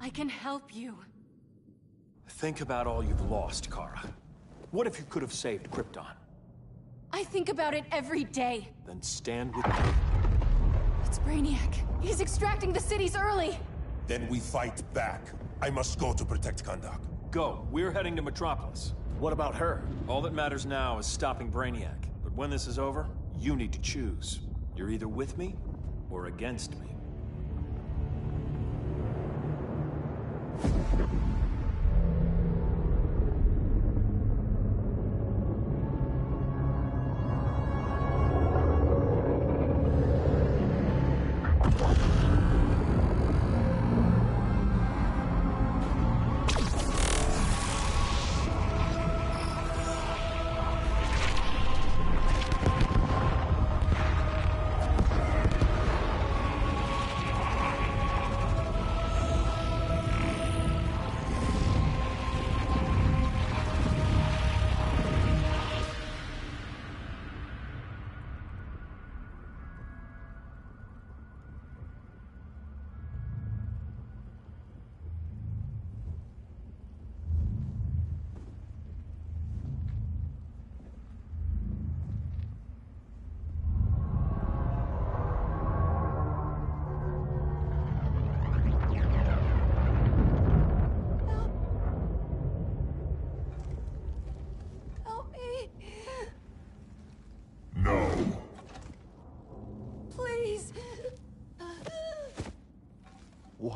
Speaker 6: I can help you.
Speaker 7: Think about all you've lost, Kara. What if you could have saved Krypton?
Speaker 6: I think about it every day.
Speaker 7: Then stand with me.
Speaker 6: It's Brainiac. He's extracting the cities early.
Speaker 19: Then we fight back. I must go to protect Kahndaq.
Speaker 7: Go. We're heading to Metropolis.
Speaker 4: What about her?
Speaker 7: All that matters now is stopping Brainiac. But when this is over, you need to choose. You're either with me or against me.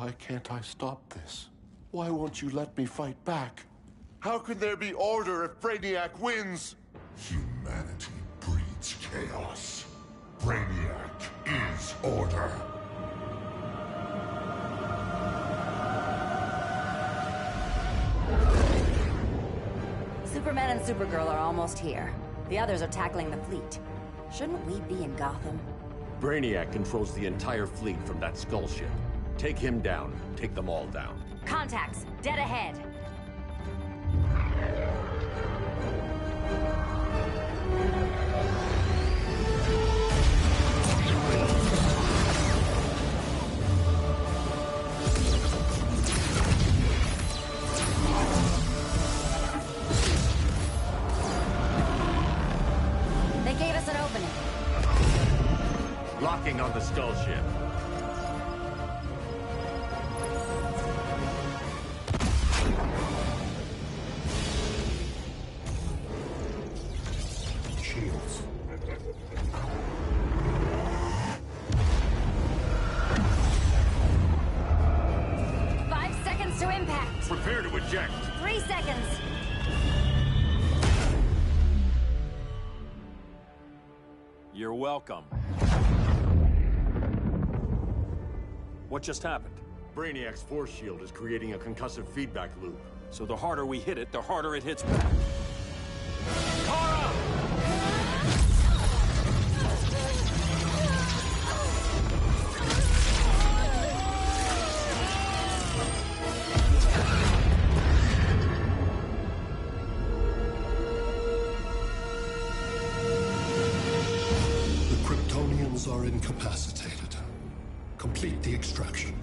Speaker 16: Why can't I stop this? Why won't you let me fight back? How can there be order if Brainiac wins?
Speaker 12: Humanity breeds chaos. Brainiac is order.
Speaker 17: Superman and Supergirl are almost here. The others are tackling the fleet. Shouldn't we be in Gotham?
Speaker 3: Brainiac controls the entire fleet from that skull ship. Take him down. Take them all down.
Speaker 17: Contacts, dead ahead. They gave us an opening.
Speaker 3: Locking on the skull ship.
Speaker 13: Shields.
Speaker 17: Five seconds to impact.
Speaker 3: Prepare to eject.
Speaker 17: 3 seconds.
Speaker 7: You're welcome. What just happened?
Speaker 3: Brainiac's force shield is creating a concussive feedback loop.
Speaker 7: So the harder we hit it, the harder it hits back. Kara!
Speaker 13: The Kryptonians are incapacitated. Complete the extraction.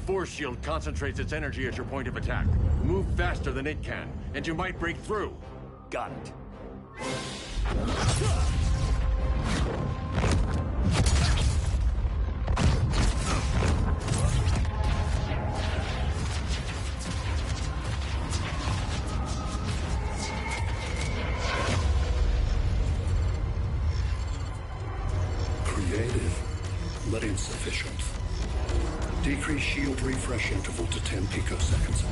Speaker 3: Force shield concentrates its energy at your point of attack. Move faster than it can, and you might break through.
Speaker 7: Got it.
Speaker 13: Creative, but insufficient. Decrease shield refresh interval to 10 picoseconds.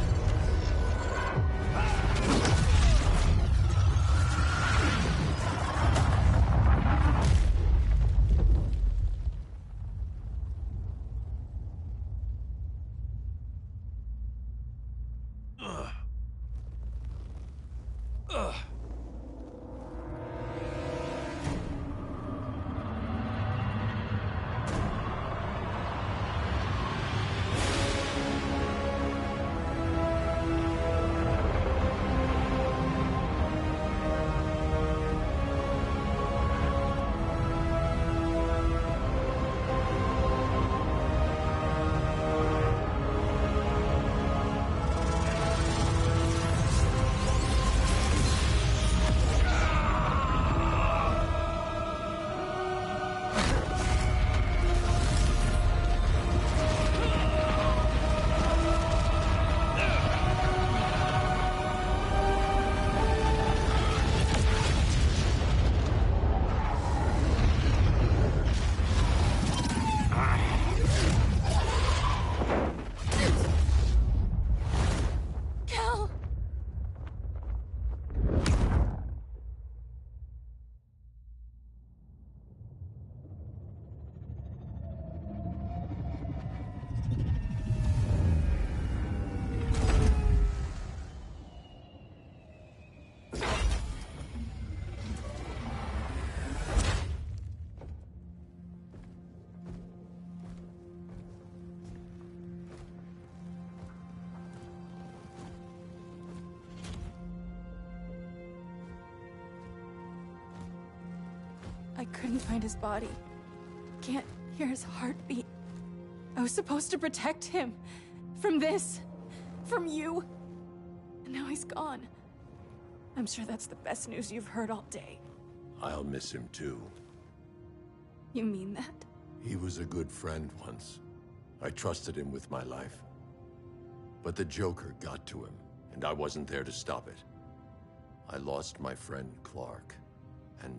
Speaker 6: I couldn't find his body. Can't hear his heartbeat. I was supposed to protect him. From this. From you. And now he's gone. I'm sure that's the best news you've heard all day.
Speaker 3: I'll miss him too.
Speaker 6: You mean that?
Speaker 3: He was a good friend once. I trusted him with my life. But the Joker got to him, and I wasn't there to stop it. I lost my friend Clark, and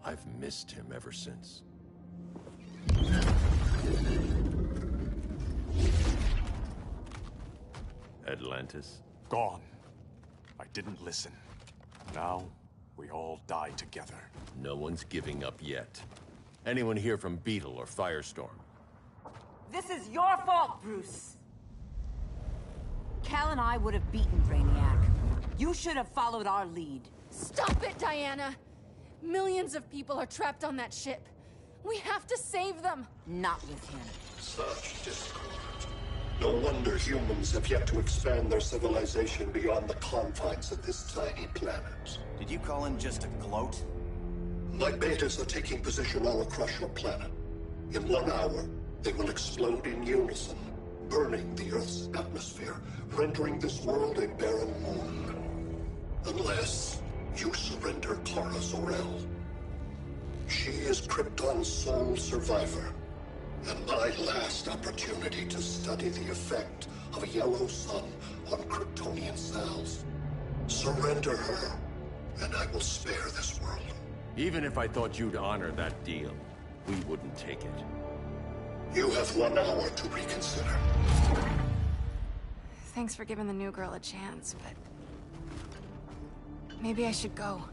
Speaker 3: I've missed him ever since. Atlantis?
Speaker 18: Gone. I didn't listen. Now, we all die together.
Speaker 3: No one's giving up yet. Anyone here from Beetle or Firestorm?
Speaker 15: This is your fault, Bruce. Cal and I would have beaten Brainiac. You should have followed our lead.
Speaker 6: Stop it, Diana! Millions of people are trapped on that ship. We have to save them!
Speaker 15: Not with him.
Speaker 13: Such discord. No wonder humans have yet to expand their civilization beyond the confines of this tiny planet.
Speaker 8: Did you call him just a gloat?
Speaker 13: My betas are taking position all across your planet. In 1 hour, they will explode in unison, burning the Earth's atmosphere, rendering this world a barren moon. Unless you surrender Kara Zor-El. She is Krypton's sole survivor, and my last opportunity to study the effect of a yellow sun on Kryptonian cells. Surrender her, and I will spare this world.
Speaker 3: Even if I thought you'd honor that deal, we wouldn't take it.
Speaker 13: You have 1 hour to reconsider.
Speaker 6: Thanks for giving the new girl a chance, but... maybe I should go.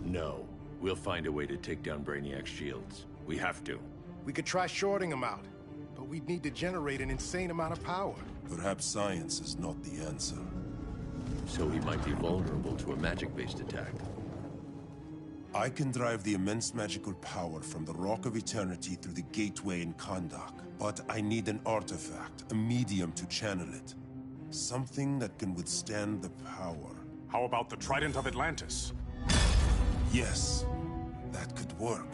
Speaker 3: No. We'll find a way to take down Brainiac's shields. We have to.
Speaker 2: We could try shorting him out, but we'd need to generate an insane amount of power.
Speaker 9: Perhaps science is not the answer.
Speaker 3: So he might be vulnerable to a magic-based attack.
Speaker 9: I can drive the immense magical power from the Rock of Eternity through the gateway in Kahndaq, but I need an artifact, a medium to channel it. Something that can withstand the power.
Speaker 18: How about the Trident of Atlantis?
Speaker 9: Yes, that could work.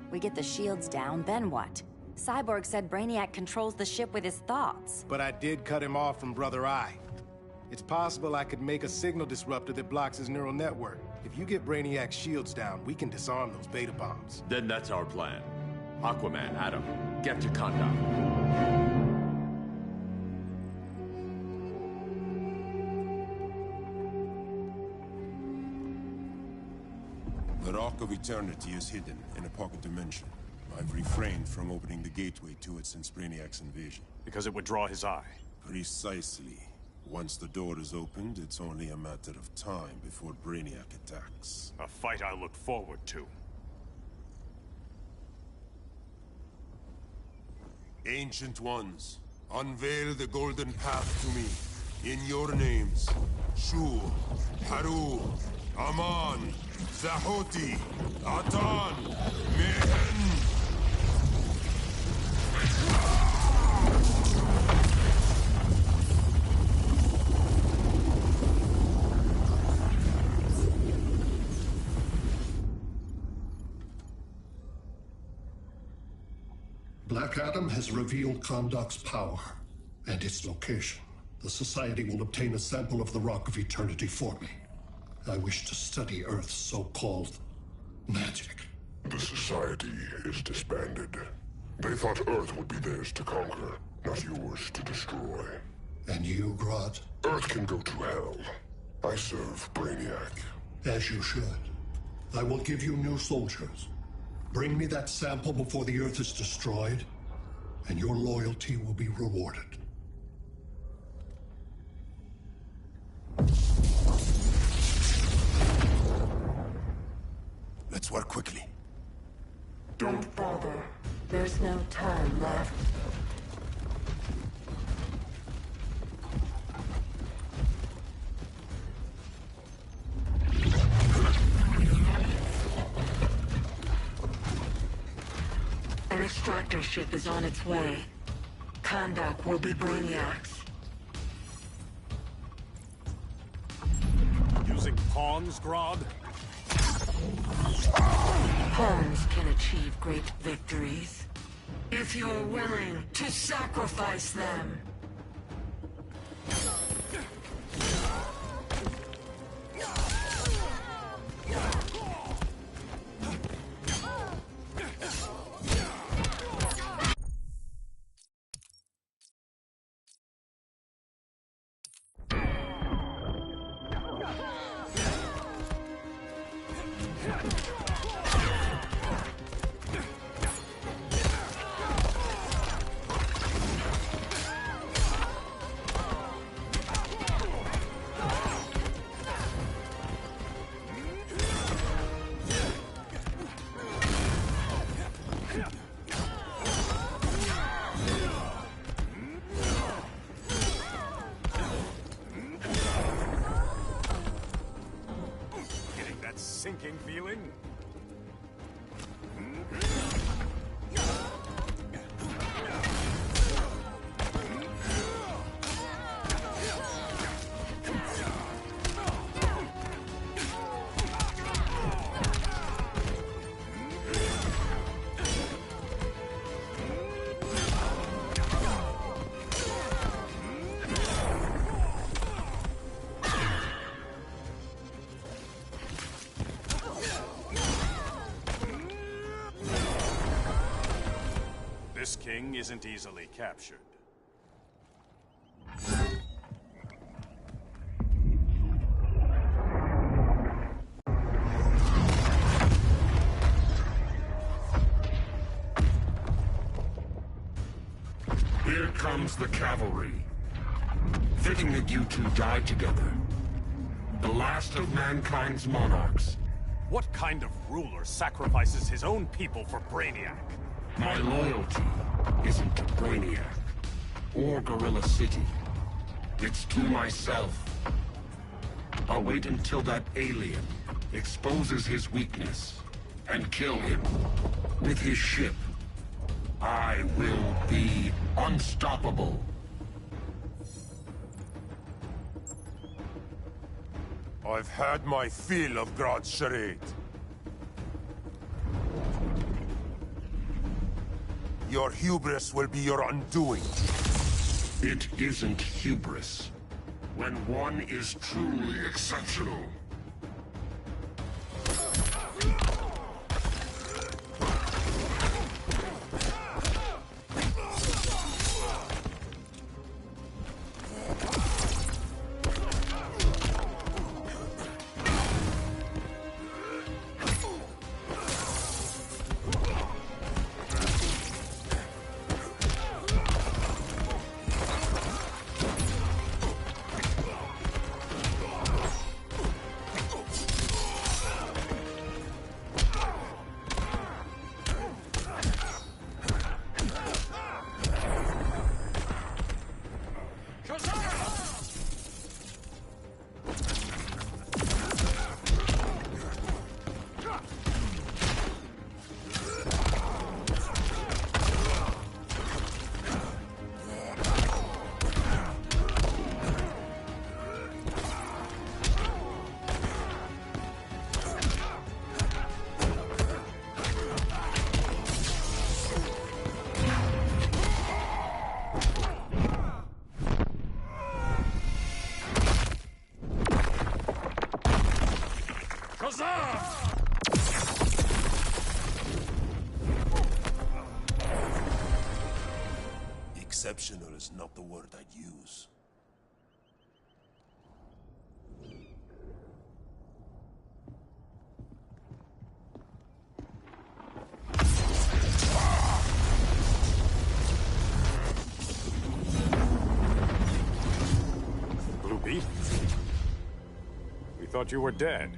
Speaker 17: We get the shields down, then what? Cyborg said Brainiac controls the ship with his thoughts.
Speaker 2: But I did cut him off from Brother Eye. It's possible I could make a signal disruptor that blocks his neural network. If you get Brainiac's shields down, we can disarm those beta bombs.
Speaker 3: Then that's our plan. Aquaman, Adam, get to Kahndaq.
Speaker 9: The Rock of Eternity is hidden in a pocket dimension. I've refrained from opening the gateway to it since Brainiac's invasion.
Speaker 18: Because it would draw his eye.
Speaker 9: Precisely. Once the door is opened, it's only a matter of time before Brainiac attacks.
Speaker 18: A fight I look forward to.
Speaker 9: Ancient Ones, unveil the golden path to me. In your names, Shu, Haru, Aman, Zahoti, Atan, Mehen!
Speaker 13: Black Adam has revealed Kahndaq's power and its location. The Society will obtain a sample of the Rock of Eternity for me. I wish to study Earth's so-called magic.
Speaker 12: The Society is disbanded. They thought Earth would be theirs to conquer, not yours to destroy.
Speaker 13: And you, Grodd?
Speaker 12: Earth can go to hell. I serve Brainiac.
Speaker 13: As you should. I will give you new soldiers. Bring me that sample before the Earth is destroyed, and your loyalty will be rewarded.
Speaker 9: Let's work quickly.
Speaker 10: Don't bother. There's no time left. An extractor ship is on its way. Kahndaq will be Brainiac's.
Speaker 18: Using pawns, Grodd?
Speaker 10: Pawns can achieve
Speaker 20: achieve great victories. If you're willing to sacrifice them.
Speaker 18: Sinking feeling? This king isn't easily captured.
Speaker 12: Here comes the cavalry. Fitting that you two died together. The last of mankind's monarchs.
Speaker 18: What kind of ruler sacrifices his own people for Brainiac?
Speaker 12: My loyalty isn't to Brainiac or Gorilla City. It's to myself. I'll wait until that alien exposes his weakness and kill him with his ship. I will be unstoppable.
Speaker 19: I've had my fill of Grodd charade. Your hubris will be your undoing.
Speaker 12: It isn't hubris when one is truly exceptional.
Speaker 19: Exceptional is not the word I'd use.
Speaker 18: Blue Beast? We thought you were dead.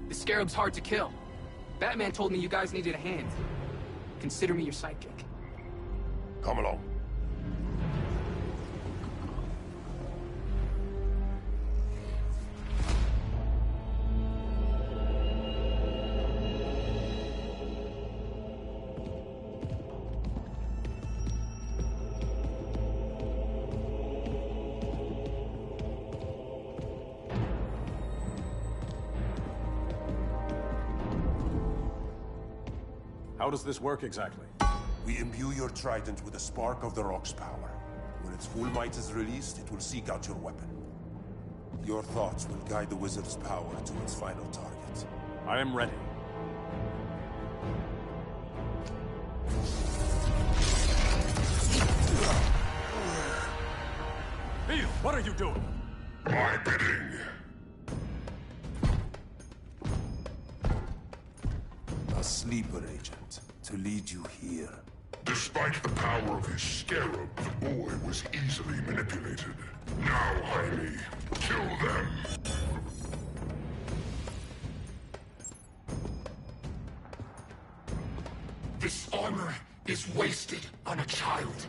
Speaker 14: The Scarab's hard to kill. Batman told me you guys needed a hand. Consider me your sidekick.
Speaker 19: Come along.
Speaker 18: How does this work exactly?
Speaker 19: We imbue your trident with a spark of the Rock's power. When its full might is released, it will seek out your weapon. Your thoughts will guide the wizard's power to its final target.
Speaker 18: I am ready. Beal, what are you doing?
Speaker 12: My bidding.
Speaker 19: A sleeper agent, to lead you here.
Speaker 12: Despite the power of his scarab, the boy was easily manipulated. Now, Jaime, kill them.
Speaker 22: This armor is wasted on a child.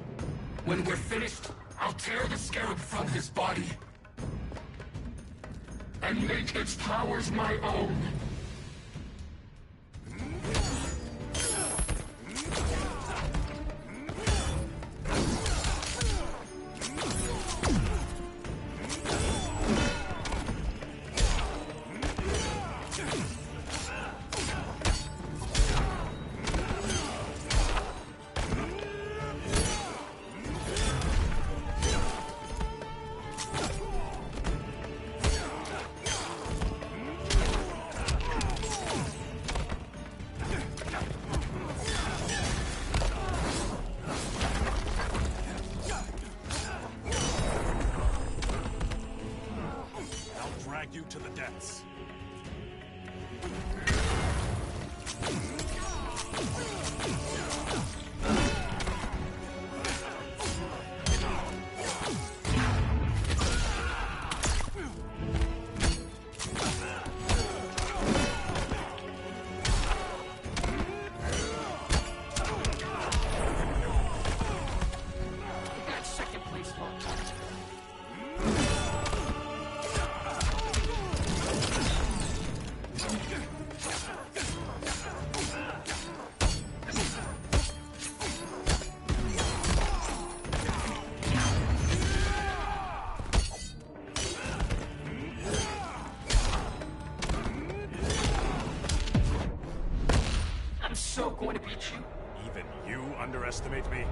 Speaker 22: When we're finished, I'll tear the scarab from his body and make its powers my own.
Speaker 18: You to the depths.
Speaker 22: So going to beat you.
Speaker 18: Even you underestimate me?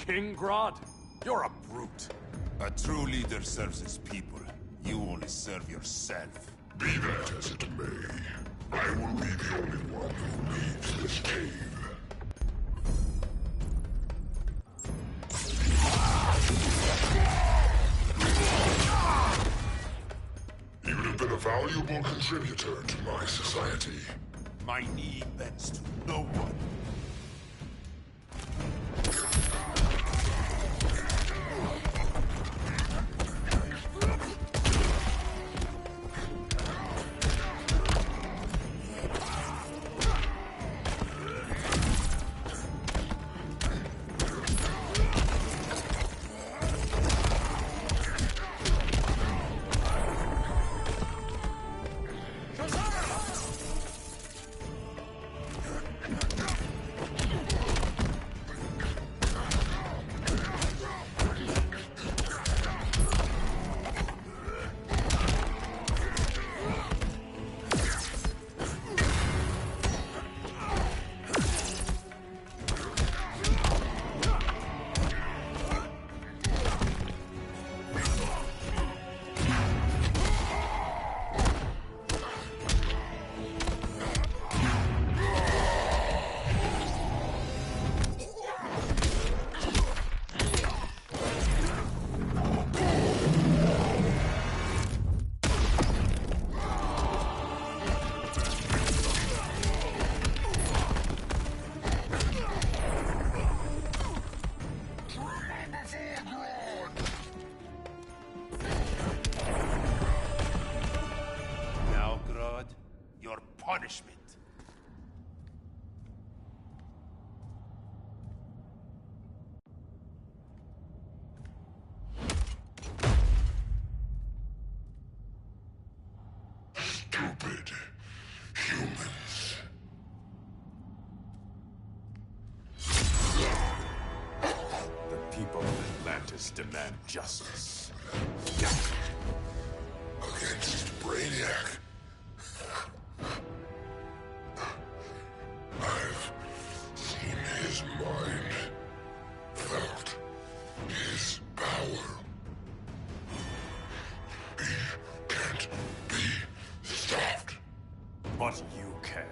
Speaker 18: King Grodd? You're a brute.
Speaker 19: A true leader serves his people. You only serve yourself.
Speaker 12: Be that as it may, I will be the only one who leaves this cave. You would have been a valuable contributor to my society.
Speaker 19: My knee bends to no one.
Speaker 8: establishment.
Speaker 12: Stupid humans.
Speaker 18: The people of Atlantis demand justice.
Speaker 12: Against Brainiac. I've seen his mind, felt his power. He can't be stopped.
Speaker 18: But you can.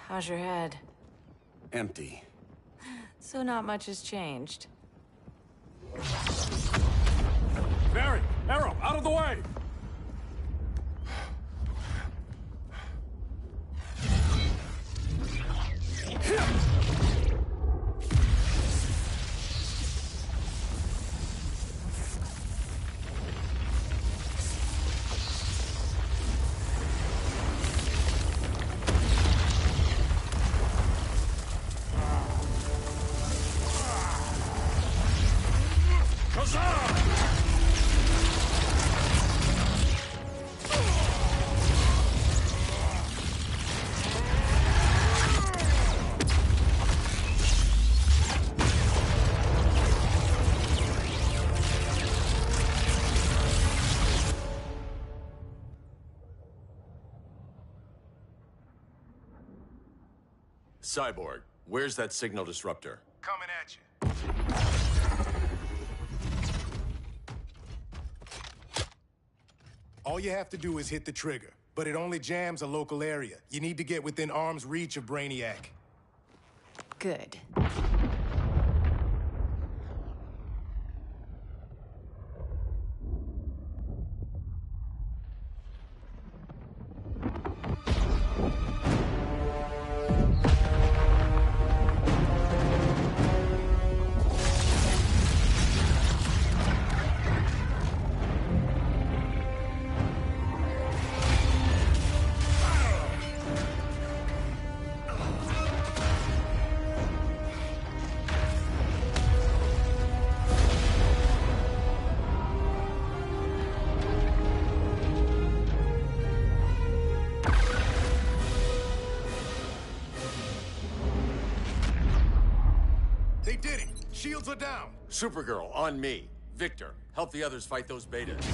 Speaker 5: How's your head?
Speaker 18: Empty.
Speaker 5: So not much has changed.
Speaker 7: Barry! Arrow, out of the way!
Speaker 3: Cyborg, where's that signal disruptor?
Speaker 2: Coming at you. All you have to do is hit the trigger, but it only jams a local area. You need to get within arm's reach of Brainiac.
Speaker 5: Good.
Speaker 2: They did it! Shields are down!
Speaker 3: Supergirl, on me. Victor, help the others fight those betas.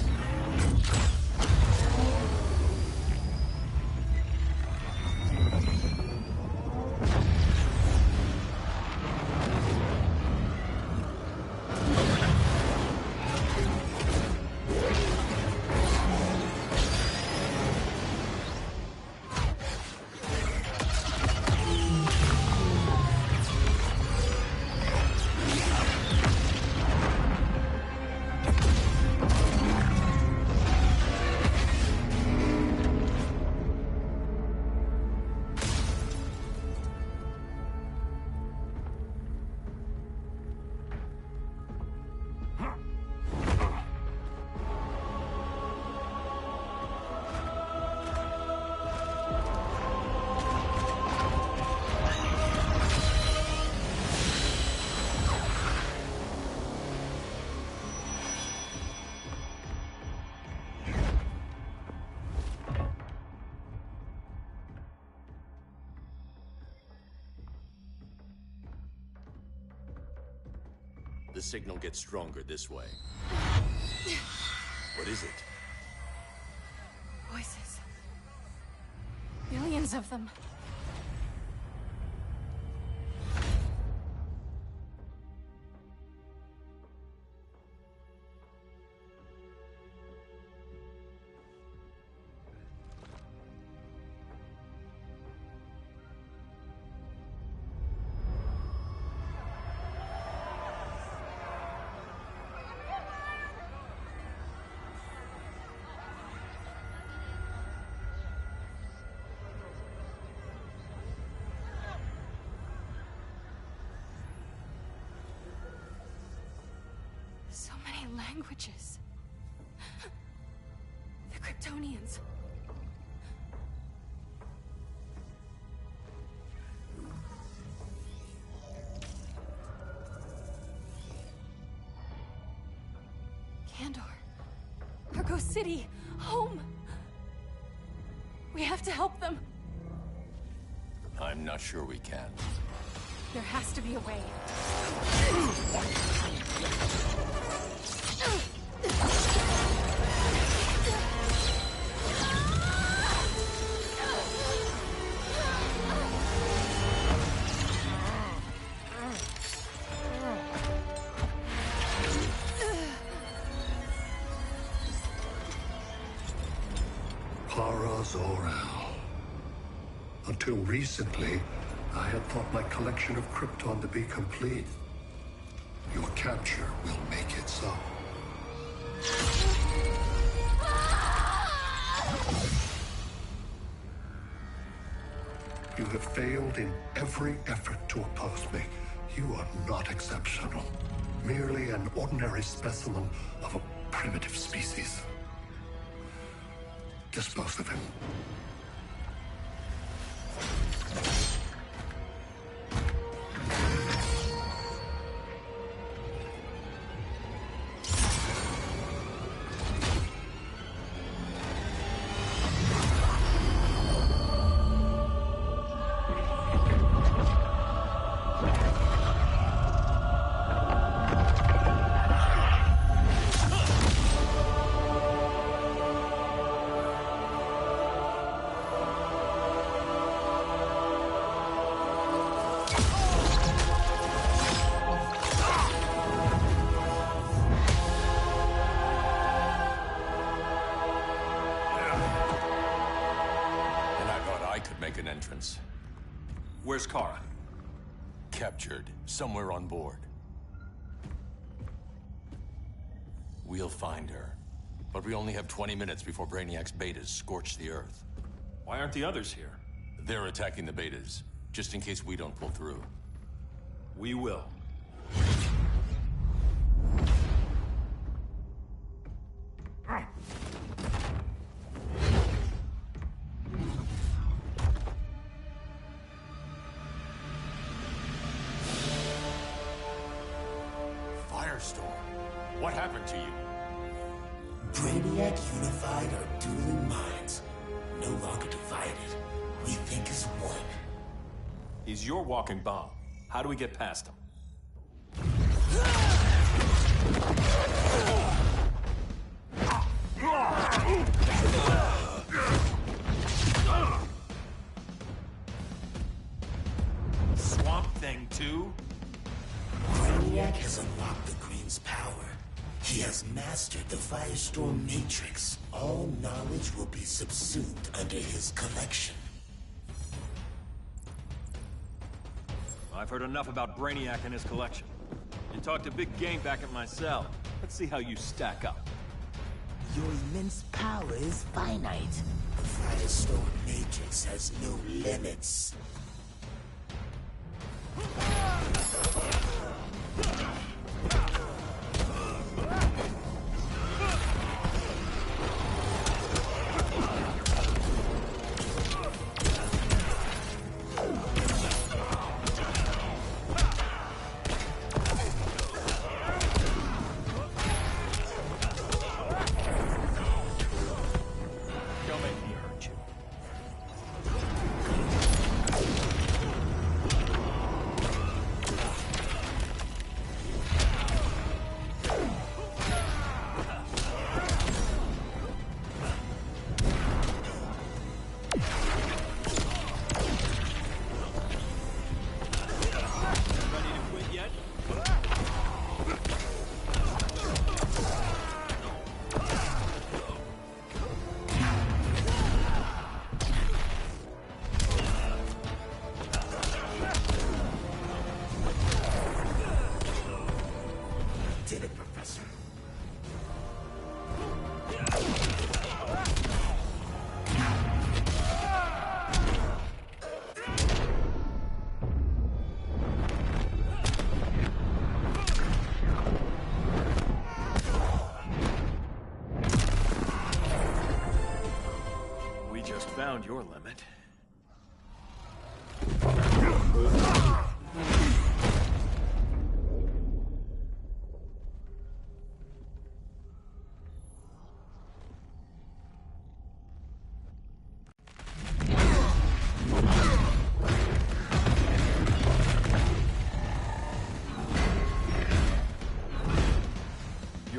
Speaker 3: The signal gets stronger this way. What is it?
Speaker 6: Voices. Millions of them. languages. The Kryptonians. Kandor. Argo City. Home. We have to help them.
Speaker 3: I'm not sure we can.
Speaker 6: There has to be a way.
Speaker 13: Zor-El. Until recently, I had thought my collection of Krypton to be complete. Your capture will make it so. You have failed in every effort to oppose me. You are not exceptional. Merely an ordinary specimen of a primitive species. Dispose of him.
Speaker 7: Where's Kara?
Speaker 3: Captured, somewhere on board. We'll find her. But we only have 20 minutes before Brainiac's betas scorch the Earth.
Speaker 7: Why aren't the others here?
Speaker 3: They're attacking the betas, just in case we don't pull through.
Speaker 7: We will.
Speaker 3: What happened to you?
Speaker 11: Brainiac unified our dueling minds. No longer divided. We think as one.
Speaker 7: He's your walking bomb. How do we get past him? Swamp Thing 2?
Speaker 11: Brainiac has unlocked the Green's power. He has mastered the Firestorm Matrix. All knowledge will be subsumed under his collection.
Speaker 7: I've heard enough about Brainiac and his collection. You talked a big game back at my cell. Let's see how you stack up.
Speaker 11: Your immense power is finite. The Firestorm Matrix has no limits.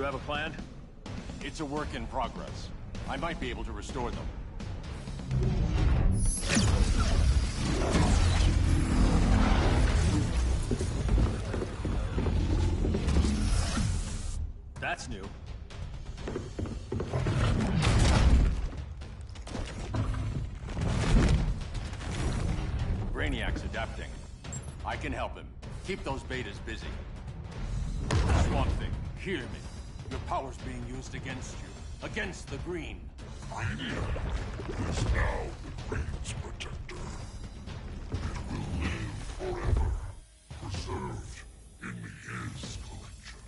Speaker 7: have a plan?
Speaker 3: It's a work in progress. I might be able to restore them.
Speaker 7: That's new.
Speaker 3: Brainiac's adapting. I can help him. Keep those betas busy. Swamp Thing, hear me. Your power's being used against you. Against the Green.
Speaker 12: Brainiac is now the Green's protector. It will live forever, preserved in his collection.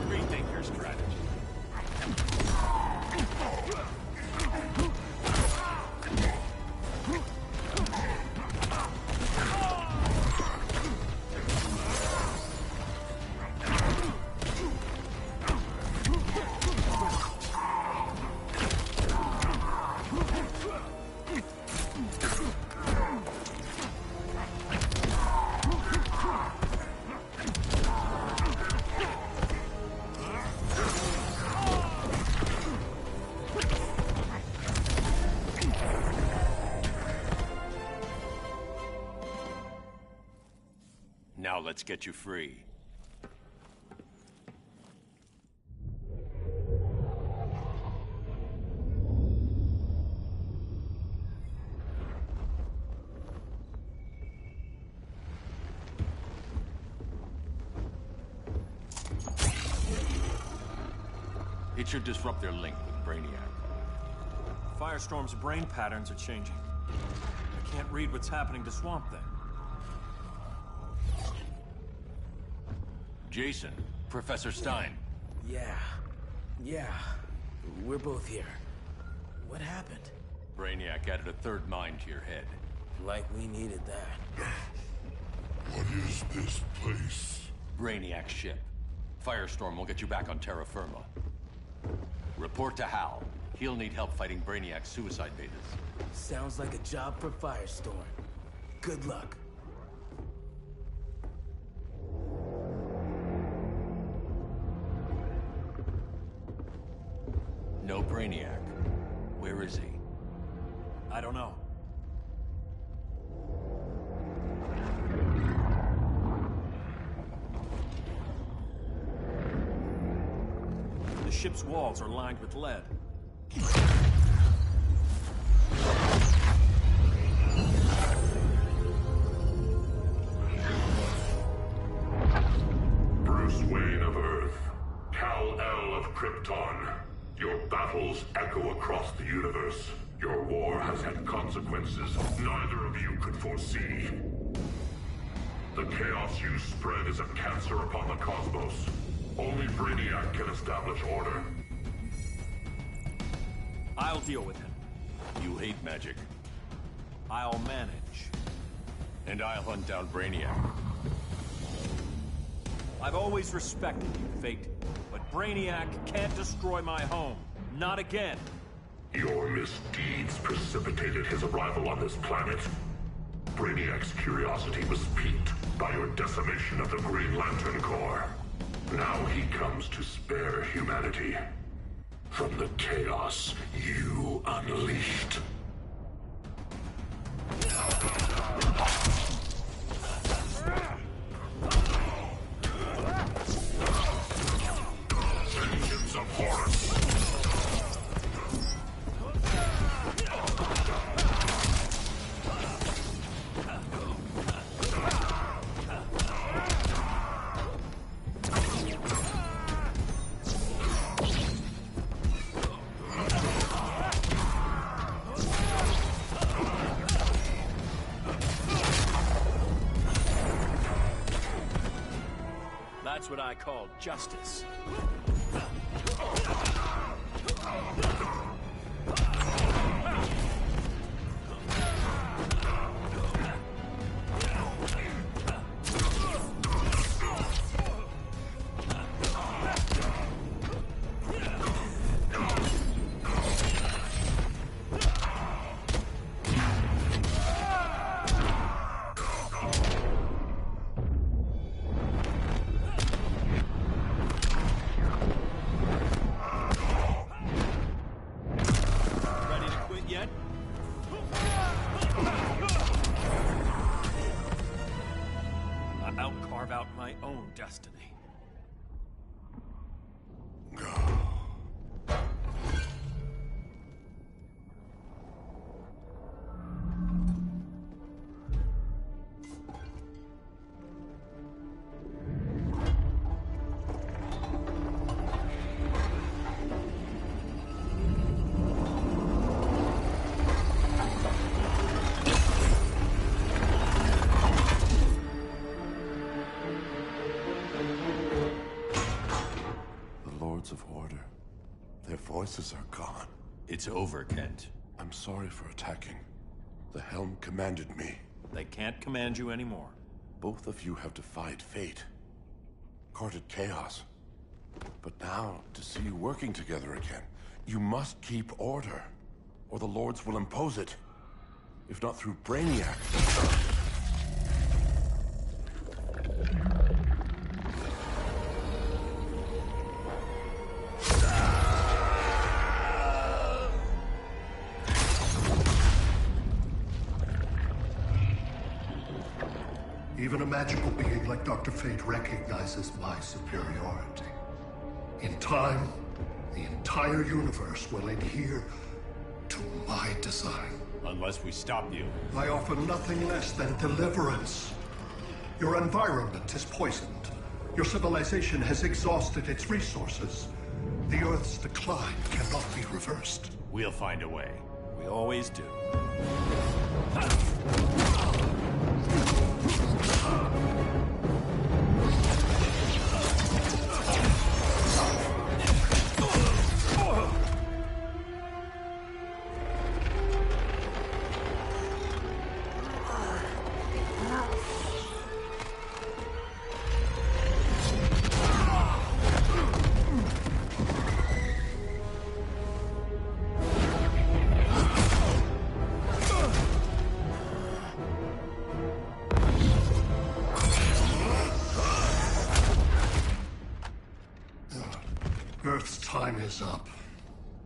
Speaker 7: Rethink your strategy.
Speaker 3: Now let's get you free. It should disrupt their link with Brainiac.
Speaker 7: Firestorm's brain patterns are changing. I can't read what's happening to Swamp Thing.
Speaker 3: Jason, Professor Stein.
Speaker 4: Yeah. We're both here. What happened?
Speaker 3: Brainiac added a third mind to your head.
Speaker 4: Like we needed that.
Speaker 12: What is this place?
Speaker 3: Brainiac's ship. Firestorm will get you back on terra firma. Report to Hal. He'll need help fighting Brainiac's suicide betas.
Speaker 4: Sounds like a job for Firestorm. Good luck.
Speaker 3: No Brainiac. Where is he?
Speaker 7: I don't know. The ship's walls are lined with lead.
Speaker 12: Bruce Wayne of Earth, Kal-El of Krypton. Your battles echo across the universe. Your war has had consequences neither of you could foresee. The chaos you spread is a cancer upon the cosmos. Only Brainiac can establish order.
Speaker 7: I'll deal with him.
Speaker 3: You hate magic.
Speaker 7: I'll manage.
Speaker 3: And I'll hunt down Brainiac.
Speaker 7: I've always respected you, Fate. But Brainiac can't destroy my home. Not again.
Speaker 12: Your misdeeds precipitated his arrival on this planet. Brainiac's curiosity was piqued by your decimation of the Green Lantern Corps. Now he comes to spare humanity from the chaos you unleashed. Vengeance of Horus!
Speaker 7: That's what I call justice. destiny.
Speaker 16: Of order. Their voices are gone.
Speaker 3: It's over, Kent.
Speaker 16: I'm sorry for attacking. The Helm commanded me.
Speaker 7: They can't command you anymore.
Speaker 16: Both of you have defied fate, courted chaos. But now, to see you working together again, you must keep order, or the Lords will impose it. If not through Brainiac.
Speaker 13: Even a magical being like Dr. Fate recognizes my superiority. In time, the entire universe will adhere to my design.
Speaker 7: Unless we stop you.
Speaker 13: I offer nothing less than deliverance. Your environment is poisoned. Your civilization has exhausted its resources. The Earth's decline cannot be reversed.
Speaker 7: We'll find a way. We always do.
Speaker 13: Earth's time is up.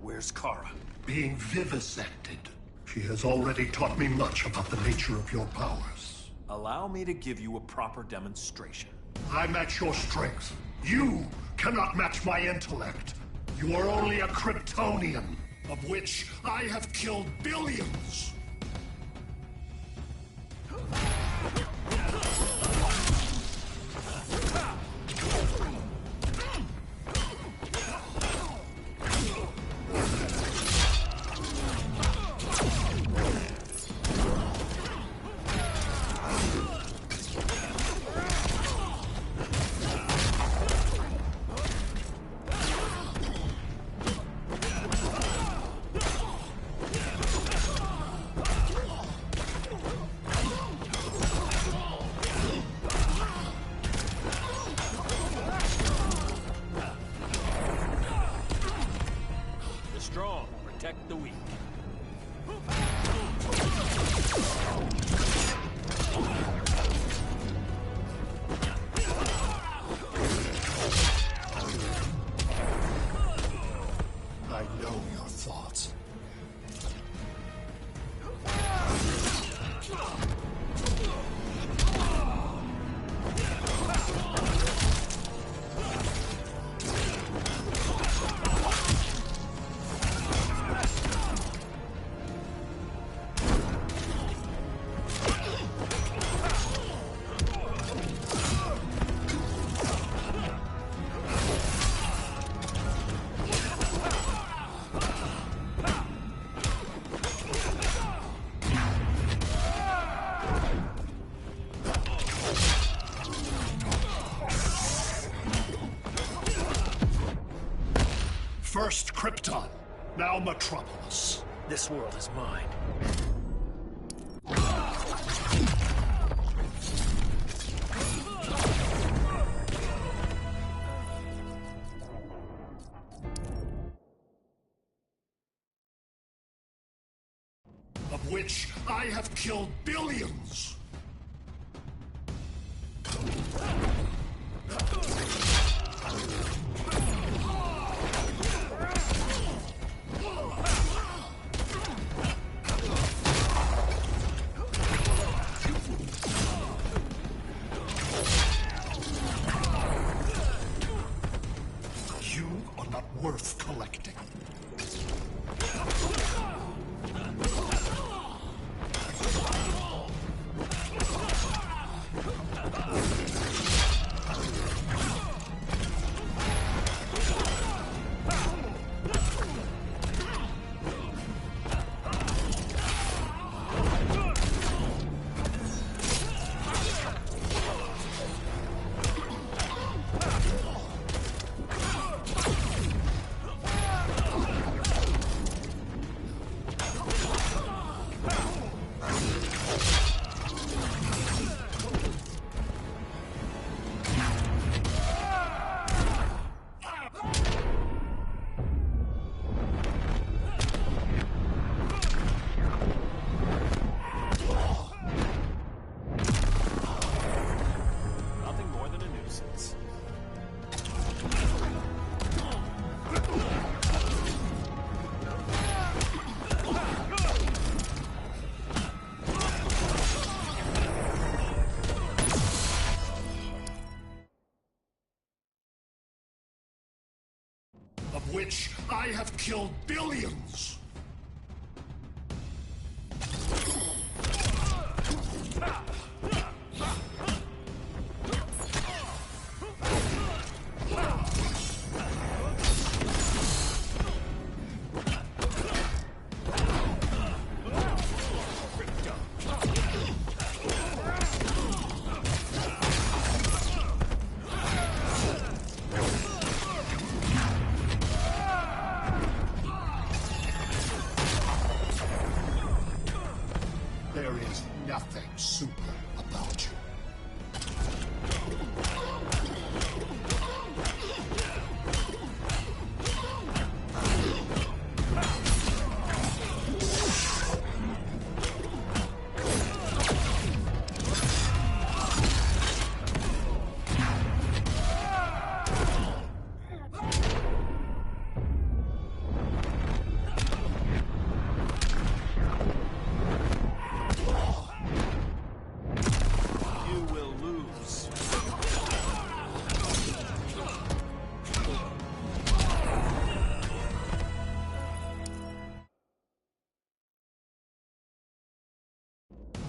Speaker 7: Where's Kara?
Speaker 13: Being vivisected. She has already taught me much about the nature of your powers.
Speaker 7: Allow me to give you a proper demonstration.
Speaker 13: I match your strength. You cannot match my intellect. You are only a Kryptonian, of which I have killed billions.
Speaker 7: Strong, protect the weak.
Speaker 13: I know your thoughts. First Krypton, now Metropolis.
Speaker 4: This world is mine.
Speaker 13: Of which I have killed billions.
Speaker 22: which I have killed billions. There is nothing super about you.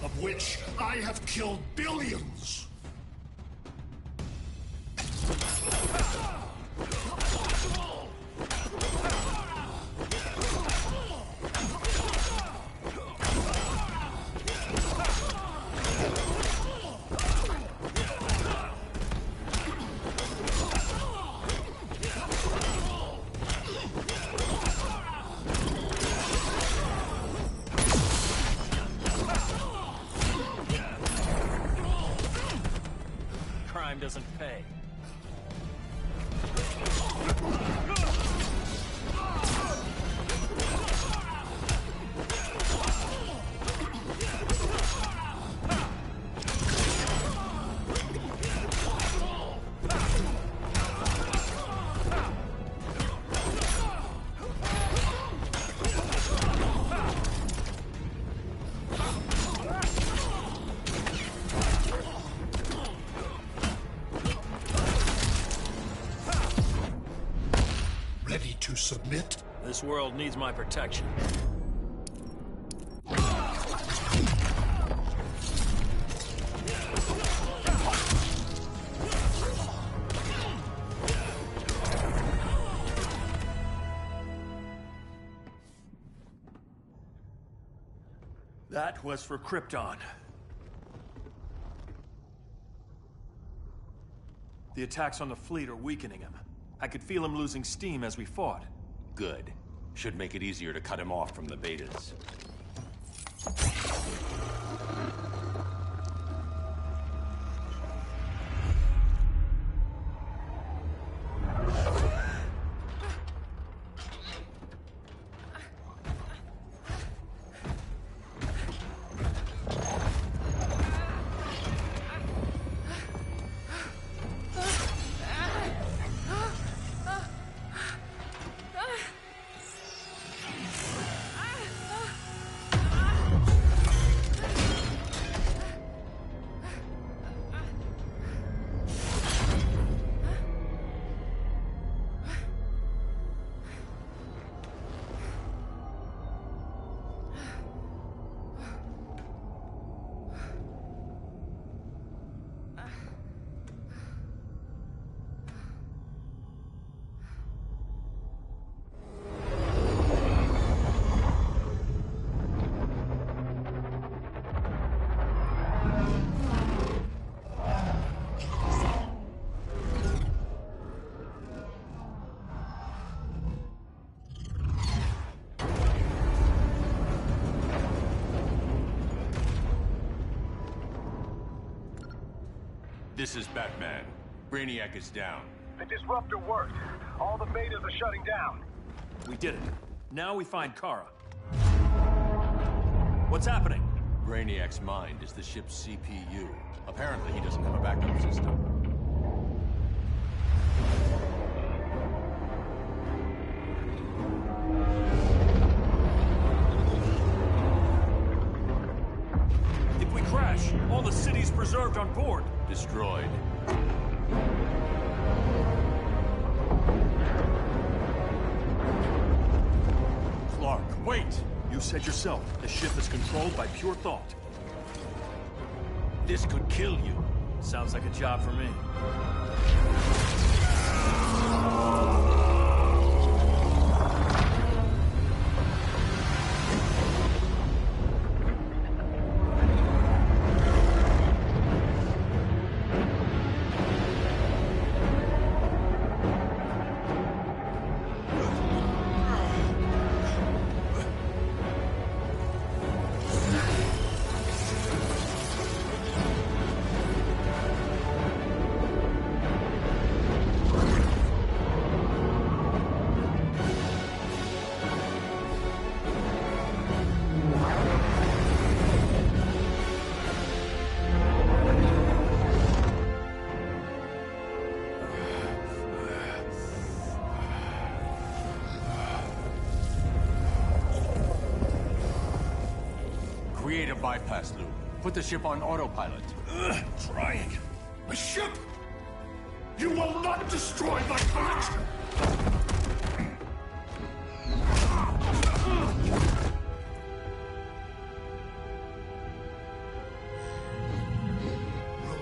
Speaker 22: Of which I have killed billions.
Speaker 7: Crime doesn't pay. Ready to submit? This world needs my protection. That was for Krypton. The attacks on the fleet are weakening him. I could feel him losing steam as we fought.
Speaker 3: Good. Should make it easier to cut him off from the betas. This is Batman. Brainiac is down.
Speaker 1: The disruptor worked. All the betas are shutting down.
Speaker 7: We did it. Now we find Kara. What's happening?
Speaker 3: Brainiac's mind is the ship's CPU. Apparently he doesn't have a backup system.
Speaker 7: If we crash, all the city's preserved on board.
Speaker 3: Destroyed.
Speaker 7: Wait! You said yourself, the ship is controlled by pure thought. This could kill you. Sounds like a job for me.
Speaker 3: Create a bypass loop. Put the ship on autopilot.
Speaker 22: Trying. A ship? You will not destroy my collection!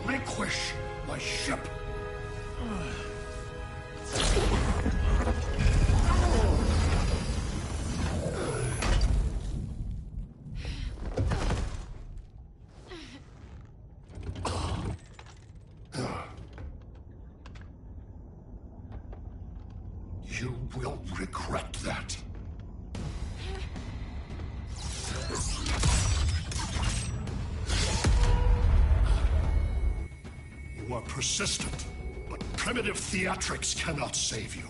Speaker 22: Relinquish my ship. You will regret that. You are persistent, but primitive theatrics cannot save you.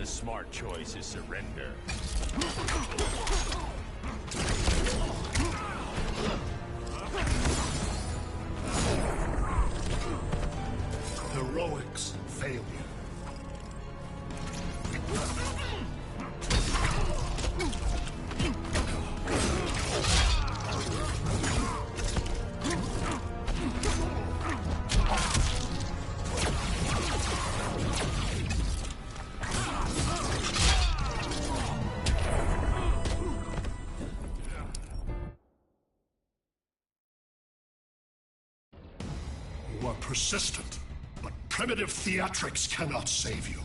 Speaker 7: Smart choice is surrender.
Speaker 22: Heroics fail you. You are persistent, but primitive theatrics cannot save you.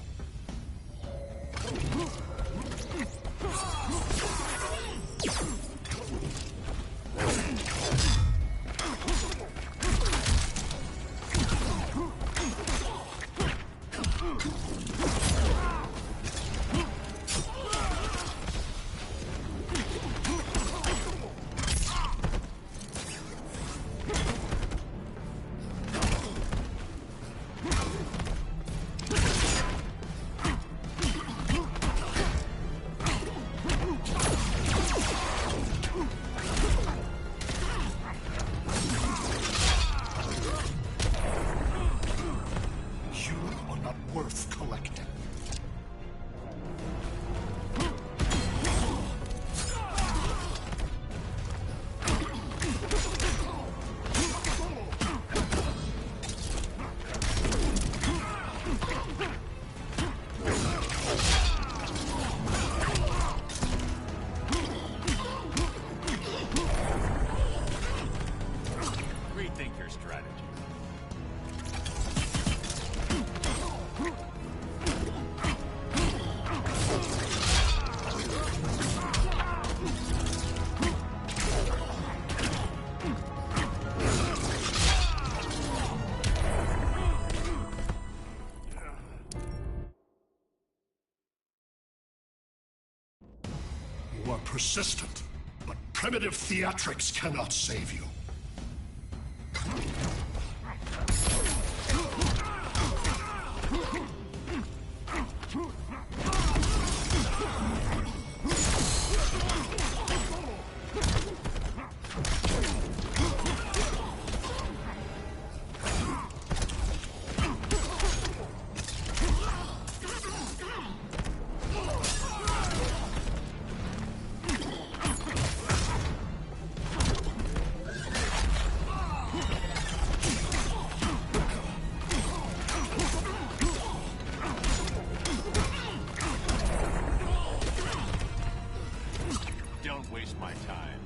Speaker 22: Worth collecting.
Speaker 7: Rethink your strategy.
Speaker 13: are persistent, but primitive theatrics cannot save you.
Speaker 3: Don't waste my time.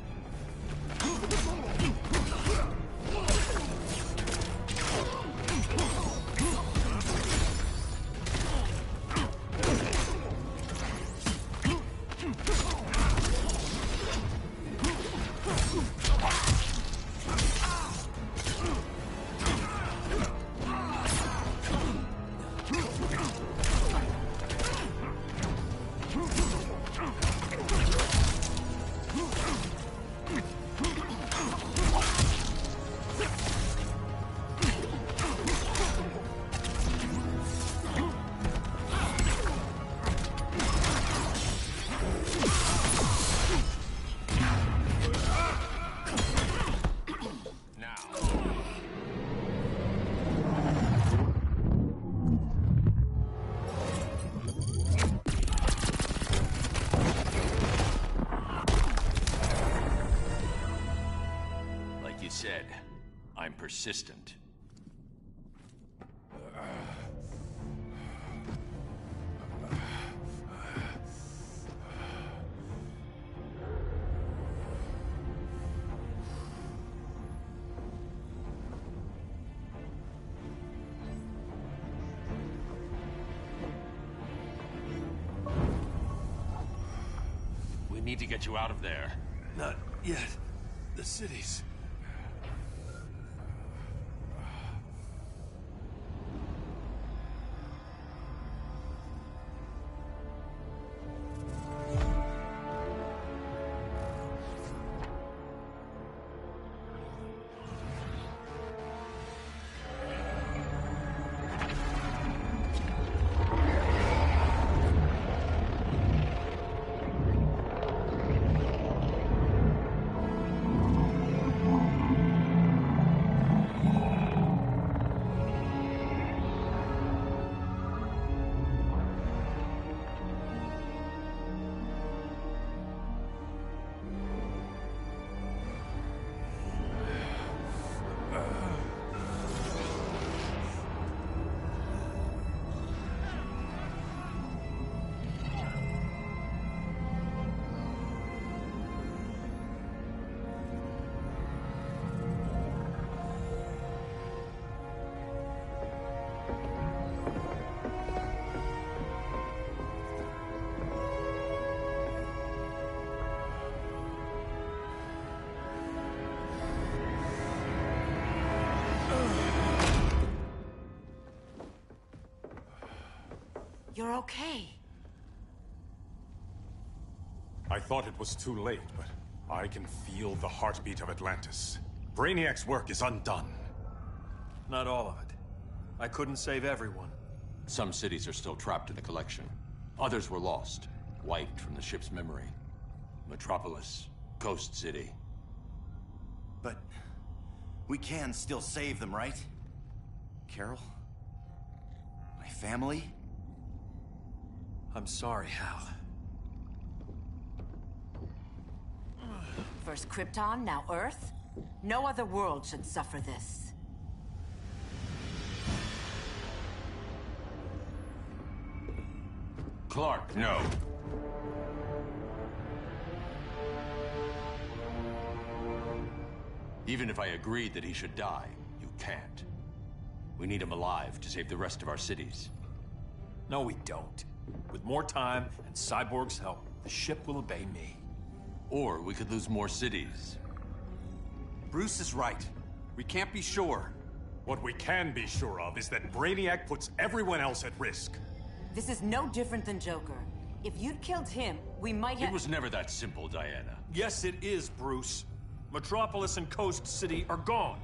Speaker 3: Said, I'm persistent. We need to get you out of there.
Speaker 7: Not yet. The cities.
Speaker 20: You're okay.
Speaker 18: I thought it was too late, but I can feel the heartbeat of Atlantis. Brainiac's work is undone.
Speaker 7: Not all of it. I couldn't save everyone.
Speaker 3: Some cities are still trapped in the collection. Others were lost, wiped from the ship's memory. Metropolis, Ghost City.
Speaker 8: But we can still save them, right? Carol? My family?
Speaker 7: I'm sorry, Hal.
Speaker 20: First Krypton, now Earth? No other world should suffer this.
Speaker 3: Clark, no. Even if I agreed that he should die, you can't. We need him alive to save the rest of our cities.
Speaker 7: No, we don't. With more time and Cyborg's help, the ship will obey me.
Speaker 3: Or we could lose more cities.
Speaker 8: Bruce is right. We can't be sure.
Speaker 18: What we can be sure of is that Brainiac puts everyone else at risk.
Speaker 20: This is no different than Joker.
Speaker 15: If you'd killed him, we might have—
Speaker 3: It was never that simple, Diana.
Speaker 7: Yes, it is, Bruce. Metropolis and Coast City are gone.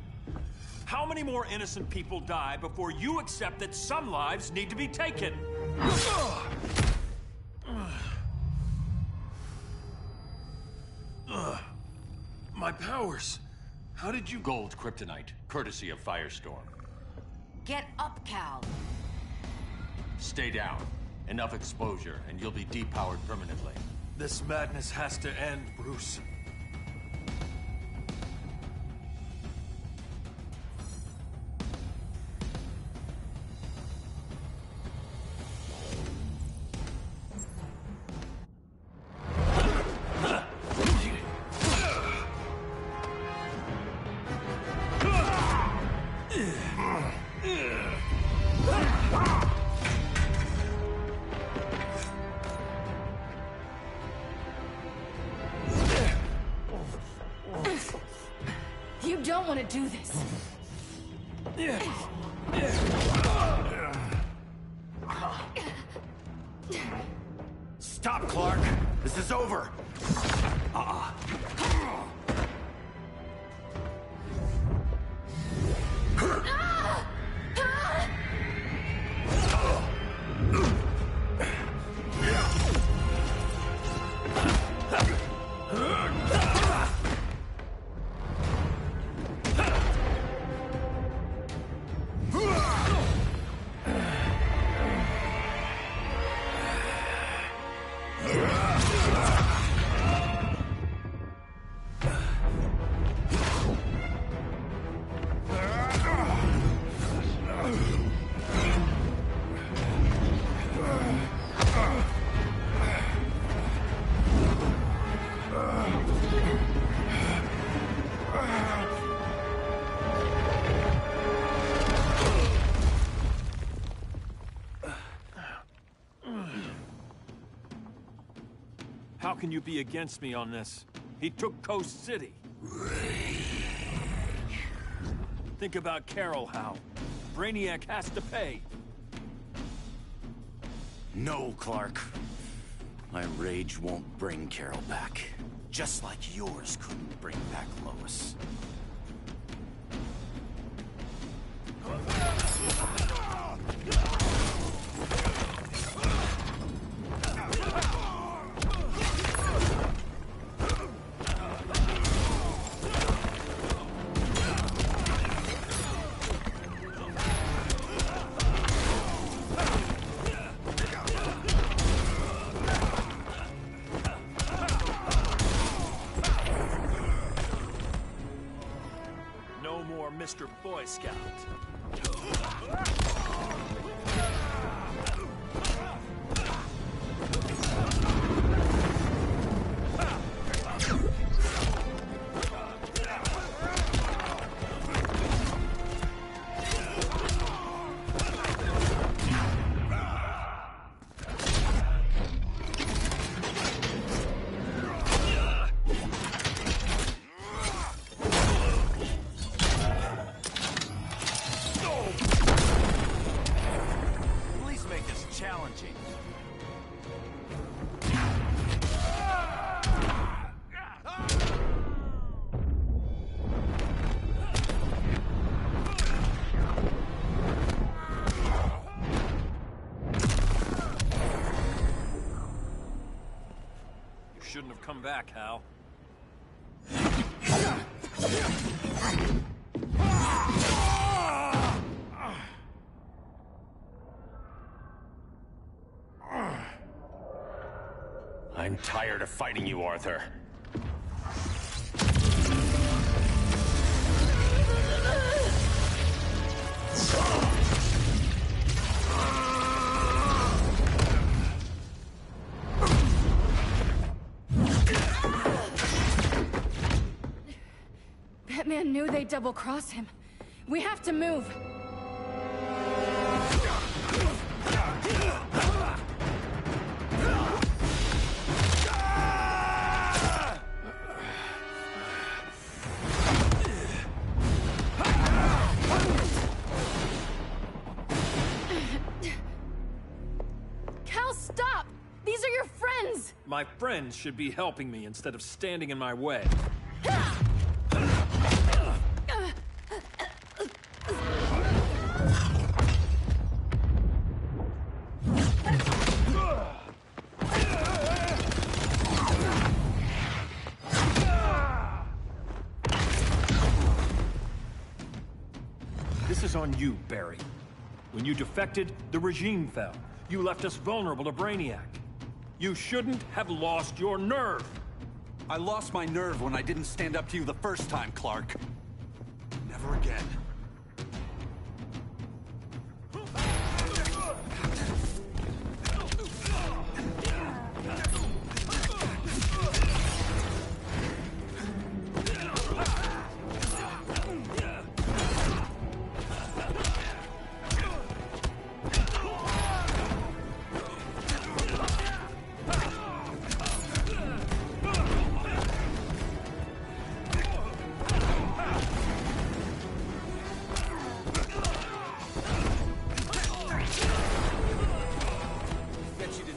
Speaker 7: How many more innocent people die before you accept that some lives need to be taken? My powers. How did you—
Speaker 3: Gold kryptonite, courtesy of Firestorm.
Speaker 15: Get up, Cal.
Speaker 3: Stay down. Enough exposure, and you'll be depowered permanently.
Speaker 7: This madness has to end, Bruce.
Speaker 6: You don't want to do this.
Speaker 8: Stop, Clark! This is over!
Speaker 7: How can you be against me on this? He took Coast City. Think about Carol, Hal. Brainiac has to pay.
Speaker 8: No, Clark. My rage won't bring Carol back. Just like yours couldn't bring back Lois.
Speaker 7: No more Mr. Boy Scout.
Speaker 8: Please make this challenging.
Speaker 7: You shouldn't have come back, Hal.
Speaker 3: I'm tired of fighting you, Arthur.
Speaker 6: Batman knew they'd double-cross him. We have to move. Cal, stop! These are your
Speaker 7: My friends should be helping me instead of standing in my way. This is on you, Barry. When you defected, the regime fell. You left us vulnerable to Brainiac. You shouldn't have lost your nerve.
Speaker 17: I lost my nerve when I didn't stand up to you the first time, Clark. Never again.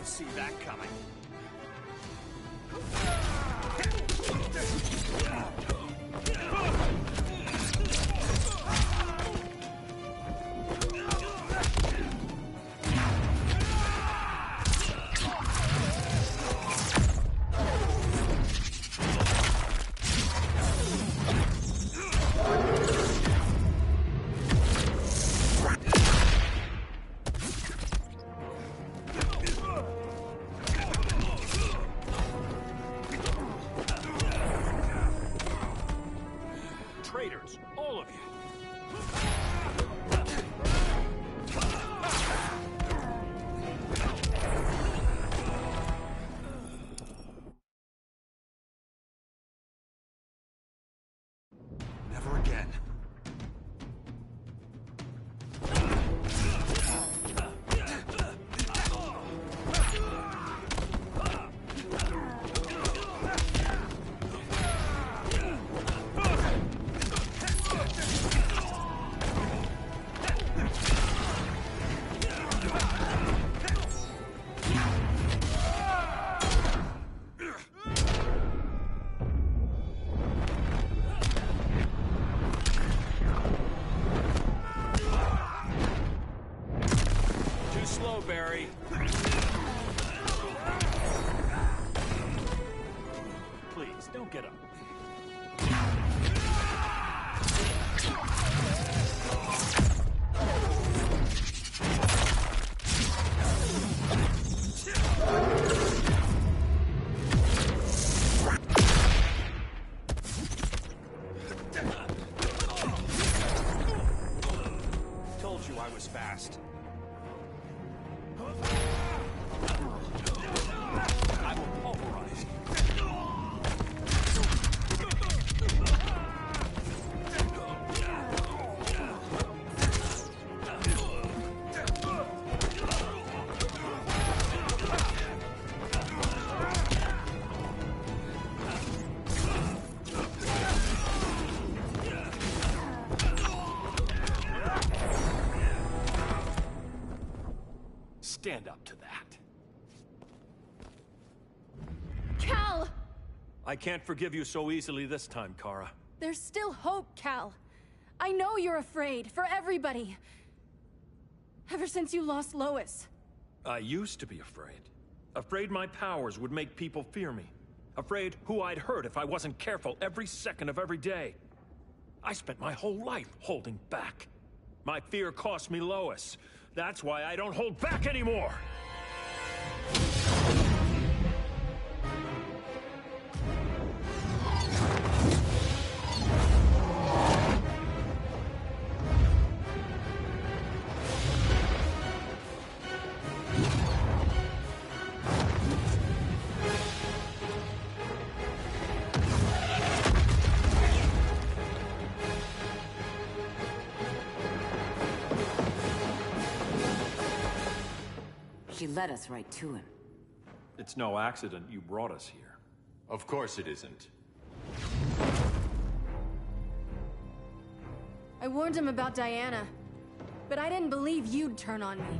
Speaker 17: See that coming.
Speaker 7: Traitors, all of you.
Speaker 17: Never again.
Speaker 7: Slow, Barry. Please, don't get up.
Speaker 17: Told you I was fast. I will pulverize you.
Speaker 7: Stand up to that.
Speaker 6: Cal!
Speaker 7: I can't forgive you so easily this time, Kara.
Speaker 6: There's still hope, Cal. I know you're afraid, for everybody. Ever since you lost Lois.
Speaker 7: I used to be afraid. Afraid my powers would make people fear me. Afraid who I'd hurt if I wasn't careful every second of every day. I spent my whole life holding back. My fear cost me Lois. That's why I don't hold back anymore!
Speaker 15: She led us right to him.
Speaker 7: It's no accident you brought us here.
Speaker 3: Of course it isn't.
Speaker 6: I warned him about Diana, but I didn't believe you'd turn on me.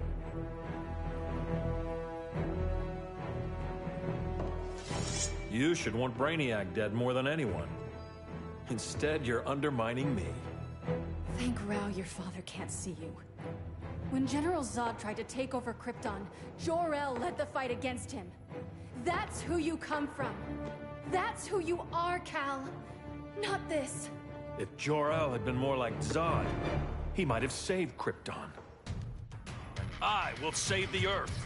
Speaker 7: You should want Brainiac dead more than anyone. Instead, you're undermining me.
Speaker 6: Thank Rao your father can't see you. When General Zod tried to take over Krypton, Jor-El led the fight against him. That's who you come from. That's who you are, Cal. Not this.
Speaker 7: If Jor-El had been more like Zod, he might have saved Krypton. And I will save the Earth.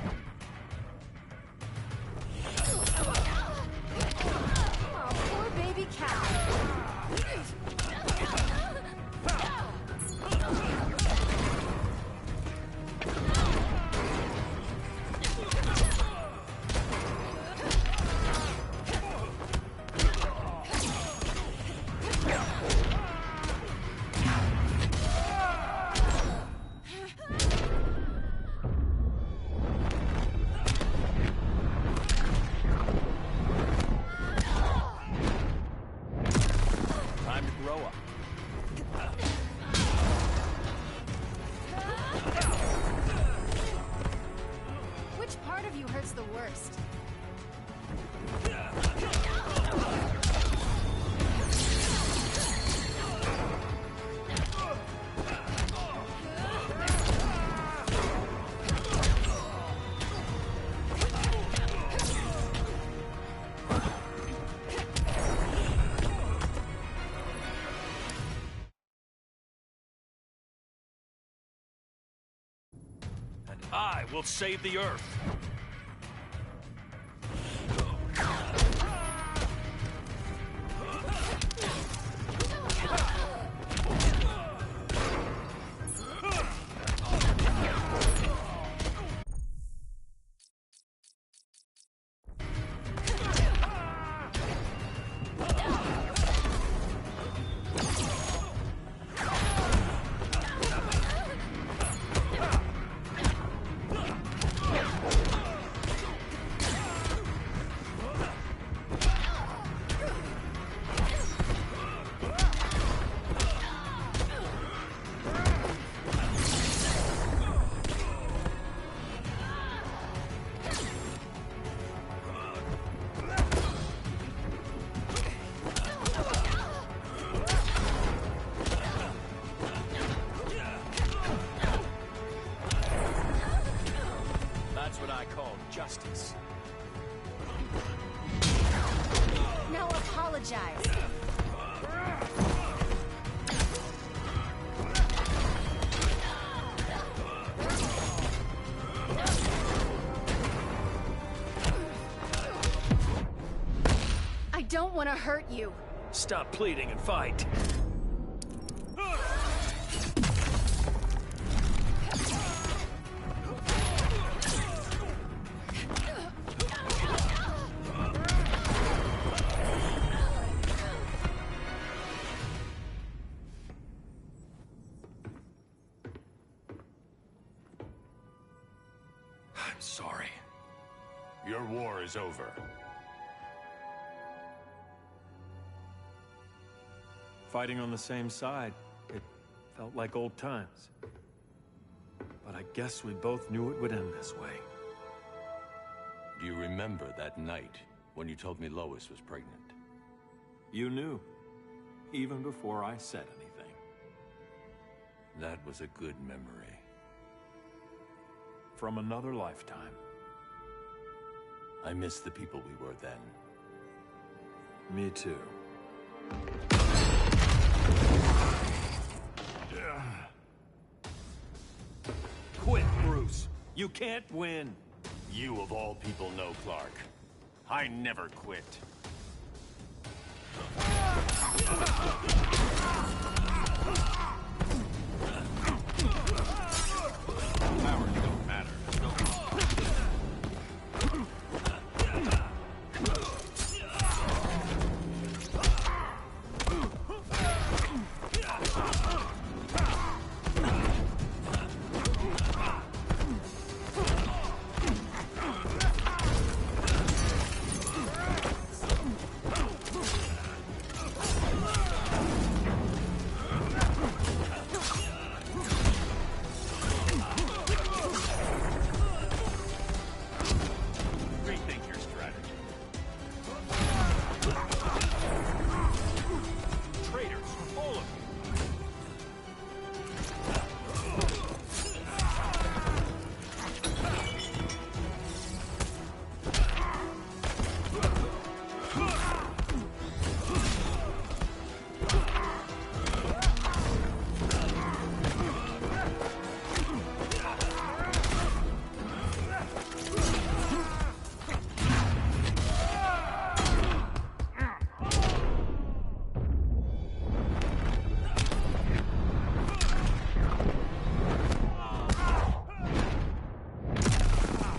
Speaker 6: Oh, poor baby Cal. Which part of you hurts the worst?
Speaker 7: I will save the Earth. That's what I call justice.
Speaker 6: Now apologize. I don't want to hurt you.
Speaker 7: Stop pleading and fight. I'm sorry.
Speaker 3: Your war is over.
Speaker 7: Fighting on the same side, it felt like old times. But I guess we both knew it would end this way.
Speaker 3: Do you remember that night when you told me Lois was pregnant?
Speaker 7: You knew, even before I said anything.
Speaker 3: That was a good memory.
Speaker 7: From another lifetime.
Speaker 3: I miss the people we were then.
Speaker 7: Me too. Quit, Bruce. You can't win.
Speaker 3: You of all people know, Clark. I never quit. Powers don't matter.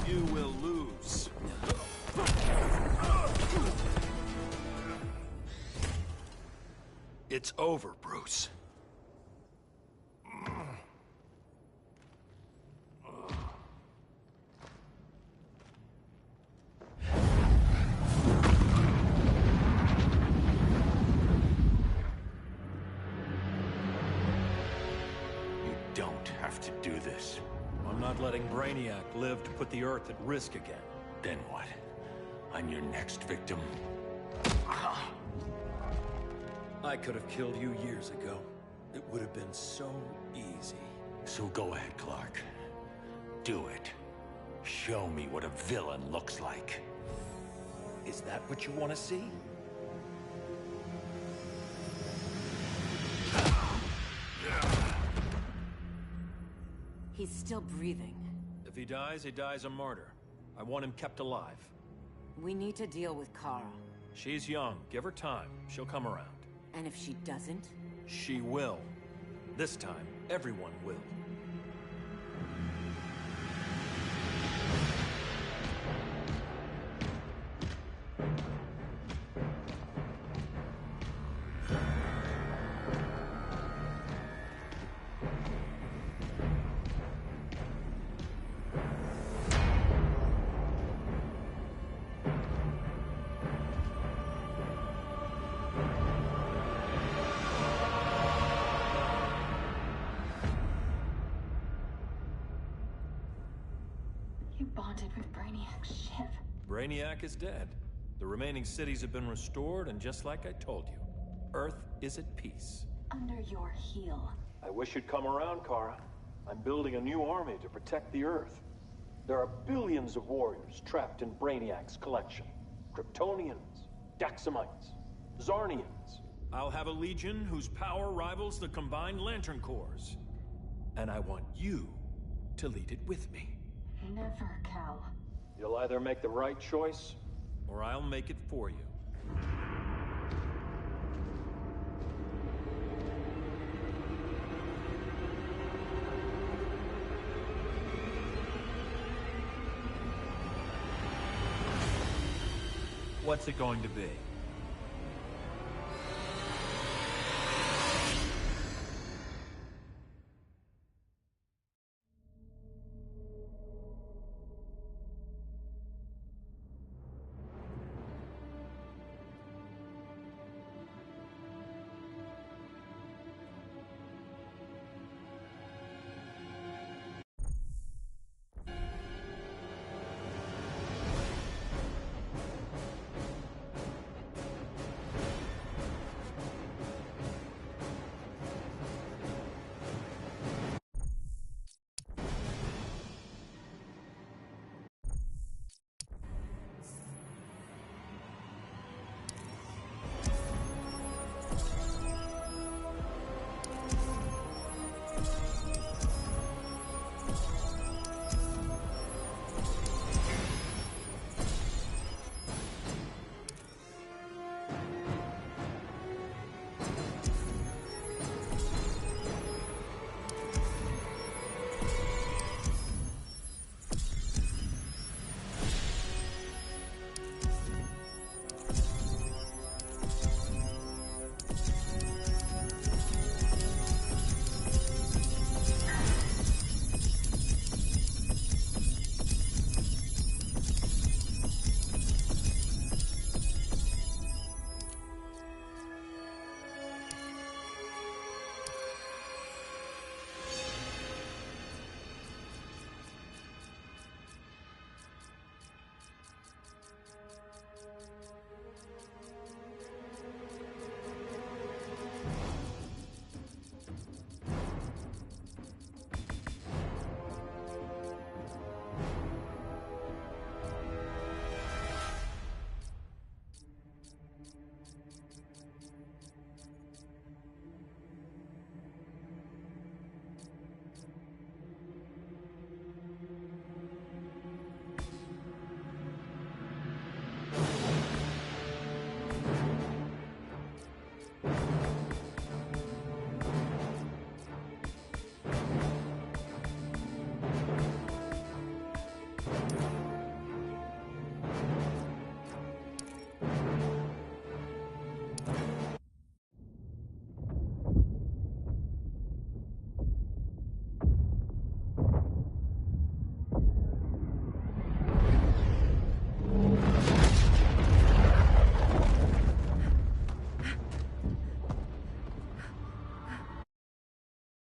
Speaker 7: You will lose. It's over, Bruce.
Speaker 3: Have to do this.
Speaker 7: I'm not letting Brainiac live to put the Earth at risk again.
Speaker 3: Then what? I'm your next victim.
Speaker 7: I could have killed you years ago. It would have been so easy.
Speaker 3: So go ahead, Clark. Do it. Show me what a villain looks like.
Speaker 7: Is that what you want to see?
Speaker 15: He's still breathing.
Speaker 7: If he dies a martyr. I want him kept alive.
Speaker 15: We need to deal with Kara.
Speaker 7: She's young. Give her time. She'll come around.
Speaker 15: And if she doesn't?
Speaker 7: She will. This time, everyone will.
Speaker 6: You bonded with Brainiac's ship.
Speaker 7: Brainiac is dead. The remaining cities have been restored, and just like I told you, Earth is at peace.
Speaker 6: Under your heel.
Speaker 7: I wish you'd come around, Kara. I'm building a new army to protect the Earth. There are billions of warriors trapped in Brainiac's collection. Kryptonians, Daxamites, Zarnians. I'll have a legion whose power rivals the combined Lantern Corps. And I want you to lead it with me.
Speaker 6: Never, Cal.
Speaker 7: You'll either make the right choice, or I'll make it for you. What's it going to be?